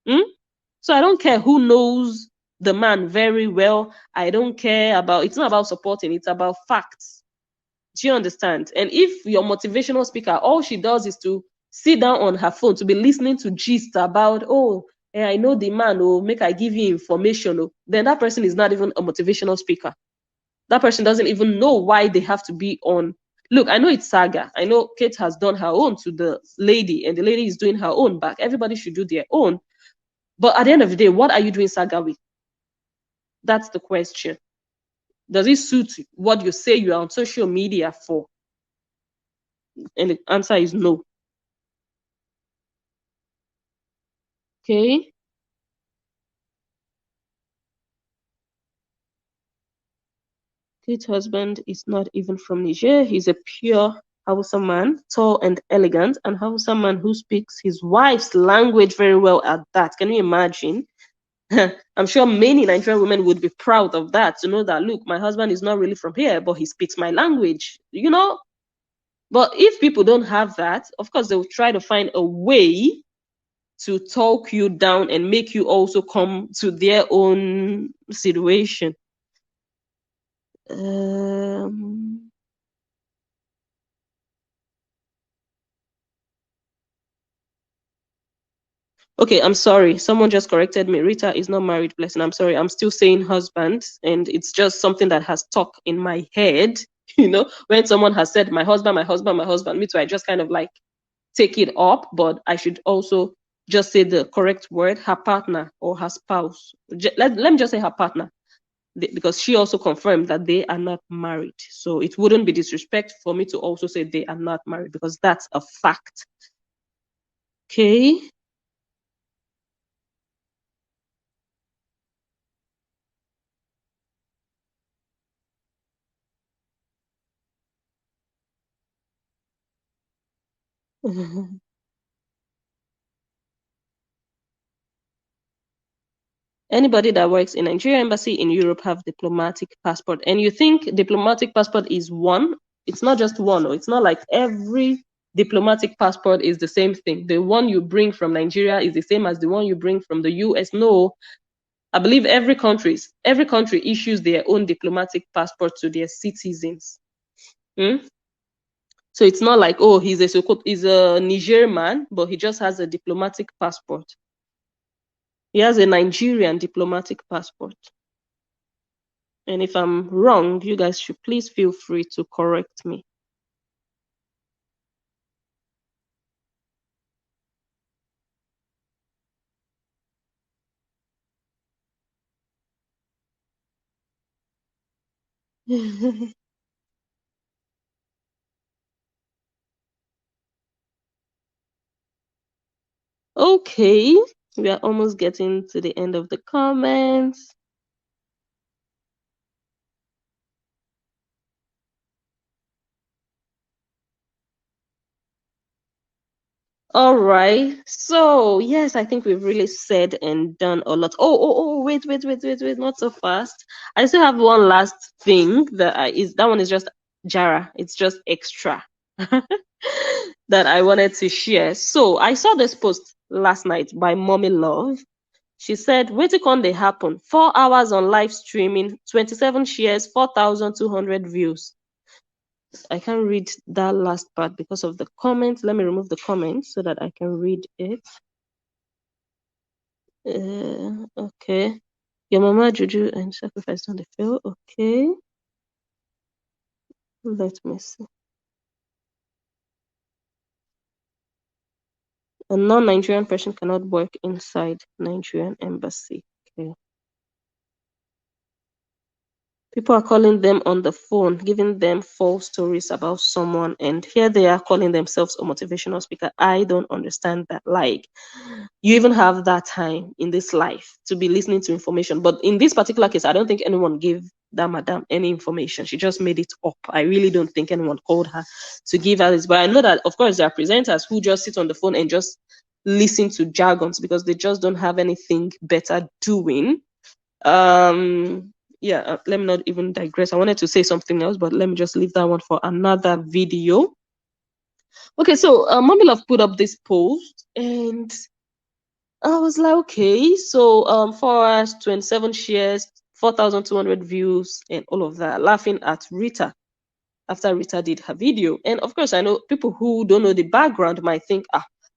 So I don't care who knows the man very well. I don't care about, it's not about supporting, it's about facts. Do you understand? And if your motivational speaker, all she does is to sit down on her phone to be listening to gist about, oh, I know the man, oh, make I give you information, oh, then that person is not even a motivational speaker. That person doesn't even know why they have to be on. Look, I know it's saga. I know Kate has done her own to the lady, and the lady is doing her own back. Everybody should do their own. But at the end of the day, what are you doing saga with? That's the question. Does it suit what you say you are on social media for? And the answer is no. Okay. Kate's husband is not even from Niger. He's a pure Hausa man, tall and elegant, and Hausa man who speaks his wife's language very well at that. Can you imagine? I'm sure many Nigerian women would be proud of that, to know that, look, my husband is not really from here, but he speaks my language, But if people don't have that, of course, they'll try to find a way to talk you down and make you also come to their own situation. Okay, I'm sorry. Someone just corrected me. Rita is not married, blessing. I'm sorry. I'm still saying husband, and it's just something that has stuck in my head. When someone has said my husband, my husband, my husband, me too, I just kind of like take it up, but I should also just say the correct word, her partner or her spouse. Let me just say her partner, because she also confirmed that they are not married. So it wouldn't be disrespect for me to also say they are not married, because that's a fact. Okay. Anybody that works in Nigeria embassy in Europe have diplomatic passport. And you think diplomatic passport is one? It's not just one. It's not like every diplomatic passport is the same thing. The one you bring from Nigeria is the same as the one you bring from the US. No, I believe every country issues their own diplomatic passport to their citizens. So it's not like, oh, he's a Niger man, but he just has a diplomatic passport. He has a Nigerian diplomatic passport. And if I'm wrong, you guys should please feel free to correct me. Okay, we are almost getting to the end of the comments. All right. So, yes, I think we've really said and done a lot. Wait, not so fast. I still have one last thing that one is just Jara. It's just extra that I wanted to share. So, I saw this post last night by Mommy Love. She said, "Wetin con dey happen? 4 hours on live streaming, 27 shares, 4,200 views." I can't read that last part because of the comments. Let me remove the comments so that I can read it. Okay. Your mama, juju, and sacrifice on the field. Okay. Let me see. A non-Nigerian person cannot work inside Nigerian embassy. Okay. People are calling them on the phone, giving them false stories about someone, and here they are calling themselves a motivational speaker. I don't understand that. Like, you even have that time in this life to be listening to information. But in this particular case, I don't think anyone gave that madam any information. She just made it up. I really don't think anyone called her to give her this. But I know that, of course, there are presenters who just sit on the phone and just listen to jargons because they just don't have anything better doing. Let me not even digress. I wanted to say something else, but let me just leave that one for another video. Okay, so Mommy Love put up this post, and I was like, okay, so 4 hours, 27 shares, 4,200 views, and all of that, laughing at Rita after Rita did her video. And of course, I know people who don't know the background might think,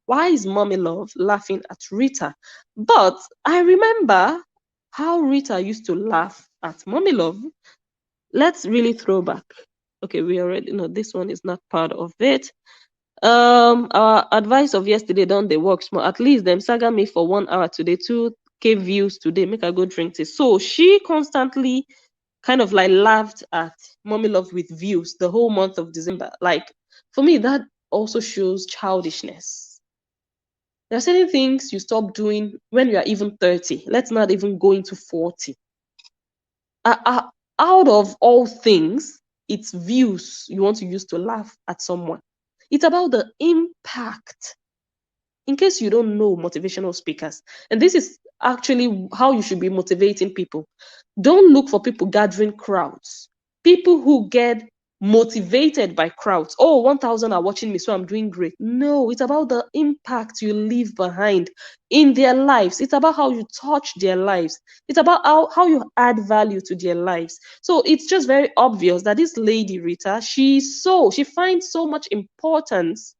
why is Mommy Love laughing at Rita? But I remember how Rita used to laugh at Mommy Love. Let's really throw back. Okay, we already know this one is not part of it. Our advice of yesterday don't they work small. At least them saga me for 1 hour today, 2K views today. Make I go drink tea. So she constantly kind of like laughed at Mommy Love with views the whole month of December. Like, for me, that also shows childishness. There are certain things you stop doing when you are even 30. Let's not even go into 40. Out of all things, it's views you want to use to laugh at someone. It's about the impact. In case you don't know motivational speakers, and this is actually how you should be motivating people. Don't look for people gathering crowds. People who get motivated by crowds. Oh, 1,000 are watching me, so I'm doing great. No, it's about the impact you leave behind in their lives. It's about how you touch their lives. It's about how you add value to their lives. So it's just very obvious that this lady, Rita, she finds so much importance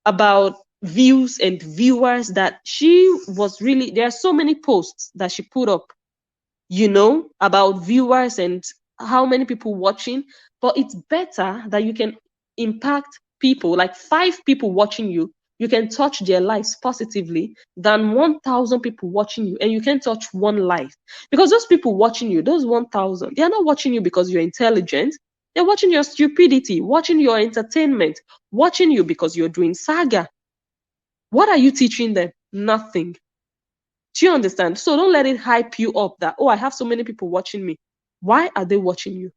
about views and viewers that there are so many posts that she put up, about viewers and how many people watching. But it's better that you can impact people, like 5 people watching you can touch their lives positively, than 1,000 people watching you and you can touch one life. Because those people watching you, those 1,000, they are not watching you because you're intelligent. They're watching your stupidity, watching your entertainment, watching you because you're doing saga. What are you teaching them? Nothing. Do you understand? So don't let it hype you up that, I have so many people watching me. Why are they watching you?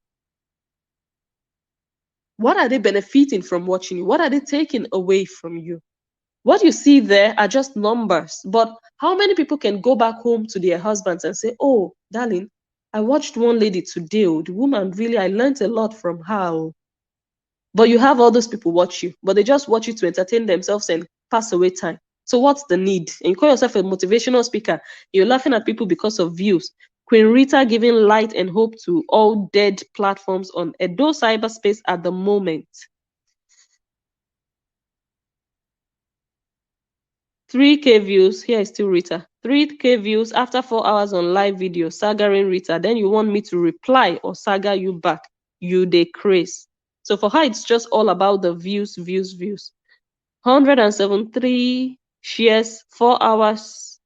What are they benefiting from watching you? What are they taking away from you? What you see there are just numbers. But how many people can go back home to their husbands and say, oh, darling, I watched one lady today. The woman, really, I learned a lot from her. But you have all those people watch you, but they just watch you to entertain themselves and pass away time. So what's the need? And you call yourself a motivational speaker. You're laughing at people because of views. Queen Rita giving light and hope to all dead platforms on Edo cyberspace at the moment. 3K views. Here is still Rita. 3K views after 4 hours on live video, sagaring Rita. Then you want me to reply or saga you back. You decrease. So for her, it's just all about the views. 173 shares, 4 hours,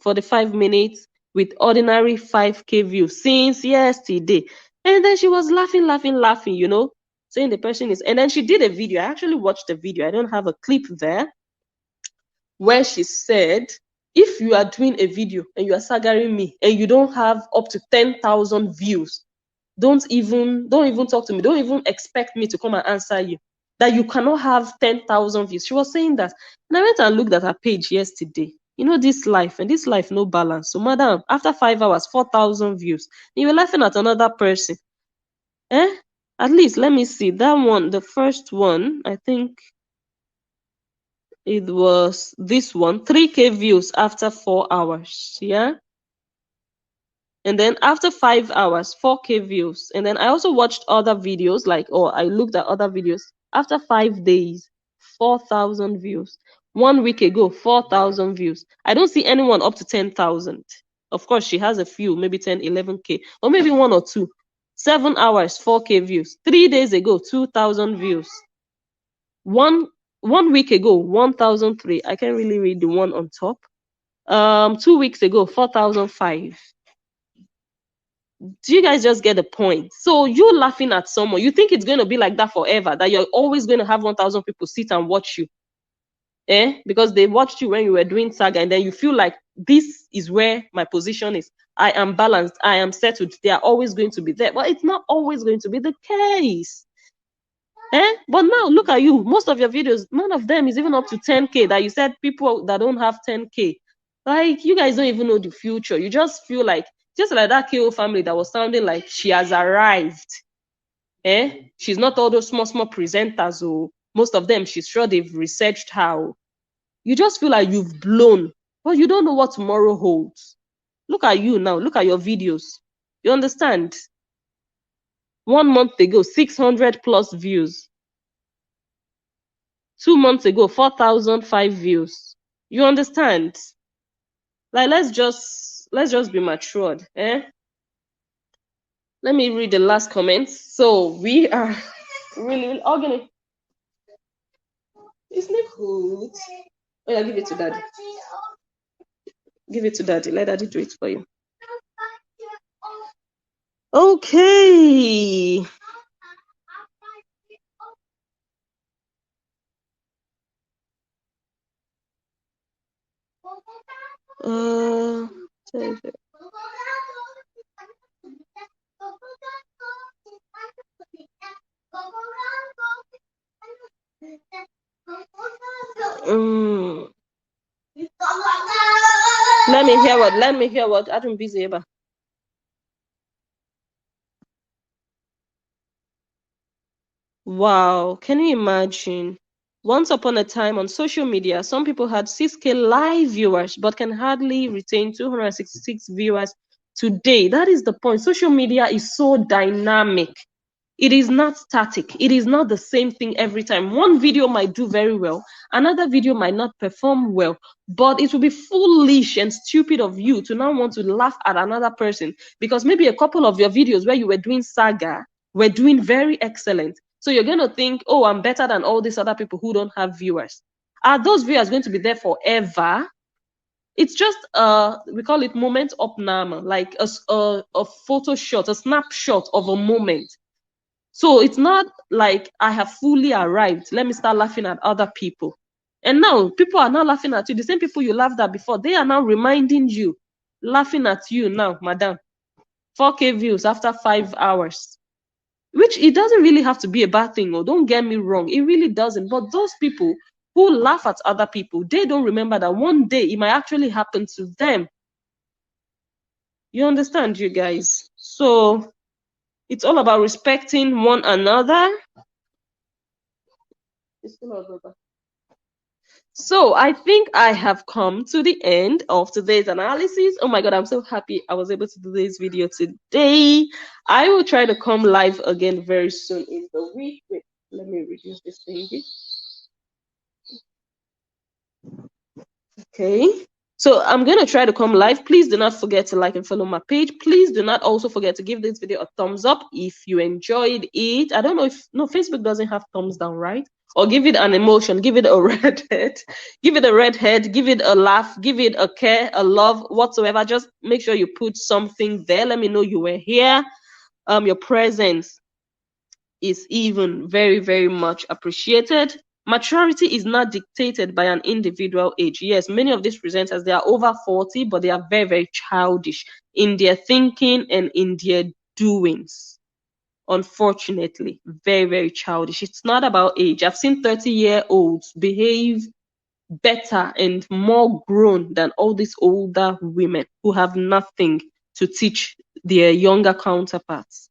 45 minutes with ordinary 5K views since yesterday. And then she was laughing, laughing, laughing, you know, saying the person is. And then she did a video. I actually watched the video. I don't have a clip there, where she said, if you are doing a video and you are saggering me and you don't have up to 10,000 views, don't even talk to me. Don't even expect me to come and answer you. That you cannot have 10,000 views. She was saying that. And I went and looked at her page yesterday. You know, this life, and this life, no balance. So, madam, after 5 hours, 4,000 views. And you were laughing at another person. Eh? At least, let me see. That one, the first one, I think it was this one, 3K views after 4 hours. Yeah. And then after 5 hours, 4K views. And then I also watched other videos, like, or I looked at other videos. After 5 days, 4,000 views. 1 week ago, 4,000 views. I don't see anyone up to 10,000. Of course, she has a few, maybe 10, 11K, or maybe one or two. 7 hours, 4K views. 3 days ago, 2,000 views. One week ago, 1,003. I can't really read the one on top. 2 weeks ago, 4,005. Do you guys just get the point? So you laughing at someone, you think it's going to be like that forever, that you're always going to have 1,000 people sit and watch you, because they watched you when you were doing saga, and then you feel like this is where my position is. I am balanced, I am settled, they are always going to be there. But it's not always going to be the case. But now look at you, most of your videos, none of them is even up to 10K, that you said people that don't have 10K. Like, you guys don't even know the future. You just feel like, just like that KO family that was sounding like she has arrived. She's not all those small presenters. Most of them, she's sure they've researched how. You just feel like you've blown, but you don't know what tomorrow holds. Look at you now. Look at your videos. You understand? 1 month ago, 600 plus views. 2 months ago, 4,005 views. You understand? Like, let's just be matured. Let me read the last comments. So we are really organic. Isn't it good? Oh yeah, give it to daddy. Give it to daddy. Let daddy do it for you. Okay. Let me hear what I'm busy about. Wow, can you imagine? Once upon a time on social media, some people had 6K live viewers, but can hardly retain 266 viewers today. That is the point. Social media is so dynamic. It is not static. It is not the same thing every time. One video might do very well, another video might not perform well, but it will be foolish and stupid of you to now want to laugh at another person because maybe a couple of your videos where you were doing saga were doing very excellent. So you're going to think, oh, I'm better than all these other people who don't have viewers. Are those viewers going to be there forever? It's just we call it moment opname, like a photo shot, a snapshot of a moment. So it's not like I have fully arrived. Let me start laughing at other people. And now people are now laughing at you. The same people you laughed at before, they are now reminding you, laughing at you now, madam. 4K views after 5 hours. Which it doesn't really have to be a bad thing, or don't get me wrong, it really doesn't. But those people who laugh at other people, they don't remember that one day it might actually happen to them. You understand, you guys? So it's all about respecting one another. So I think I have come to the end of today's analysis. Oh my God, I'm so happy I was able to do this video today. I will try to come live again very soon in the week. Wait, let me reduce this thingy. Okay. So I'm going to try to come live. Please do not forget to like and follow my page. Please do not also forget to give this video a thumbs up if you enjoyed it. I don't know if, no, Facebook doesn't have thumbs down, right? Or give it an emotion, give it a red head, give it a red head, give it a laugh, give it a care, a love, whatsoever. Just make sure you put something there. Let me know you were here. Your presence is even very, very much appreciated. Maturity is not dictated by an individual age. Yes, many of these presenters, they are over 40, but they are very, very childish in their thinking and in their doings. Unfortunately, very, very childish. It's not about age. I've seen 30-year-olds behave better and more grown than all these older women who have nothing to teach their younger counterparts.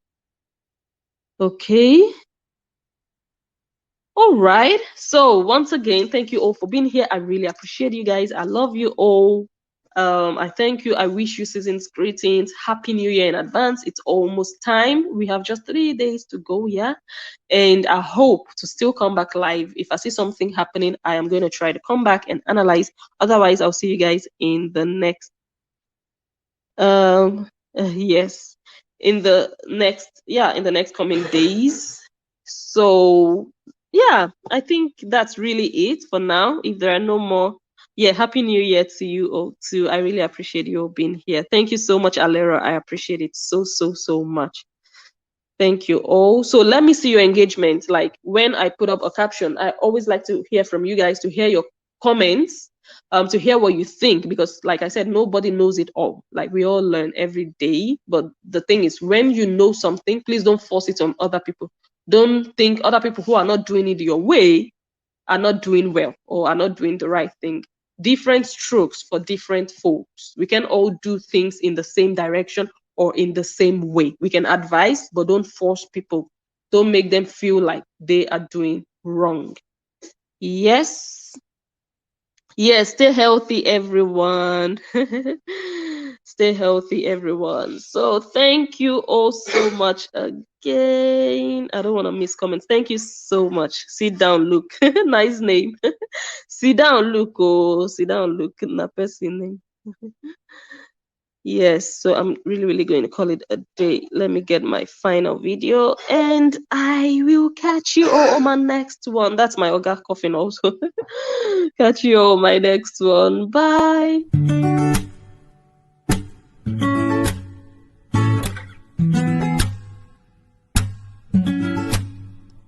Okay. All right. So once again, thank you all for being here. I really appreciate you guys. I love you all. I thank you. I wish you season's greetings. Happy New Year in advance. It's almost time. We have just 3 days to go, yeah. And I hope to still come back live. If I see something happening, I am going to try to come back and analyze. Otherwise, I'll see you guys in the next yes, in the next coming days. So yeah, I think that's really it for now. If there are no more, yeah, happy new year to you all too. I really appreciate you all being here. Thank you so much, Alera. I appreciate it so much. Thank you all. So let me see your engagement. Like when I put up a caption, I always like to hear from you guys, to hear your comments, to hear what you think, because like I said, nobody knows it all. Like we all learn every day. But the thing is, when you know something, please don't force it on other people. Don't think other people who are not doing it your way are not doing well or are not doing the right thing. Different strokes for different folks. We can all do things in the same direction or in the same way. We can advise, but don't force people. Don't make them feel like they are doing wrong. Yes. Yes, stay healthy, everyone. Stay healthy, everyone. So thank you all so much again. I don't want to miss comments. Thank you so much. Sit down, Luke. Nice name. Sit down, Luke. Oh, sit down, Luke. Na person name. Yes, so I'm really going to call it a day. Let me get my final video and I will catch you all on my next one. That's my Oga coffin also. Catch you all on my next one. Bye.